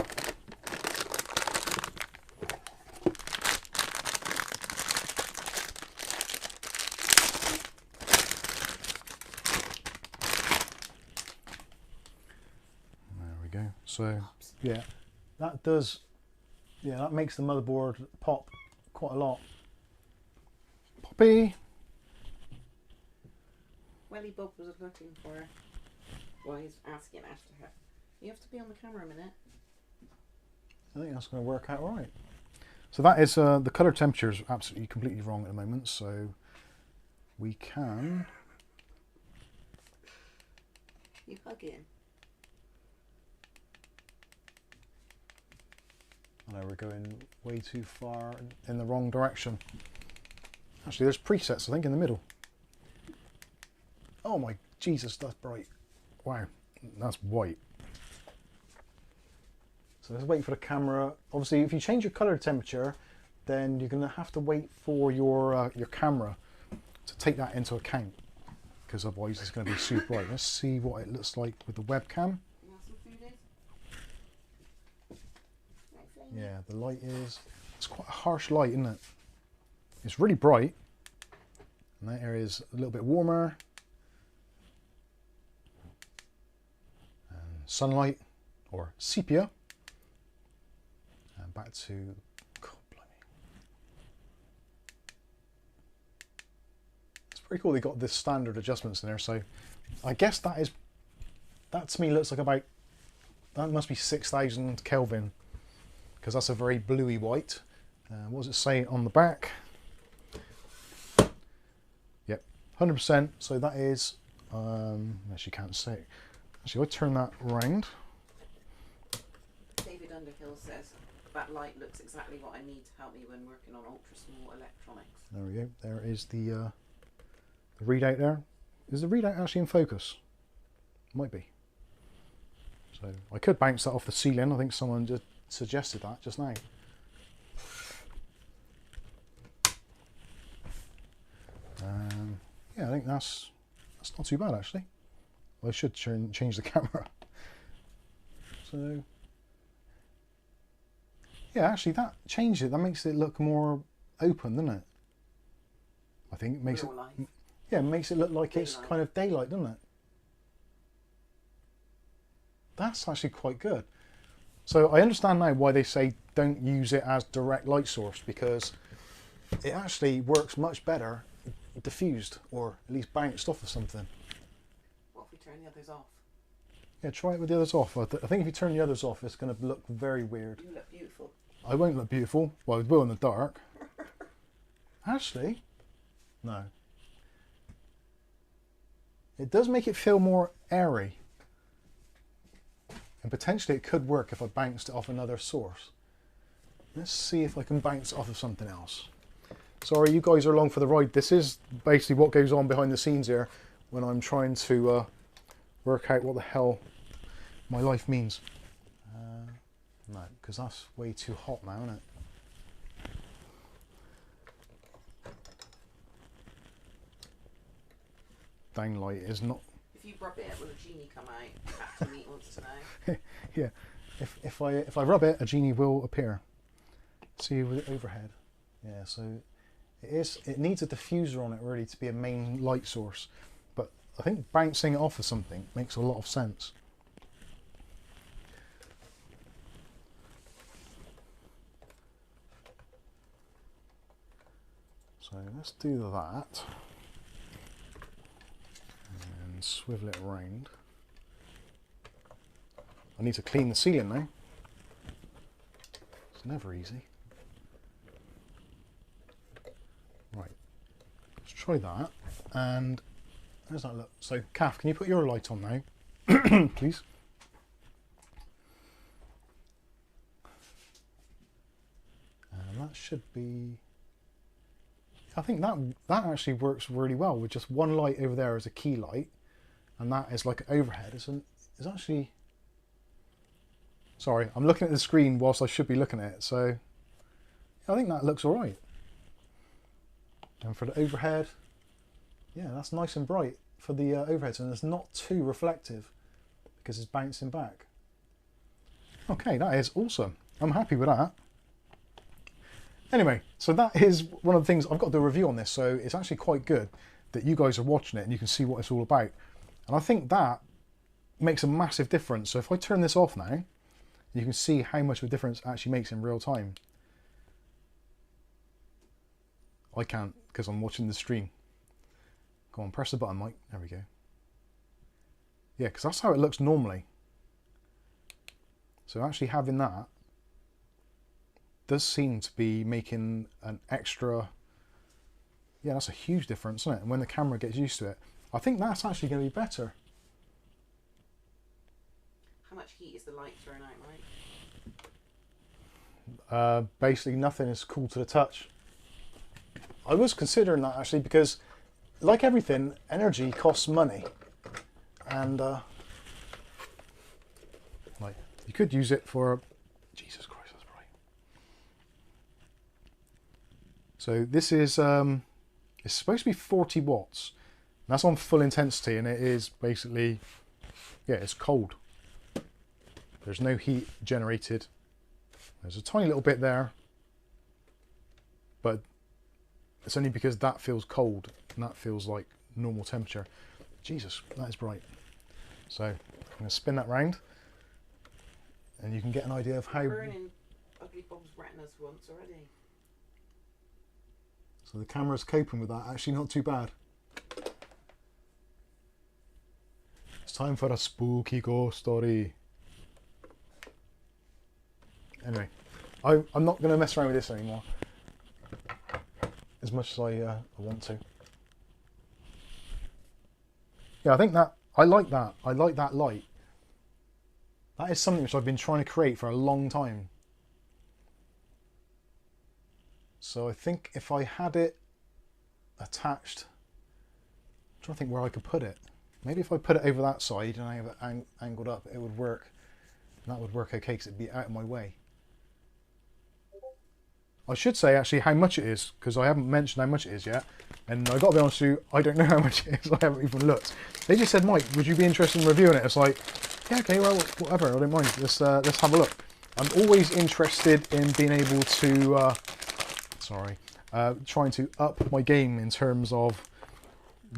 There we go. So yeah, that does. Yeah, that makes the motherboard pop quite a lot. Poppy. UglyBob was looking for. Well, he's asking after her. You have to be on the camera a minute. I think that's going to work out all right. So that is the color temperature is absolutely completely wrong at the moment. So we can You hugging? I know we're going way too far in the wrong direction. Actually, there's presets, I think, in the middle. Oh my Jesus, that's bright. Wow, that's white. So let's wait for the camera. Obviously, if you change your color temperature, then you're going to have to wait for your camera to take that into account, because otherwise it's going to be super bright. Let's see what it looks like with the webcam. You want some food in? Yeah, the light is, it's quite a harsh light, isn't it? It's really bright. And that area is a little bit warmer. And sunlight, or sepia. And back to, God, blimey. It's pretty cool they got this standard adjustments in there, so I guess that to me looks like about, that must be 6,000 Kelvin, because that's a very bluey white. What does it say on the back? Yep, 100%. So that is, actually can't say. Actually, I turn that round. David Underhill says, that light looks exactly what I need to help me when working on ultra small electronics. There we go. There is the readout there. Is the readout actually in focus? Might be. So I could bounce that off the ceiling. I think someone just suggested that just now. Yeah, I think that's not too bad actually. Well, I should change the camera. So yeah, actually that changed it. That makes it look more open, doesn't it? I think it makes Real life. yeah, it makes it look like it's Daylight. kind of daylight, doesn't it? That's actually quite good. So I understand now why they say don't use it as direct light source, because it actually works much better diffused, or at least bounced off of something. What if we turn the others off? Yeah, try it with the others off. I think if you turn the others off, it's going to look very weird. You look beautiful. I won't look beautiful. Well, it will in the dark. Actually, no. It does make it feel more airy. And potentially it could work if I bounced it off another source. Let's see if I can bounce it off of something else. Sorry, you guys are along for the ride. This is basically what goes on behind the scenes here when I'm trying to work out what the hell my life means. No, because that's way too hot now, isn't it? Downlight is not. If you rub it, will a genie come out? Captain Meat wants to know. Yeah, if I rub it, a genie will appear. See with the overhead. Yeah, so it needs a diffuser on it really to be a main light source. But I think bouncing it off of something makes a lot of sense. So let's do that. And swivel it around. I need to clean the ceiling now. It's never easy. Right, let's try that. And how does that look? So, Kath, can you put your light on now, please? And that should be. I think that actually works really well with just one light over there as a key light, and that is like overhead. It's actually. Sorry, I'm looking at the screen whilst I should be looking at it, so I think that looks all right. And for the overhead, yeah, that's nice and bright for the overheads, and it's not too reflective because it's bouncing back. Okay, that is awesome. I'm happy with that. Anyway, so that is one of the things. I've got to do a review on this, so it's actually quite good that you guys are watching it and you can see what it's all about. And I think that makes a massive difference. So if I turn this off now, you can see how much of a difference it actually makes in real time. I can't because I'm watching the stream. Go on, press the button, Mike. There we go. Yeah, because that's how it looks normally. So actually having that does seem to be making an extra. Yeah, that's a huge difference, isn't it? And when the camera gets used to it, I think that's actually going to be better. How much heat is the light throwing out, Mike? Basically nothing is cool to the touch. I was considering that actually because, like everything, energy costs money, and like you could use it for. Jesus Christ, that's bright. So this is it's supposed to be 40 watts. That's on full intensity, and it is basically, yeah, it's cold. There's no heat generated. There's a tiny little bit there, but it's only because that feels cold and that feels like normal temperature. Jesus, that is bright. So I'm going to spin that round, and you can get an idea of how. Burning UglyBob's retinas once already. So the camera's coping with that. Actually, not too bad. It's time for a spooky ghost story. Anyway, I'm not going to mess around with this anymore, as much as I want to. Yeah, I think that I like that. I like that light. That is something which I've been trying to create for a long time. So I think if I had it attached, I'm trying to think where I could put it. Maybe if I put it over that side and I have it angled up, it would work. And that would work okay because it'd be out of my way. I should say actually how much it is, because I haven't mentioned how much it is yet. And I've got to be honest with you, I don't know how much it is. I haven't even looked. They just said, Mike, would you be interested in reviewing it? It's like, yeah, okay, well, whatever, I don't mind. Let's have a look. I'm always interested in being able to, trying to up my game in terms of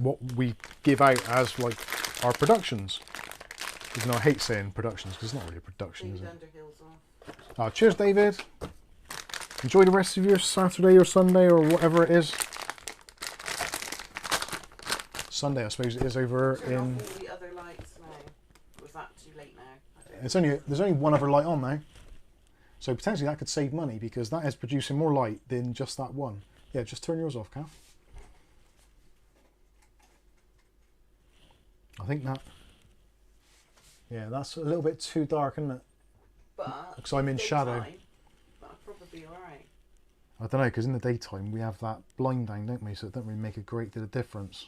what we give out as like our productions. Even though I hate saying productions, because it's not really a production, is it? Oh, cheers, David. Enjoy the rest of your Saturday or Sunday or whatever it is. Sunday, I suppose it is over in. All the other lights now. Was that too late now? There's only one other light on now, so potentially that could save money because that is producing more light than just that one. Yeah, just turn yours off, Kath. I think that. Yeah, that's a little bit too dark, isn't it? But because I'm in shadow. That'll probably be alright. I don't know, because in the daytime we have that blind down, don't we? So it doesn't really make a great deal of difference.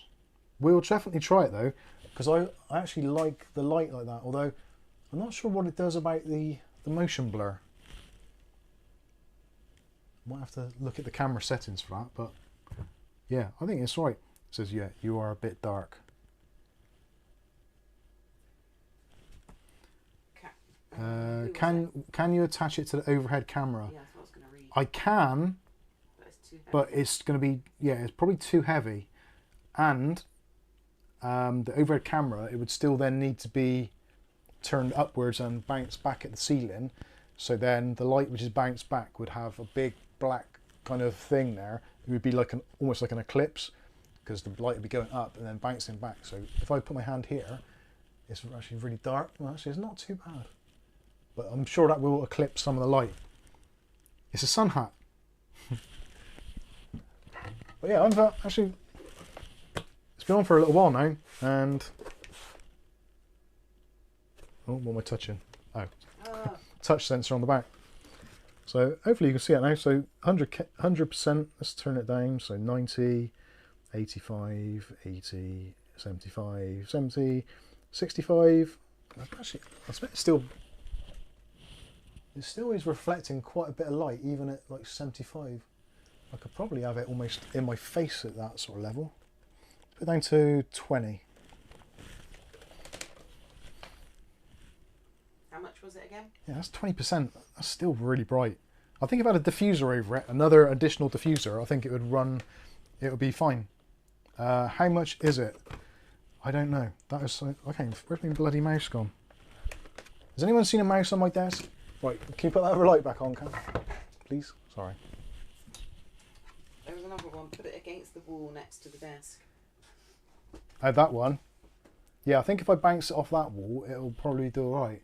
We'll definitely try it though, because I actually like the light like that. Although I'm not sure what it does about the motion blur. Might have to look at the camera settings for that, but yeah, I think it's right. It says, yeah, you are a bit dark. Can you attach it to the overhead camera? Yeah, that's what I was going to read. I can, but it's going to be, yeah, it's probably too heavy. And the overhead camera, it would still then need to be turned upwards and bounce back at the ceiling. So then the light which is bounced back would have a big black kind of thing there. It would be like almost like an eclipse, because the light would be going up and then bouncing back. So if I put my hand here, it's actually really dark. Well, actually, it's not too bad. But I'm sure that will eclipse some of the light. It's a sun hat. But yeah, I'm actually. It's been on for a little while now, and oh, what am I touching? Oh, touch sensor on the back. So hopefully you can see it now. So 100%. Let's turn it down. So 90, 85, 80, 75, 70, 65. Actually, I expect it's still. It still is reflecting quite a bit of light, even at like 75. I could probably have it almost in my face at that sort of level. Put it down to 20. How much was it again? Yeah, that's 20%. That's still really bright. I think if I had a diffuser over it, another additional diffuser, I think it would run, it would be fine. How much is it? I don't know. That is, okay, where's my bloody mouse gone? Has anyone seen a mouse on my desk? Right, can you put that other light back on, please? Sorry. There was another one. Put it against the wall next to the desk. Oh, that one. Yeah, I think if I bounce it off that wall, it'll probably do all right.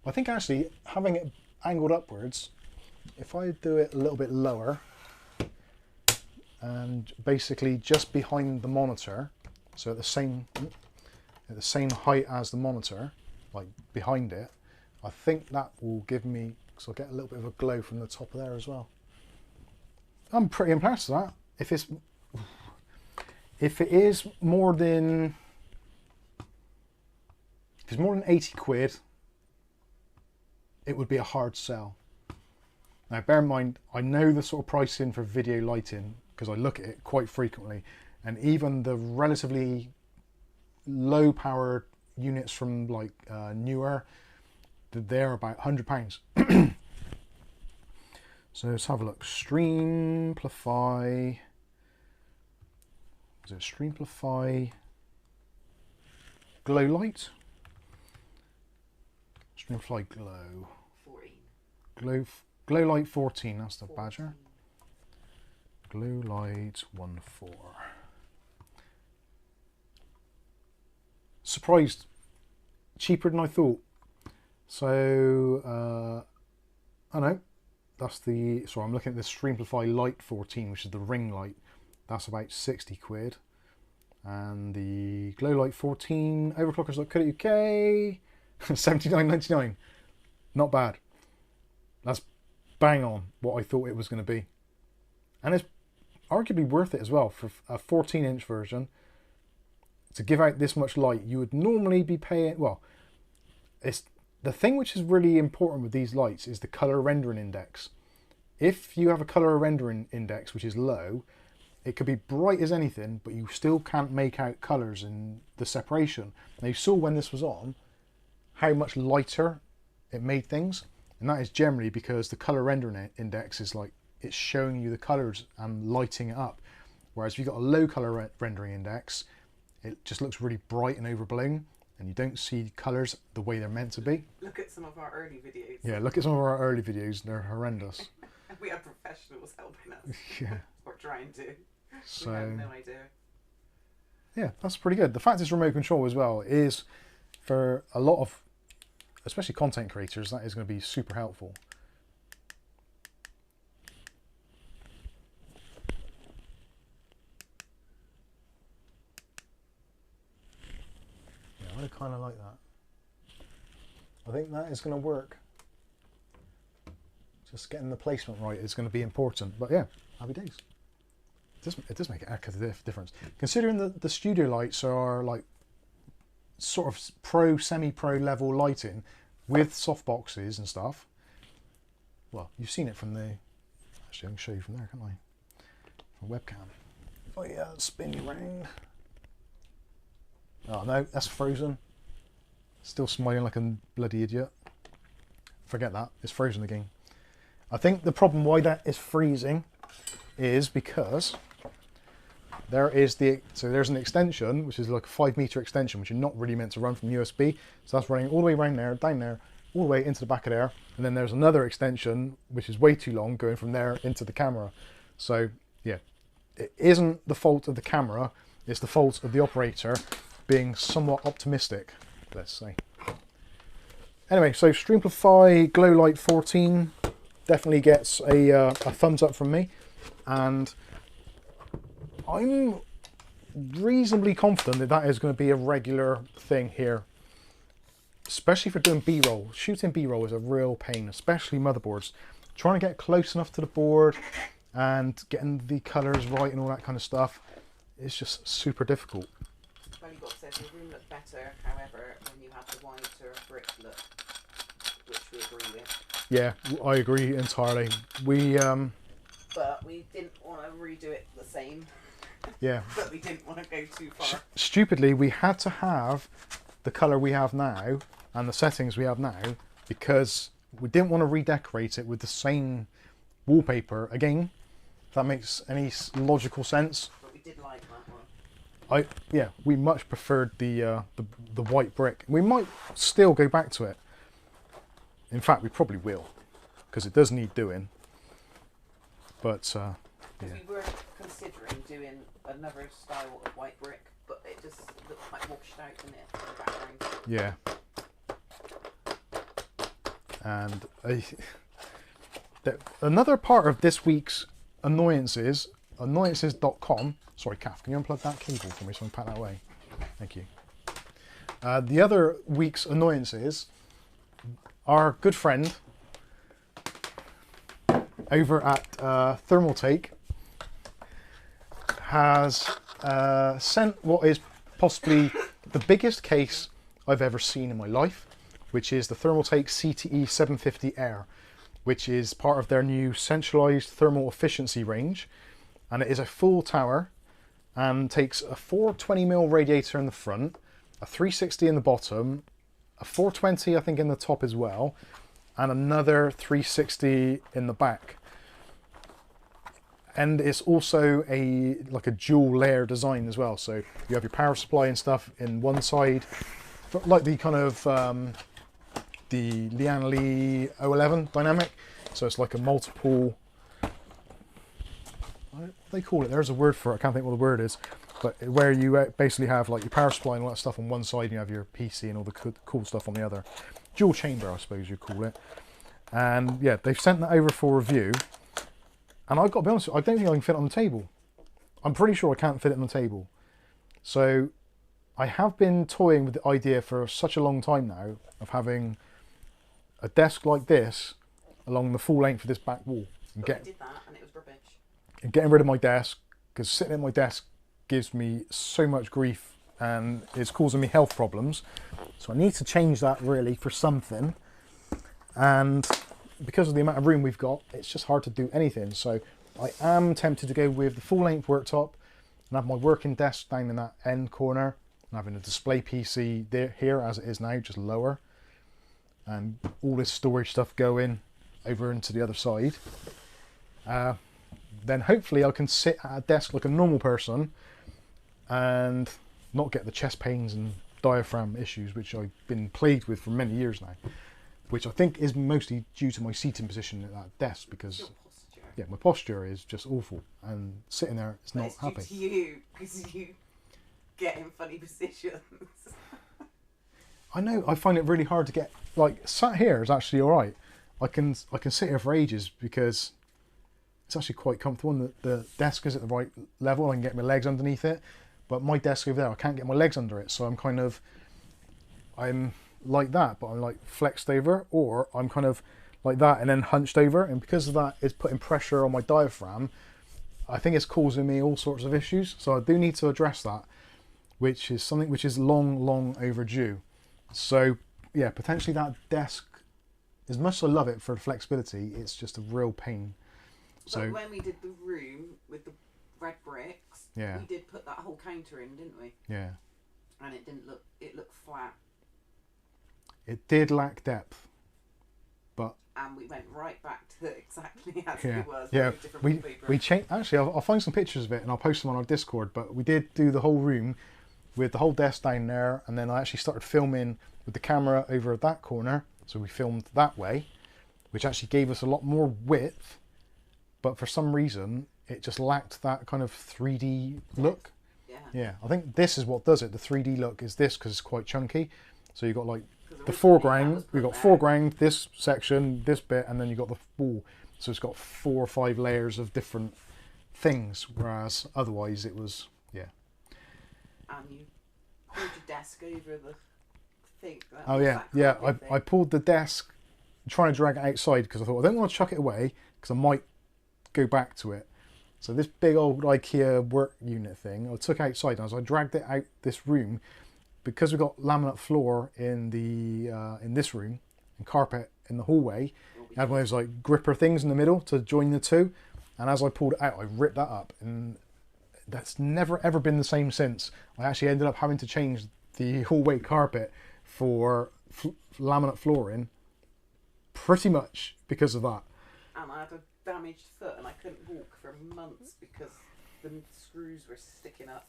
I think actually having it angled upwards, if I do it a little bit lower and basically just behind the monitor, so at the same height as the monitor, like behind it, I think that will give me, because I'll get a little bit of a glow from the top of there as well. I'm pretty impressed with that. If it is more than, if it's more than 80 quid, it would be a hard sell. Now bear in mind, I know the sort of pricing for video lighting because I look at it quite frequently, and even the relatively low powered units from like newer, they're about £100. So let's have a look. Streamplify. Is it Streamplify Glow light? Streamplify Glow. 14. Glow light 14. That's the badger. Glow light 1.4. Surprised. Cheaper than I thought. So I know. That's the, sorry, I'm looking at the Streamplify Light 14, which is the ring light. That's about 60 quid. And the Glow Light 14, overclockers.co.uk, 79.99. Not bad. That's bang on what I thought it was going to be. And it's arguably worth it as well for a 14-inch version. To give out this much light, you would normally be paying, well, it's the thing which is really important with these lights is the color rendering index. If you have a color rendering index which is low, it could be bright as anything, but you still can't make out colors in the separation. Now you saw when this was on how much lighter it made things, and that is generally because the color rendering index is like, it's showing you the colors and lighting it up. Whereas if you've got a low color rendering index, it just looks really bright and overblown, and you don't see colours the way they're meant to be. Look at some of our early videos. Yeah, look at some of our early videos, they're horrendous. We have professionals helping us. Yeah. Or trying to. So, We have no idea. yeah, that's pretty good. The fact it's remote control as well is, for a lot of, especially content creators, that is going to be super helpful. I kind of like that. I think that is going to work. Just getting the placement right is going to be important. But yeah, happy days. It does make a heck of a difference. Considering that the studio lights are like sort of pro, semi-pro level lighting with softboxes and stuff. Well, you've seen it from the... Actually, I can show you from there, can't I? From webcam. If I spin you round... Oh no, that's frozen. Still smiling like a bloody idiot. Forget that, it's frozen again. I think the problem why that is freezing is because there's an extension, which is like a 5-meter extension, which you're not really meant to run from USB. So that's running all the way around there, down there, all the way into the back of there. And then there's another extension, which is way too long, going from there into the camera. So yeah, it isn't the fault of the camera, it's the fault of the operator being somewhat optimistic, let's say. Anyway, so Streamplify Glow Light 14 definitely gets a thumbs up from me, and I'm reasonably confident that that is going to be a regular thing here, especially for doing B-roll. Shooting B-roll is a real pain, especially motherboards. Trying to get close enough to the board and getting the colours right and all that kind of stuff is just super difficult. UglyBob says your room looked better, however, when you have the wider brick look, which we agree with. Yeah, I agree entirely. But we didn't want to redo it the same. Yeah. But we didn't want to go too far. Stupidly, we had to have the colour we have now and the settings we have now because we didn't want to redecorate it with the same wallpaper again. If that makes any logical sense. But we did like that one. Yeah, we much preferred the white brick. We might still go back to it. In fact, we probably will, because it does need doing. But yeah. We were considering doing another style of white brick, but it just looked quite washed out in it in the background. Yeah. And another part of this week's annoyances, annoyances.com. Sorry, Kath, can you unplug that cable for me so I can pack that away? Thank you. The other week's annoyances, our good friend over at Thermaltake has sent what is possibly the biggest case I've ever seen in my life, which is the Thermaltake CTE 750 Air, which is part of their new centralized thermal efficiency range, and it is a full tower and takes a 420mm radiator in the front, a 360 in the bottom, a 420 I think in the top as well, and another 360 in the back. And it's also like a dual layer design as well. So you have your power supply and stuff in one side, like the kind of the Lianli 011 dynamic. So it's like a multiple, what do they call it? There's a word for it. I can't think what the word is. But where you basically have like your power supply and all that stuff on one side, and you have your PC and all the cool stuff on the other. Dual chamber, I suppose you call it. And yeah, they've sent that over for review. And I've got to be honest, I don't think I can fit it on the table. I'm pretty sure I can't fit it on the table. So I have been toying with the idea for such a long time now of having a desk like this along the full length of this back wall. And But we did that and it was rubbish. And getting rid of my desk, because sitting at my desk gives me so much grief and it's causing me health problems. So I need to change that really for something. And because of the amount of room we've got, it's just hard to do anything. So I am tempted to go with the full length worktop and have my working desk down in that end corner and having a display PC there, here as it is now, just lower. And all this storage stuff going over into the other side. Then hopefully I can sit at a desk like a normal person and not get the chest pains and diaphragm issues which I've been plagued with for many years now, which I think is mostly due to my seating position at that desk, because Your posture. yeah, my posture is just awful and sitting there is But not it's happy. due to you, because you get in funny positions. I know, I find it really hard to get, like, sat here is actually alright. I can sit here for ages because it's actually quite comfortable and the desk is at the right level. I can get my legs underneath it, but my desk over there, I can't get my legs under it. So I'm like that, but I'm like flexed over, or I'm kind of like that and then hunched over. And because of that, it's putting pressure on my diaphragm. I think it's causing me all sorts of issues. So I do need to address that, which is something which is long overdue. So yeah, potentially that desk, as much as I love it for the flexibility, it's just a real pain. So But when we did the room with the red bricks, yeah, we did put that whole counter in, didn't we? yeah, And it looked flat. it did lack depth, but And we went right back to exactly as yeah, it was. yeah, with different we wallpaper. changed. Actually, I'll find some pictures of it and I'll post them on our Discord. But we did do the whole room with the whole desk down there, and then I actually started filming with the camera over at that corner. So we filmed that way, which actually gave us a lot more width, but for some reason it just lacked that kind of 3D look. Yeah. Yeah, I think this is what does it. The 3D look is this, because it's quite chunky. So you got like 'Cause the originally foreground, that was we've put got there. foreground, this section, this bit, and then you got the wall. So it's got 4 or 5 layers of different things, whereas otherwise it was, yeah. And you pulled your desk over the thing. That Oh was yeah, that yeah. carpet thing. I pulled the desk, trying to drag it outside because I thought I don't want to chuck it away because I might go back to it. So this big old IKEA work unit thing, I took outside, and as I dragged it out this room, because we've got laminate floor in the in this room and carpet in the hallway, I had one of those like gripper things in the middle to join the two, and as I pulled it out, I ripped that up, and that's never ever been the same since. I actually ended up having to change the hallway carpet for laminate flooring, pretty much because of that. And I had a damaged foot and I couldn't walk for months because the screws were sticking up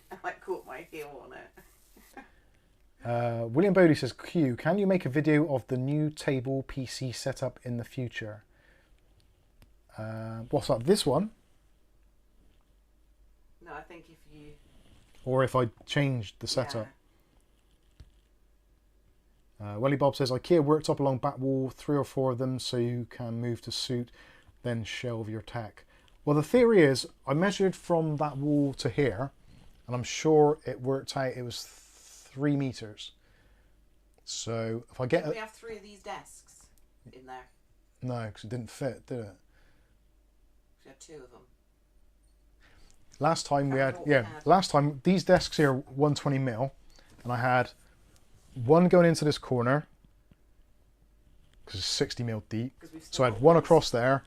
and I caught my heel on it. William Bodie says, Q, can you make a video of the new table PC setup in the future? What's that, this one? No, I think if you... Or if I changed the setup? UglyBob says, IKEA worktop along back wall, 3 or 4 of them, so you can move to suit, then shelve your tech. Well, the theory is, I measured from that wall to here, and I'm sure it worked out, it was 3 meters. So if I get Did we have 3 of these desks in there? no, because it didn't fit, did it? We had 2 of them. Last time we had, Can't remember what we had. last time these desks here 120mm, and I had one going into this corner because it's 60mm deep. 'Cause we've still So I had got one this. across there,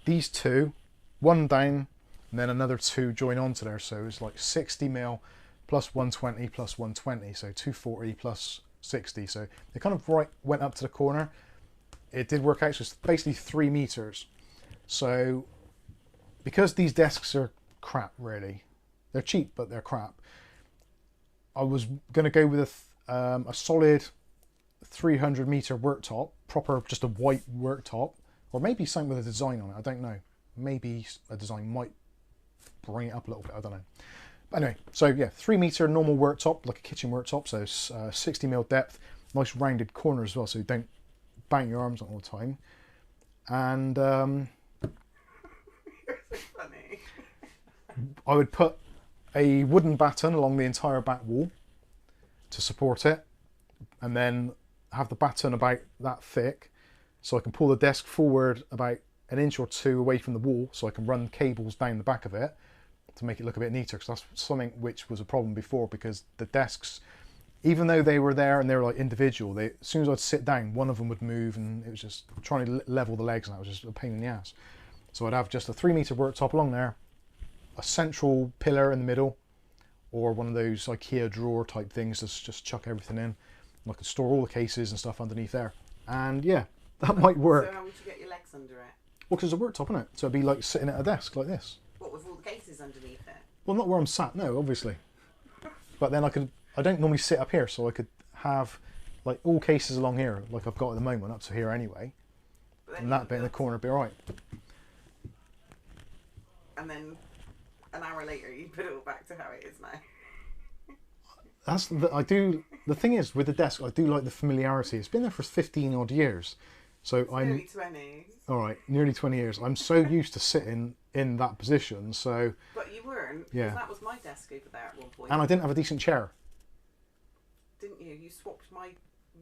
these 2, one down, and then another 2 join onto there. So it's like 60mm plus 120 plus 120, so 240 plus 60. So it kind of went up to the corner. It did work out, so it's basically 3 meters. So because these desks are crap, really, they're cheap but they're crap, I was going to go with a solid 300-meter worktop, proper, just a white worktop, or maybe something with a design on it. I don't know. Maybe a design might bring it up a little bit. I don't know. But anyway, so yeah, 3-meter normal worktop, like a kitchen worktop. So 60mm depth, nice rounded corner as well, so you don't bang your arms on all the time. And You're so funny. I would put a wooden batten along the entire back wall to support it, and then have the batten about that thick, so I can pull the desk forward about an inch or 2 away from the wall, so I can run cables down the back of it to make it look a bit neater, because that's something which was a problem before, because the desks, even though they were there and they were like individual, as soon as I'd sit down, one of them would move, and it was just trying to level the legs, and that was just a pain in the ass. So I'd have just a 3-meter worktop along there, a central pillar in the middle, or one of those IKEA drawer type things that's just chuck everything in, and I could store all the cases and stuff underneath there. And yeah, that might work. So how would you get your legs under it? Well, because it's a worktop, isn't it? So it'd be like sitting at a desk like this. What, with all the cases underneath it? Well, not where I'm sat, no, obviously. But then I don't normally sit up here, so I could have like all cases along here, like I've got at the moment, up to here anyway. But then And you that would bit in the build- corner would be alright. And then an hour later, you put it all back to how it is now. The thing is, with the desk, I do like the familiarity. It's been there for 15 odd years. So I'm, Nearly 20. alright, nearly 20 years. I'm so used to sitting in that position, so, But you weren't, because Yeah. that was my desk over there at one point. and I didn't have a decent chair. Didn't you? You swapped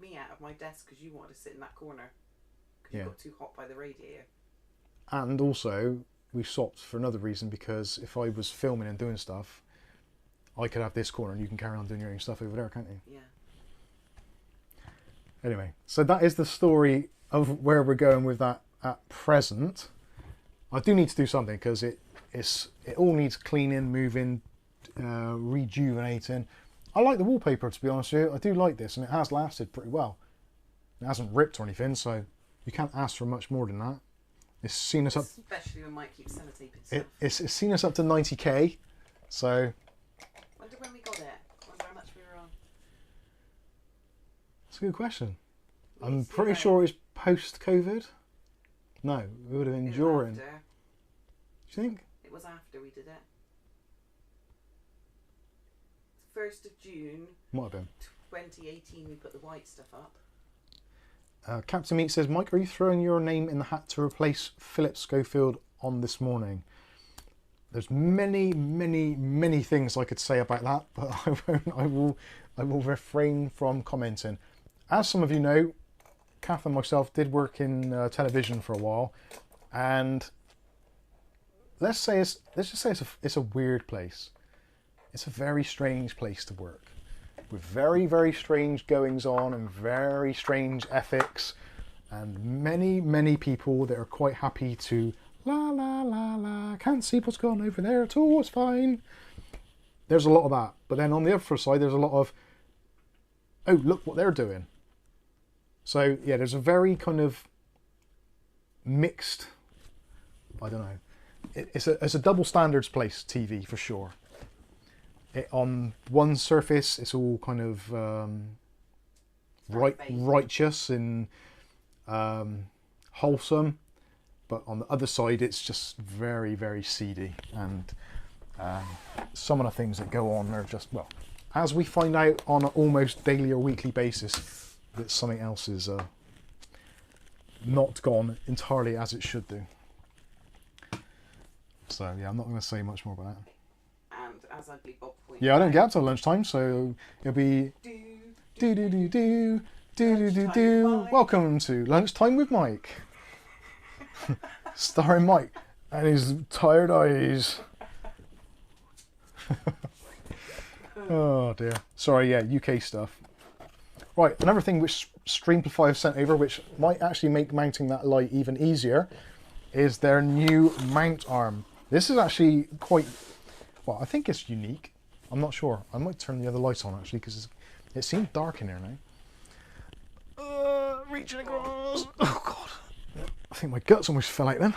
me out of my desk because you wanted to sit in that corner. Because Yeah. you got too hot by the radiator. And also, we swapped for another reason, because if I was filming and doing stuff, I could have this corner and you can carry on doing your own stuff over there, can't you? Yeah. Anyway, so that is the story of where we're going with that at present. I do need to do something, because it all needs cleaning, moving, rejuvenating. I like the wallpaper, to be honest with you. I do like this, and it has lasted pretty well. It hasn't ripped or anything, so you can't ask for much more than that. It's seen us up. Especially when Mike keeps sellotaping stuff. It's seen us up to 90k. So Wonder when we got it. Wonder how much we were on. it's a good question. We I'm need to pretty know. sure it's post-COVID. No, it would have been It was during. Do after. you think? It was after we did it. 1st of June Might have been. 2018 we put the white stuff up. Captain Meat says, Mike, are you throwing your name in the hat to replace Philip Schofield on This Morning? There's many, many, many things I could say about that, but I will refrain from commenting. As some of you know, Kath and myself did work in television for a while, and let's just say it's a weird place. It's a very strange place to work, with very, very strange goings on and very strange ethics, and many, many people that are quite happy to la la la la, can't see what's going on over there at all, it's fine. There's a lot of that. But then on the other side, there's a lot of, oh, look what they're doing. So yeah, there's a very kind of mixed, I don't know, it's a double standards place, TV, for sure. On one surface, it's all kind of righteous and wholesome, but on the other side, it's just very, very seedy, and some of the things that go on are just, well, as we find out on an almost daily or weekly basis, that something else is not gone entirely as it should do. So yeah, I'm not going to say much more about that. And as UglyBob pointed Yeah, I don't out, get up till lunchtime, so it'll be do do do do Welcome to Lunchtime with Mike. Starring Mike and his tired eyes. Oh dear. Sorry, yeah, UK stuff. Right, another thing which Streamplify have sent over, which might actually make mounting that light even easier, is their new mount arm. This is actually quite, well, I think it's unique. I'm not sure. I might turn the other lights on actually, because it seems dark in here now. Reaching across. Oh god. I think my guts almost fell out then.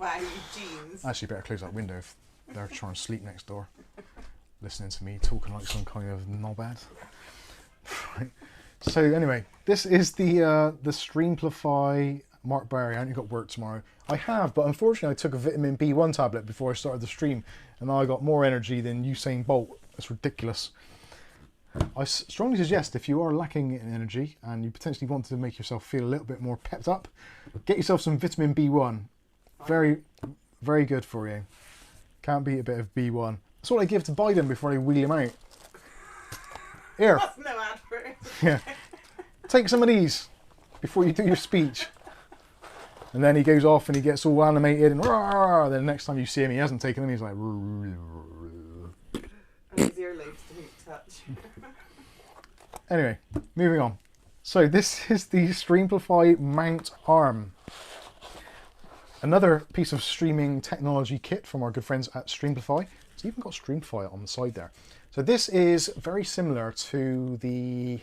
Wow, you jeans. Actually, better close that window if they're trying to sleep next door. Listening to me talking like some kind of knobhead. Right. So anyway, this is the Streamplify Mark Barry. I only got work tomorrow. I have, but unfortunately I took a vitamin B1 tablet before I started the stream, and now I got more energy than Usain Bolt. That's ridiculous. I strongly suggest if you are lacking in energy and you potentially want to make yourself feel a little bit more pepped up, get yourself some vitamin B1. Very, very good for you. Can't beat a bit of B1. That's what I give to Biden before they wheel him out. Here. That's no advert. Yeah. Take some of these before you do your speech. And then he goes off and he gets all animated and rah, then the next time you see him he hasn't taken them, he's like And his earlobes don't touch. Anyway, moving on. So this is the Streamplify Mount arm. Another piece of streaming technology kit from our good friends at Streamplify. It's even got Streamplify on the side there. So this is very similar to the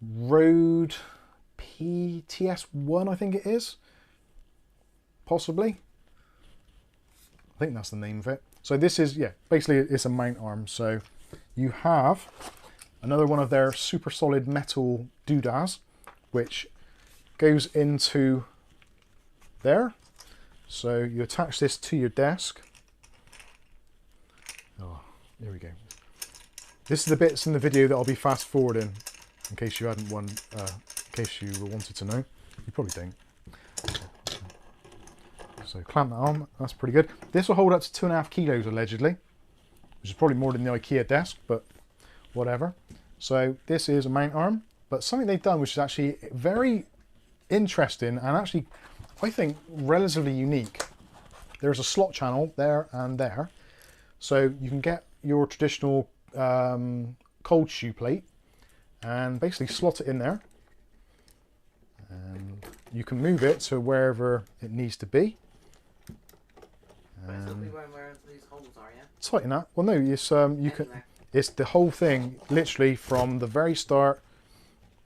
Rode PTS1, I think it is. Possibly. I think that's the name of it. So this is, yeah, basically it's a mount arm. So you have another one of their super solid metal doodads, which goes into there. So you attach this to your desk. Oh, there we go. This is the bits in the video that I'll be fast forwarding, in case you hadn't in case you wanted to know. You probably don't. So clamp that on, that's pretty good. This will hold up to 2.5 kilos allegedly, which is probably more than the IKEA desk, but whatever. So this is a mount arm, but something they've done which is actually very interesting and actually I think relatively unique. There's a slot channel there and there, so you can get your traditional cold shoe plate and basically slot it in there, and you can move it to wherever it needs to be. But it's not where these holes are, yeah? Tighten that. Well, no, it's you can. It's the whole thing, literally from the very start.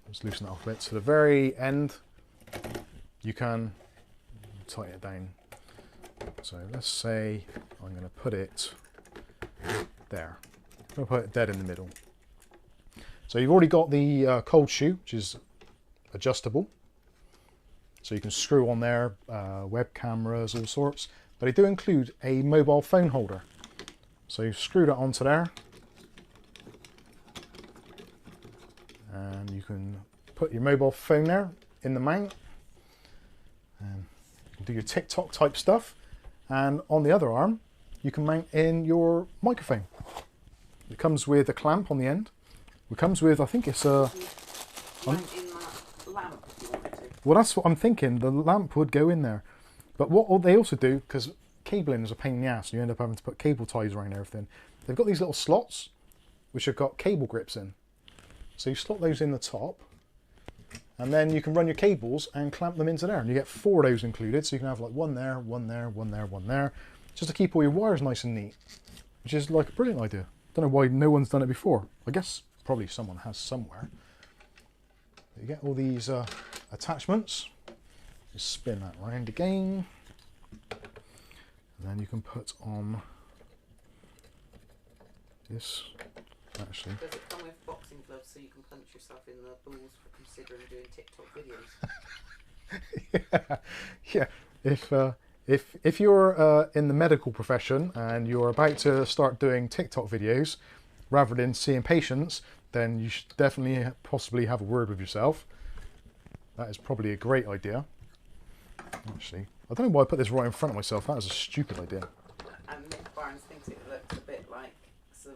Let's loosen that off a bit. To the very end, you can tighten it down. So let's say I'm going to put it there. I'm going to put it dead in the middle. So you've already got the cold shoe, which is adjustable. So you can screw on there, web cameras, all sorts. But they do include a mobile phone holder. So you screw that onto there. And you can put your mobile phone there in the mount. And you can do your TikTok type stuff. And on the other arm, you can mount in your microphone. It comes with a clamp on the end. It comes with, I think it's a... Mount in that lamp if you wanted to. Well, that's what I'm thinking. The lamp would go in there. But what they also do, because cabling is a pain in the ass, you end up having to put cable ties around everything. They've got these little slots, which have got cable grips in. So you slot those in the top, and then you can run your cables and clamp them into there. And you get 4 of those included, so you can have like one there, one there, one there, one there, just to keep all your wires nice and neat, which is like a brilliant idea. Don't know why no one's done it before. I guess probably someone has somewhere. You get all these attachments. Just spin that round again, and then you can put on this. Actually, does it come with boxing gloves so you can punch yourself in the balls for considering doing TikTok videos? yeah. If you're in the medical profession and you're about to start doing TikTok videos rather than seeing patients, then you should definitely possibly have a word with yourself. That is probably a great idea. Actually, I don't know why I put this right in front of myself. That was a stupid idea. And Nick Barnes thinks it looks a bit like some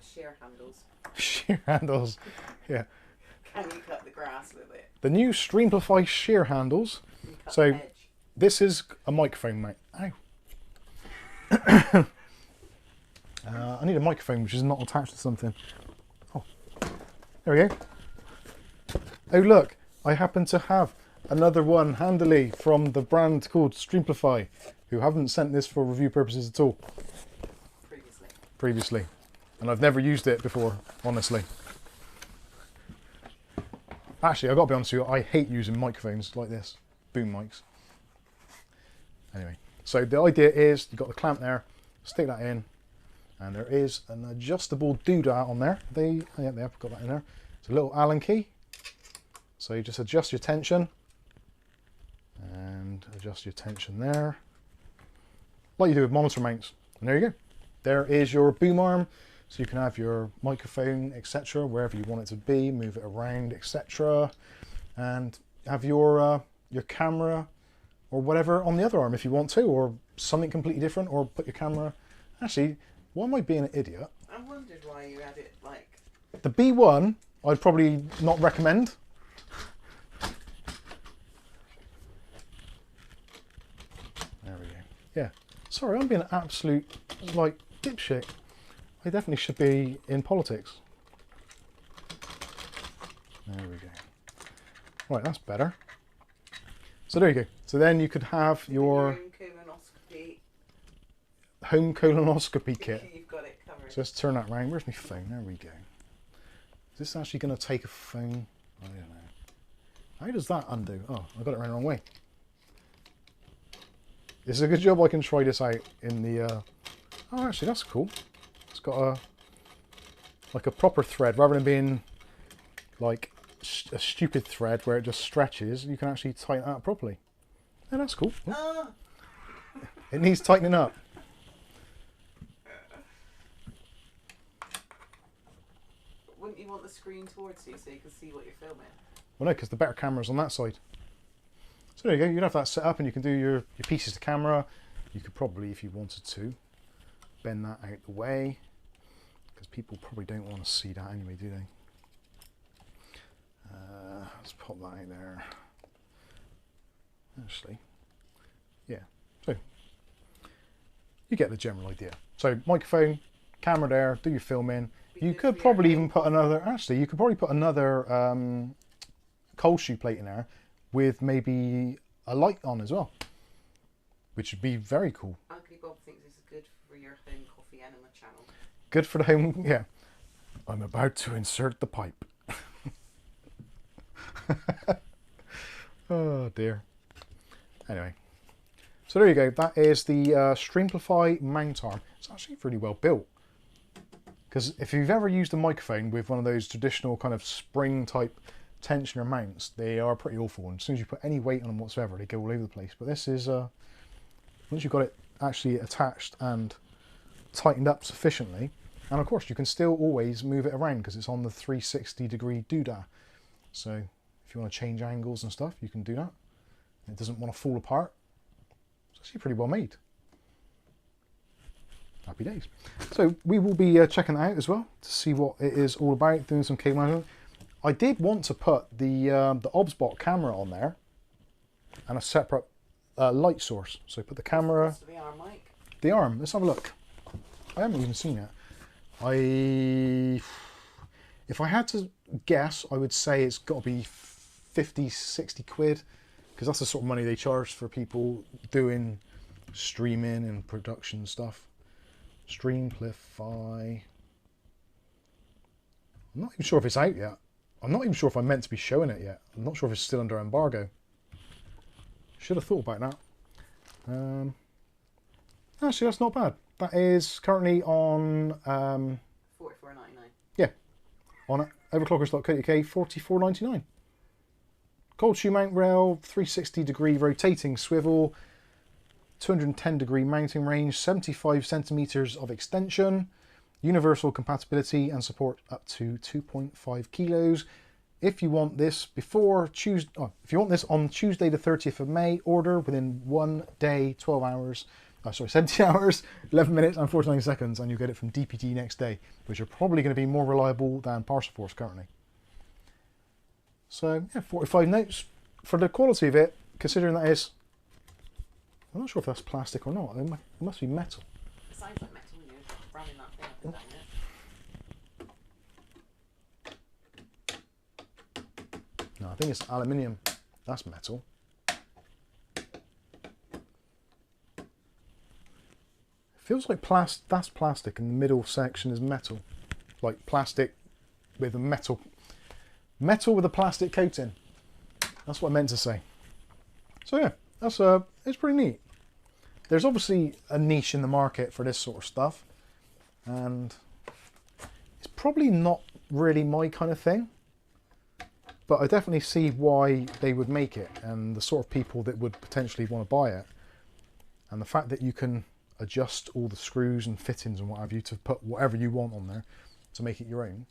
shear handles. Shear handles, yeah. Can you cut the grass with it? The new Streamplify shear handles. Can you cut So the edge? this is a microphone, mate. Ow. I need a microphone which is not attached to something. Oh, there we go. Oh look, I happen to have another one handily from the brand called Streamplify, who haven't sent this for review purposes at all. Previously. And I've never used it before, honestly. Actually, I've got to be honest with you, I hate using microphones like this. Boom mics. Anyway, so the idea is you've got the clamp there, stick that in, and there is an adjustable doodah on there. Yeah, I've got that in there. It's a little Allen key. So you just adjust your tension and adjust your tension there, like you do with monitor mounts. And there you go. There is your boom arm, so you can have your microphone, etc., wherever you want it to be, move it around, etc., and have your camera or whatever on the other arm if you want to, or something completely different, or put your camera. Actually, why am I being an idiot? I wondered why you had it like. The B1, I'd probably not recommend. There we go. Yeah. Sorry, I'm being an absolute, like, dipshit. I definitely should be in politics. There we go. Right, that's better. So there you go. So then you could have your home colonoscopy kit. You've got it covered. So let's turn that round. Where's my phone? There we go. Is this actually going to take a phone? I don't know. How does that undo? Oh, I got it around the wrong way. This is a good job I can try this out in the... Oh, actually, that's cool. It's got like a proper thread, rather than being like a stupid thread where it just stretches. You can actually tighten that up properly. Yeah, that's cool. Oh. It needs tightening up. Wouldn't you want the screen towards you so you can see what you're filming? Well, no, because the better camera's on that side. So there you go. You can have that set up and you can do your pieces to camera. You could probably, if you wanted to, bend that out the way, because people probably don't want to see that anyway, do they? Let's pop that out there. Actually, yeah. So you get the general idea. So microphone, camera there, do your filming. You could probably even put another. Actually, you could probably put another cold shoe plate in there with maybe a light on as well, which would be very cool. UglyBob thinks this is good for your home coffee enema channel. Good for the home, yeah. I'm about to insert the pipe. Oh dear. Anyway, so there you go. That is the Streamplify Mount arm. It's actually really well built. Because if you've ever used a microphone with one of those traditional kind of spring type tensioner mounts, they are pretty awful. And as soon as you put any weight on them whatsoever, they go all over the place. But this is, once you've got it actually attached and tightened up sufficiently, and of course you can still always move it around because it's on the 360-degree doodah. So if you want to change angles and stuff, you can do that. It doesn't want to fall apart. It's actually pretty well made. Happy days. So we will be checking that out as well to see what it is all about, doing some cable management. I did want to put the OBSBOT camera on there and a separate light source. So put the camera, The arm mic. the arm. Let's have a look. I haven't even seen it. If I had to guess, I would say it's got to be 50, 60 quid, because that's the sort of money they charge for people doing streaming and production stuff. Streamplify. I'm not even sure if it's out yet. I'm not even sure if I'm meant to be showing it yet. I'm not sure if it's still under embargo. Should have thought about that. Actually, that's not bad. That is currently on $44.99. yeah, on overclockers.co.uk, $44.99. Cold shoe mount rail, 360-degree rotating swivel, 210-degree mounting range, 75 centimeters of extension, universal compatibility and support up to 2.5 kilos. If you want this if you want this on Tuesday the 30th of May, order within 1 day, 12 hours, sorry, 17 hours, 11 minutes and 49 seconds, and you get it from DPD next day, which are probably going to be more reliable than Parcel Force currently. So yeah, 45 notes for the quality of it, considering that is, I'm not sure if that's plastic or not. It must be metal. It sounds like metal when you're ramming that thing up and down it. No, I think it's aluminium. That's metal. Feels like that's plastic, and the middle section is metal, like plastic with a metal with a plastic coating. That's what I meant to say. So yeah, that's it's pretty neat. There's obviously a niche in the market for this sort of stuff, and it's probably not really my kind of thing, but I definitely see why they would make it and the sort of people that would potentially want to buy it, and the fact that you can adjust all the screws and fittings and what have you to put whatever you want on there to make it your own.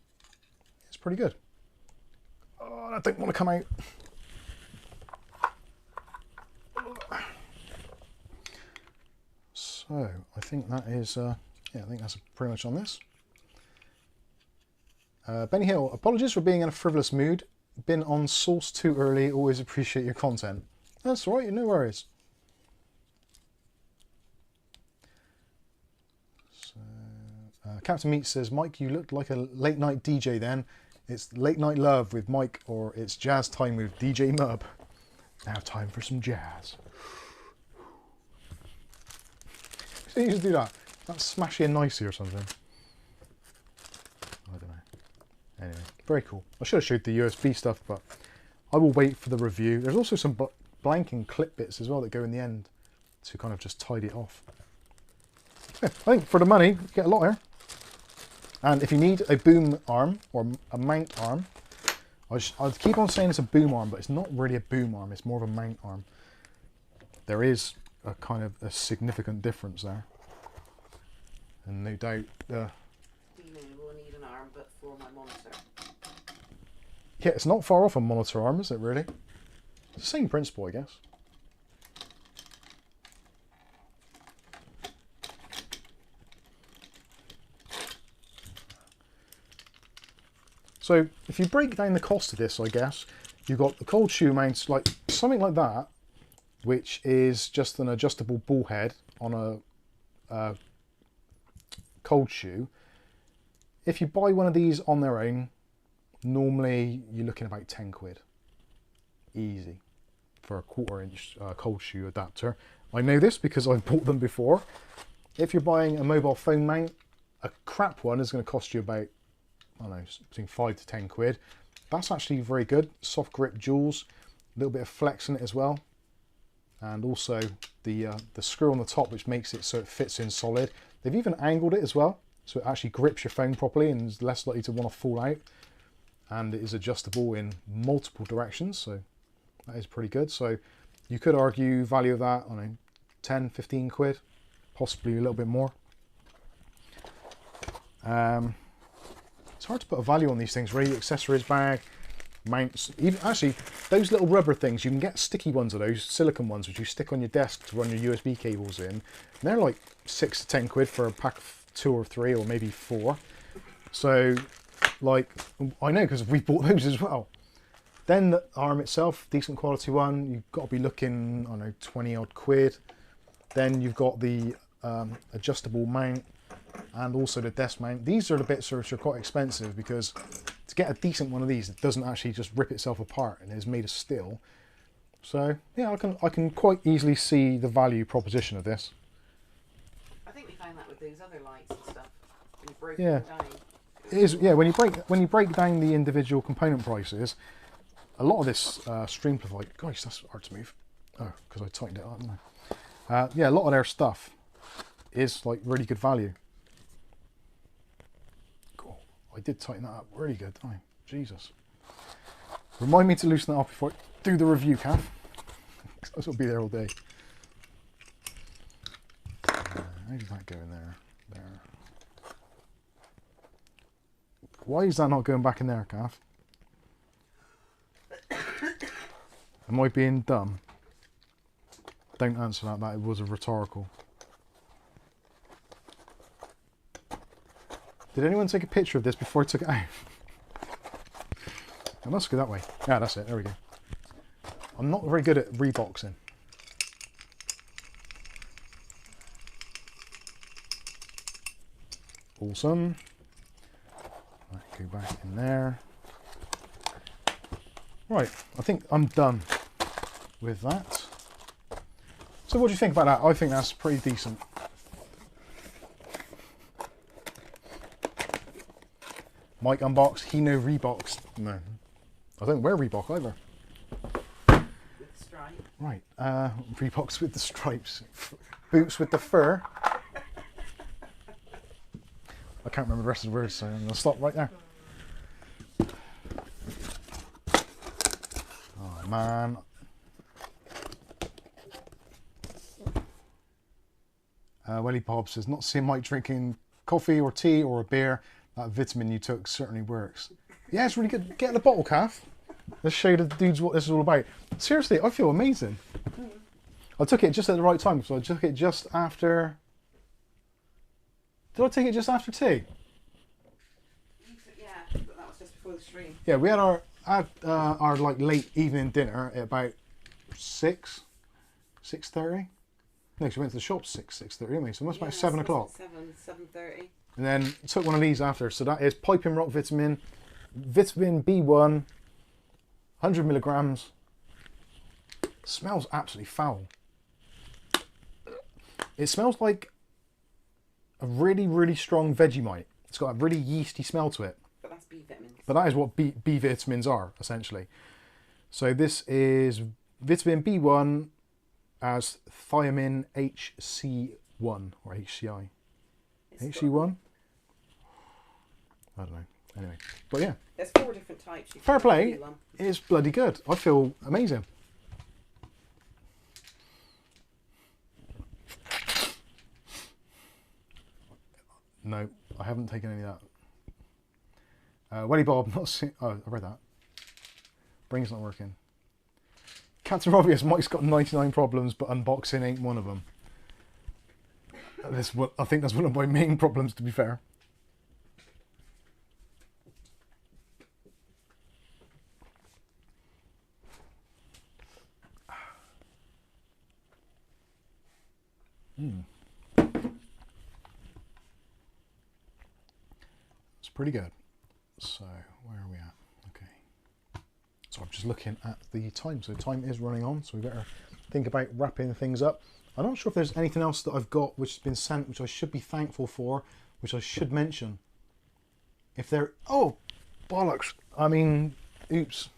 It's pretty good. Oh, I don't want to come out. So I think that is, yeah, I think that's pretty much on this. Benny Hill, apologies for being in a frivolous mood. Been on Source too early. Always appreciate your content. That's all right, no worries. Captain Meat says, Mike, you looked like a late night DJ then. It's Late Night Love with Mike, or it's Jazz Time with DJ Mub. Now time for some jazz. So you just do that. That's smashing nicey or something. I don't know. Anyway, very cool. I should have showed the USB stuff, but I will wait for the review. There's also some blanking clip bits as well that go in the end to kind of just tidy it off. Yeah, I think for the money, you get a lot here. And if you need a boom arm or a mount arm, I'll keep on saying it's a boom arm, but it's not really a boom arm, it's more of a mount arm. There is a kind of a significant difference there. And no doubt... Do you know we'll need an arm, but for my monitor? Yeah, it's not far off a monitor arm, is it really? It's the same principle, I guess. So if you break down the cost of this, I guess, you've got the cold shoe mounts, like something like that, which is just an adjustable ball head on a cold shoe. If you buy one of these on their own, normally you're looking about 10 quid. Easy. For a 1/4 inch cold shoe adapter. I know this because I've bought them before. If you're buying a mobile phone mount, a crap one is going to cost you about, I don't know, between 5 to 10 quid. That's actually very good. Soft grip jewels, a little bit of flex in it as well. And also the screw on the top, which makes it so it fits in solid. They've even angled it as well, so it actually grips your phone properly and is less likely to want to fall out. And it is adjustable in multiple directions, so that is pretty good. So you could argue value of that, I don't know, 10, 15 quid, possibly a little bit more. It's hard to put a value on these things, really. Accessories bag, mounts, even actually those little rubber things, you can get sticky ones of those, silicone ones, which you stick on your desk to run your USB cables in. And they're like 6 to 10 quid for a pack of 2 or 3 or maybe 4. So, like, I know because we bought those as well. Then the arm itself, decent quality one, you've got to be looking, I don't know, 20 odd quid. Then you've got the adjustable mount and also the desk mount. These are the bits which are quite expensive because to get a decent one of these, it doesn't actually just rip itself apart and is made of steel. So yeah, I can quite easily see the value proposition of this. I think we found that with those other lights and stuff. When you broke Yeah. them down. It is, yeah. When you break down the individual component prices, a lot of this Streamplify, gosh, that's hard to move. Oh, because I tightened it up, didn't I? Yeah, a lot of their stuff is like really good value. Cool. I did tighten that up really good, didn't I? Jesus. Remind me to loosen that up before I do the review, Kath. Because I'll be there all day. How does that go in there? There. Why is that not going back in there, Kath? Am I being dumb? Don't answer that. That was a rhetorical. Did anyone take a picture of this before I took it out? I must go that way. Yeah, that's it. There we go. I'm not very good at reboxing. Awesome. Right, go back in there. Right, I think I'm done with that. So what do you think about that? I think that's pretty decent. Mike unboxed, he no Reeboks. No. I don't wear Reebok either. With stripe. Right, Reeboks with the stripes. Boots with the fur. I can't remember the rest of the words, so I'm going to stop right there. Oh man. UglyBob says, not seeing Mike drinking coffee or tea or a beer. That vitamin you took certainly works. Yeah, it's really good. Get the bottle, calf. Let's show the dudes what this is all about. Seriously, I feel amazing. I took it just at the right time, so I took it just after... Did I take it just after tea? Yeah, but that was just before the stream. Yeah, we had our like late evening dinner at about 6:30. No, we went to the shop 6:30, didn't we? So it must be about 7 o'clock. 7:30. And then took one of these after. So that is Piping Rock Vitamin, Vitamin B1, 100 milligrams. Smells absolutely foul. It smells like a really, really strong Vegemite. It's got a really yeasty smell to it. But that's B vitamins. But that is what B vitamins are, essentially. So this is vitamin B1 as thiamine HC1 or HCI. HC1? I don't know. Anyway, but yeah. There's 4 different types. You Fair can play. do one. It's bloody good. I feel amazing. No, I haven't taken any of that. UglyBob, not see. Oh, I read that. Brain's not working. Captain Obvious, Mike's got 99 problems, but unboxing ain't one of them. I think that's one of my main problems, to be fair. It's pretty good. So, where are we at? Okay. So I'm just looking at the time. So time is running on, so we better think about wrapping things up. I'm not sure if there's anything else that I've got which has been sent, which I should be thankful for, which I should mention. If there... Oh, bollocks. I mean, oops.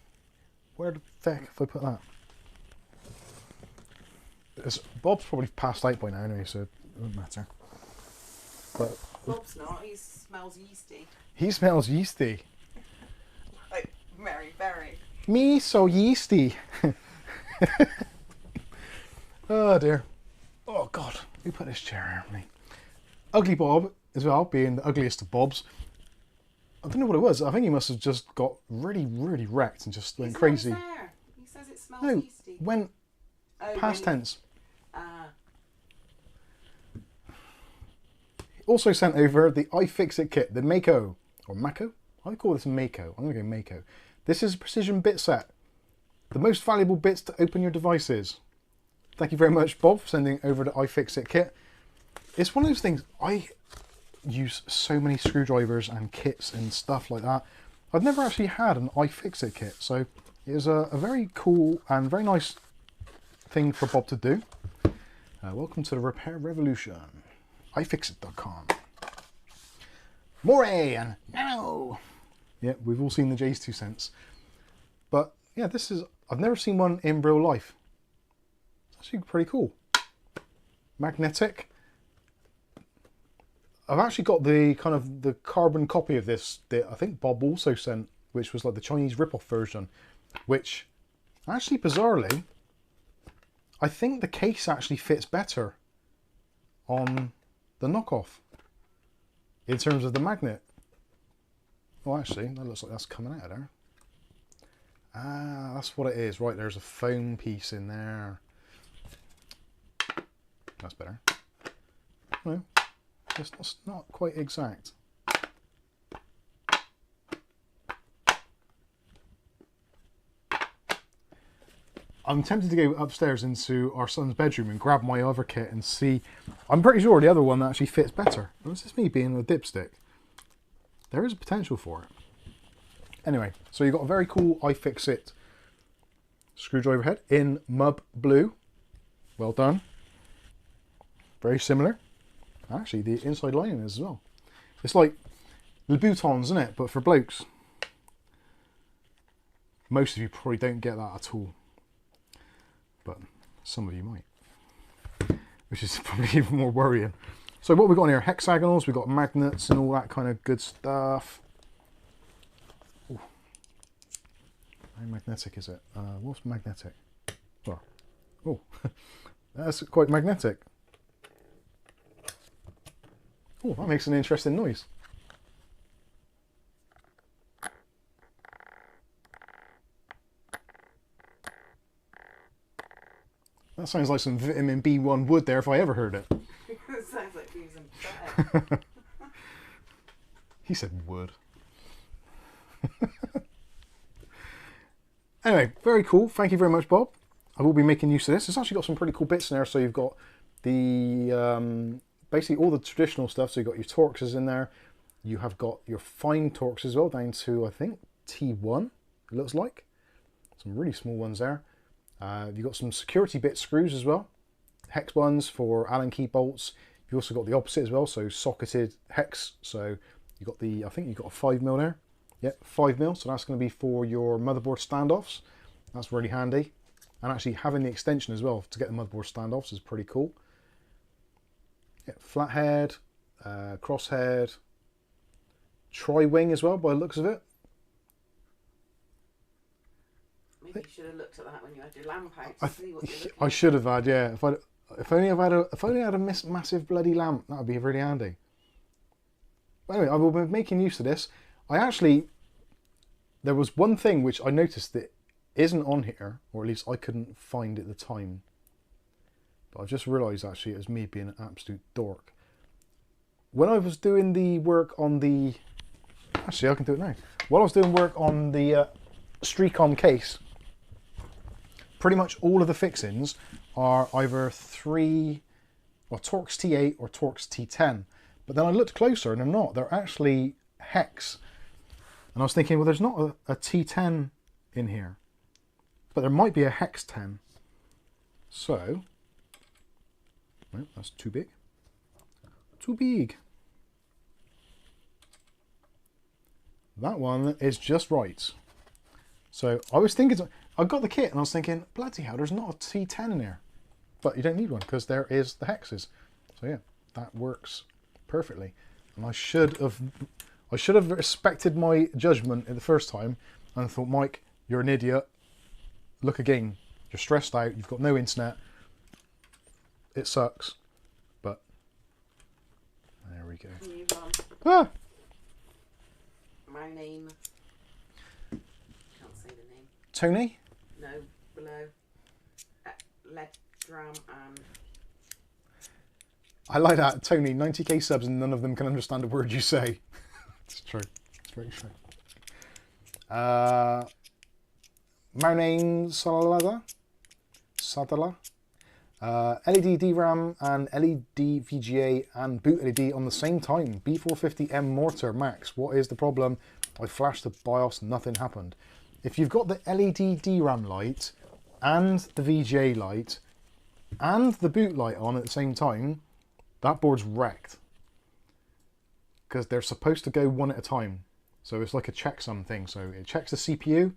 Where the heck have I put that? Bob's probably passed out by now anyway, so it doesn't matter. But Bob's not. He smells yeasty. he smells yeasty. Like Mary Berry. Me so yeasty. Oh dear. Oh god, who put this chair here for me? UglyBob as well, being the ugliest of Bobs. I don't know what it was. I think he must have just got really, really wrecked and just went crazy. There. He says it smells No, yeasty. went past tense. Also sent over the iFixIT kit, the Mako, or Mako? I call this Mako. I'm going to go Mako. This is a precision bit set. The most valuable bits to open your devices. Thank you very much, Bob, for sending over the iFixIT kit. It's one of those things, I use so many screwdrivers and kits and stuff like that. I've never actually had an iFixIT kit, so it is a very cool and very nice thing for Bob to do. Welcome to the repair revolution. iFixit.com. More and no. Yeah, we've all seen the J's 2 cents. But yeah, this is, I've never seen one in real life. It's actually pretty cool. Magnetic. I've actually got the kind of the carbon copy of this that I think Bob also sent, which was like the Chinese rip-off version, which actually bizarrely, I think the case actually fits better on the knockoff in terms of the magnet. Oh, actually, that looks like that's coming out of there. Ah, that's what it is. Right, there's a foam piece in there. That's better. No, it's not quite exact. I'm tempted to go upstairs into our son's bedroom and grab my other kit and see. I'm pretty sure the other one actually fits better. Or is this me being a dipstick? There is a potential for it. Anyway, so you've got a very cool iFixit screwdriver head in mub blue. Well done. Very similar. Actually, the inside lining is as well. It's like the Boutons, isn't it? But for blokes. Most of you probably don't get that at all. But some of you might. Which is probably even more worrying. So what we've got in here, hexagonals, we've got magnets and all that kind of good stuff. Ooh. How magnetic is it? What's magnetic? Oh, that's quite magnetic. Oh, that makes an interesting noise. That sounds like some vitamin B1 wood there if I ever heard it. It sounds like using butter. He said wood. Anyway, very cool. Thank you very much, Bob. I will be making use of this. It's actually got some pretty cool bits in there. So you've got the basically all the traditional stuff. So you've got your Torxes in there. You have got your fine Torx as well, down to I think T1. It looks like some really small ones there. You've got some security bit screws as well, hex ones for Allen key bolts. You've also got the opposite as well, so socketed hex. So you've got the, I think you've got a 5mm there. Yep, 5mm. So that's going to be for your motherboard standoffs. That's really handy. And actually having the extension as well to get the motherboard standoffs is pretty cool. Yeah, flathead, crosshead, tri-wing as well by the looks of it. Maybe you should have looked at that when you had your lamp out to see what you're looking I should have had, yeah. If only I had a massive bloody lamp, that would be really handy. But anyway, I will be making use of this. There was one thing which I noticed that isn't on here, or at least I couldn't find at the time. But I've just realised actually it was me being an absolute dork. When I was doing the work on the... Actually, I can do it now. While I was doing work on the Streacom case, pretty much all of the fixings are either Torx T8 or Torx T10. But then I looked closer and they're not. They're actually hex. And I was thinking, well, there's not a T10 in here. But there might be a hex 10. So, no, that's too big. Too big. That one is just right. So I was thinking, I got the kit and I was thinking, bloody hell, there's not a T10 in there. But you don't need one because there is the hexes. So yeah, that works perfectly. And I should have respected my judgment at the first time and thought, Mike, you're an idiot. Look again. You're stressed out. You've got no internet. It sucks. But there we go. Move on. Ah! My name. Can't say the name. Tony? No, below. Lead drum and. I like that. Tony, 90k subs and none of them can understand a word you say. It's true. It's very true. Marnaine Sadala. LED DRAM and LED VGA and boot LED on the same time. B450M mortar max. What is the problem? I flashed the BIOS, nothing happened. If you've got the LED DRAM light and the VGA light and the boot light on at the same time, that board's wrecked. Because they're supposed to go one at a time. So it's like a checksum thing. So it checks the CPU,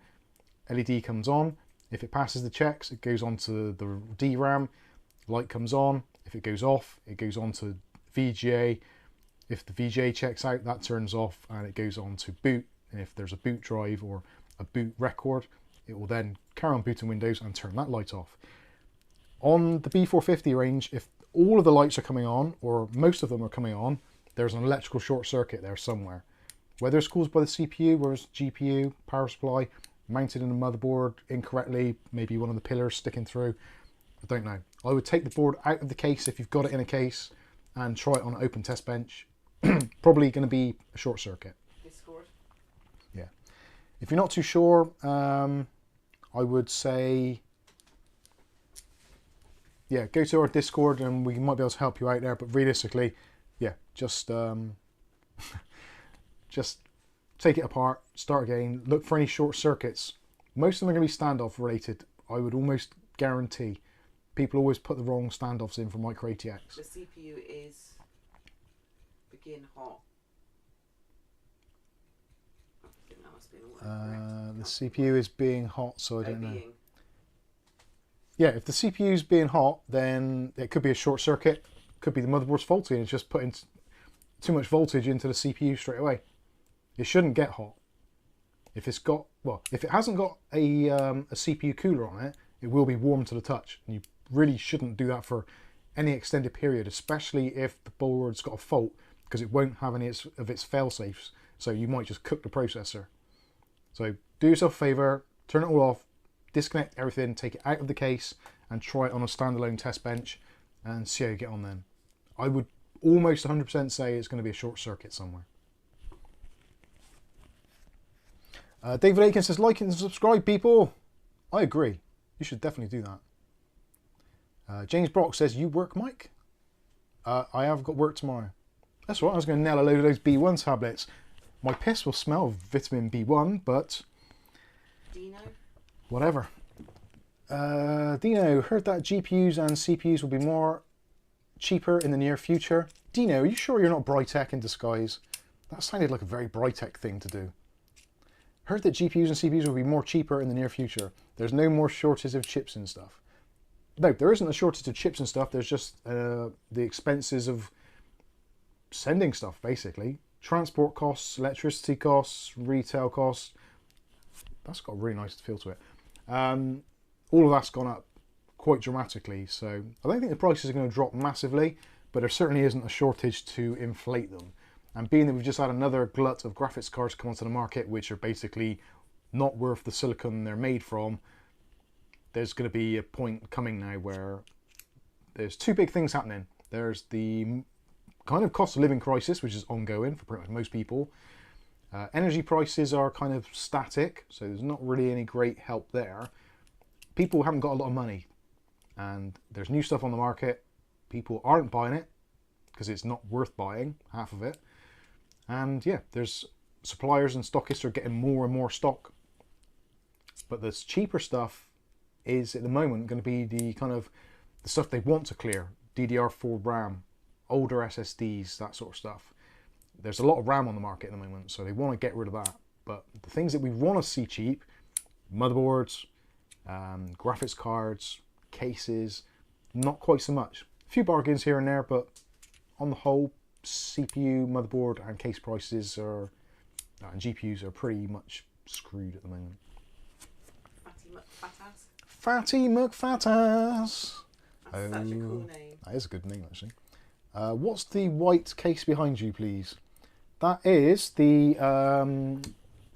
LED comes on. If it passes the checks, it goes on to the DRAM. Light comes on. If it goes off, it goes on to VGA. If the VGA checks out, that turns off and it goes on to boot. And if there's a boot drive or a boot record, it will then carry on booting Windows and turn that light off. On the B450 range, if all of the lights are coming on, or most of them are coming on, there's an electrical short circuit there somewhere. Whether it's caused by the CPU, whether it's GPU, power supply, mounted in the motherboard incorrectly, maybe one of the pillars sticking through, I don't know. I would take the board out of the case if you've got it in a case and try it on an open test bench. Probably going to be a short circuit. Discord. Yeah. If you're not too sure, I would say yeah, go to our Discord and we might be able to help you out there. But realistically, yeah, just just take it apart, start again, look for any short circuits. Most of them are going to be standoff related. I would almost guarantee. People always put the wrong standoffs in for micro ATX. The CPU is begin hot. I think that must be the word. The CPU is being hot, so I don't know. Being. Yeah, if the CPU is being hot, then it could be a short circuit. Could be the motherboard's faulty and it's just putting too much voltage into the CPU straight away. It shouldn't get hot. If it's got, well, if it hasn't got a CPU cooler on it, it will be warm to the touch. And you really shouldn't do that for any extended period, especially if the board's got a fault, because it won't have any of its fail-safes. So you might just cook the processor. So do yourself a favor, turn it all off, disconnect everything, take it out of the case, and try it on a standalone test bench and see how you get on then. I would almost 100% say it's going to be a short circuit somewhere. David Aiken says, like and subscribe, people. I agree. You should definitely do that. James Brock says, you work, Mike? I have got work tomorrow. That's right, I was going to nail a load of those B1 tablets. My piss will smell of vitamin B1, but... Dino? Whatever. Dino, heard that GPUs and CPUs will be more cheaper in the near future. Dino, are you sure you're not Brytech in disguise? That sounded like a very Brytech thing to do. Heard that GPUs and CPUs will be more cheaper in the near future. There's no more shortage of chips and stuff. No, there isn't a shortage of chips and stuff. There's just the expenses of sending stuff, basically. Transport costs, electricity costs, retail costs. That's got a really nice feel to it. All of that's gone up quite dramatically. So I don't think the prices are going to drop massively, but there certainly isn't a shortage to inflate them. And being that we've just had another glut of graphics cards come onto the market, which are basically not worth the silicon they're made from, there's going to be a point coming now where there's two big things happening. There's the kind of cost of living crisis, which is ongoing for pretty much most people. Energy prices are kind of static, so there's not really any great help there. People haven't got a lot of money, and there's new stuff on the market. People aren't buying it because it's not worth buying, half of it. And yeah, there's suppliers and stockists are getting more and more stock. But this cheaper stuff is at the moment going to be the kind of the stuff they want to clear. DDR4 RAM, older SSDs, that sort of stuff. There's a lot of RAM on the market at the moment, so they want to get rid of that. But the things that we want to see cheap, motherboards, graphics cards, cases, not quite so much. A few bargains here and there, but on the whole, CPU, motherboard and case prices are, and GPUs are pretty much screwed at the moment. Fatty McFattass. That's such a cool name. That is a good name, actually. What's the white case behind you, please? That is the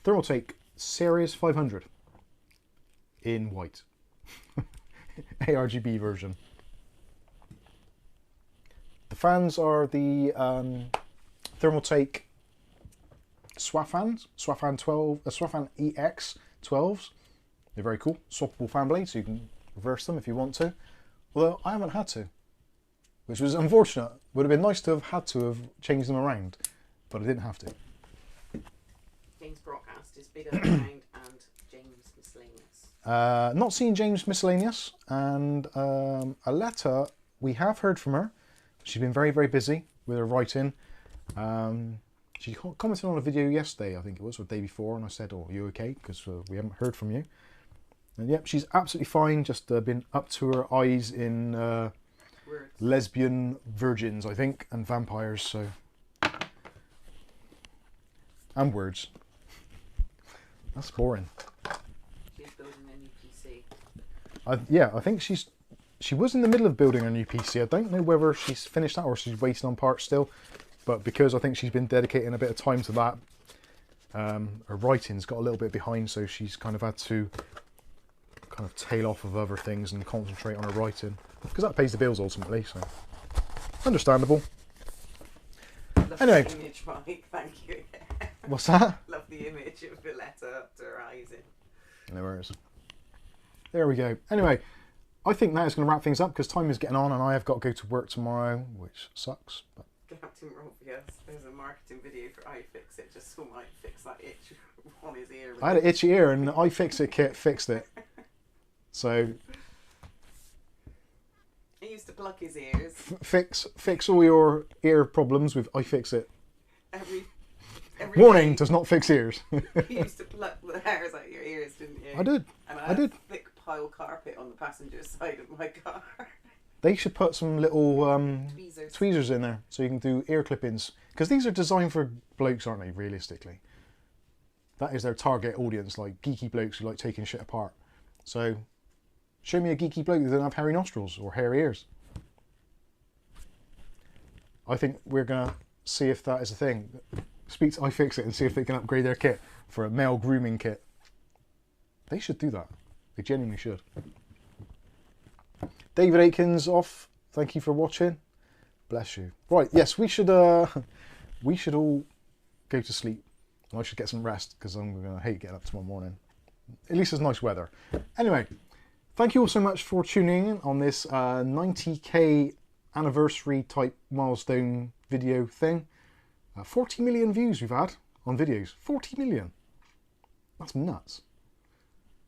Thermaltake Series 500 in white. ARGB version. The fans are the Thermaltake Swafan 12, Swafan EX 12s. They're very cool, swappable fan blades, so you can reverse them if you want to. Although I haven't had to, which was unfortunate. Would have been nice to have had to have changed them around, but I didn't have to. James Brock asked, is Big Up around and James Miscellaneous? Not seen James Miscellaneous, and Aletta, we have heard from her. She's been very, very busy with her writing. She commented on a video yesterday, I think it was, or the day before, and I said, oh, are you okay? Because we haven't heard from you. And yep, she's absolutely fine, just been up to her eyes in lesbian virgins, I think, and vampires, so. And words. That's boring. She's building a new PC. Yeah, I think she was in the middle of building her new PC. I don't know whether she's finished that or she's waiting on parts still. But because I think she's been dedicating a bit of time to that, her writing's got a little bit behind, so she's kind of had to kind of tail off of other things and concentrate on her writing. Because that pays the bills ultimately, so understandable. Love anyway. the image, Mike. Thank you. What's that? Love the image of the letter up to her eyes in. No worries. There we go. Anyway, I think that is going to wrap things up because time is getting on and I have got to go to work tomorrow, which sucks. But Captain Robius, there's a marketing video for iFixit, just so might fix that itch on his ear. I had an itchy ear and the iFixit kit fixed it. So he used to plug his ears. Fix all your ear problems with iFixit. Every Warning, day. does not fix ears. You used to pluck the hairs out of your ears, didn't you? I did. And I did. Thick pile carpet on the passenger side of my car. They should put some little Tweezers. tweezers in there so you can do ear clip-ins. Because these are designed for blokes, aren't they, realistically? That is their target audience, like geeky blokes who like taking shit apart. So, show me a geeky bloke that doesn't have hairy nostrils or hairy ears. I think we're going to see if that is a thing. Speak to iFixit and see if they can upgrade their kit for a male grooming kit. They should do that. They genuinely should. David Aikens off. Thank you for watching. Bless you. Right, yes, we should all go to sleep. I should get some rest because I'm going to hate getting up tomorrow morning. At least it's nice weather. Anyway, thank you all so much for tuning in on this 90k anniversary type milestone video thing. 40 million views we've had on videos. 40 million. That's nuts.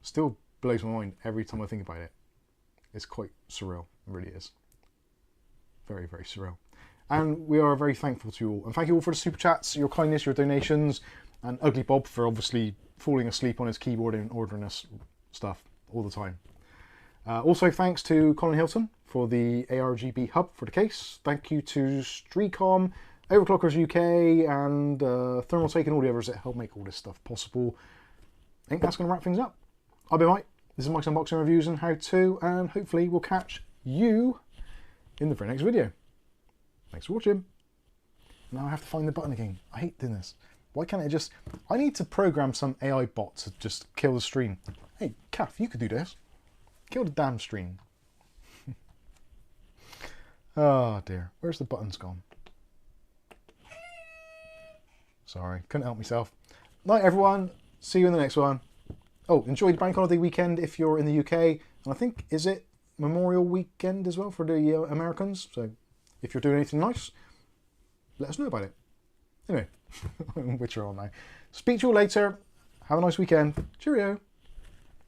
Still blows my mind every time I think about it. It's quite surreal. It really is. Very, very surreal. And we are very thankful to you all. And thank you all for the super chats, your kindness, your donations, and UglyBob for obviously falling asleep on his keyboard and ordering us stuff all the time. Also thanks to Colin Hilton for the ARGB hub for the case. Thank you to Streacom, Overclockers UK, and Thermaltake and all the others that help make all this stuff possible. I think that's going to wrap things up. I've been Mike. This is Mike's Unboxing Reviews and How To, and hopefully we'll catch you in the very next video. Thanks for watching. Now I have to find the button again. I hate doing this. Why can't it just... I need to program some AI bot to just kill the stream. Hey, Kath, you could do this. Kill the damn stream. Oh dear. Where's the buttons gone? Sorry, couldn't help myself. Night everyone. See you in the next one. Oh, enjoy the bank holiday weekend if you're in the UK. And I think, is it Memorial Weekend as well for the Americans? So if you're doing anything nice, let us know about it. Anyway, which are on now. Speak to you all later. Have a nice weekend. Cheerio.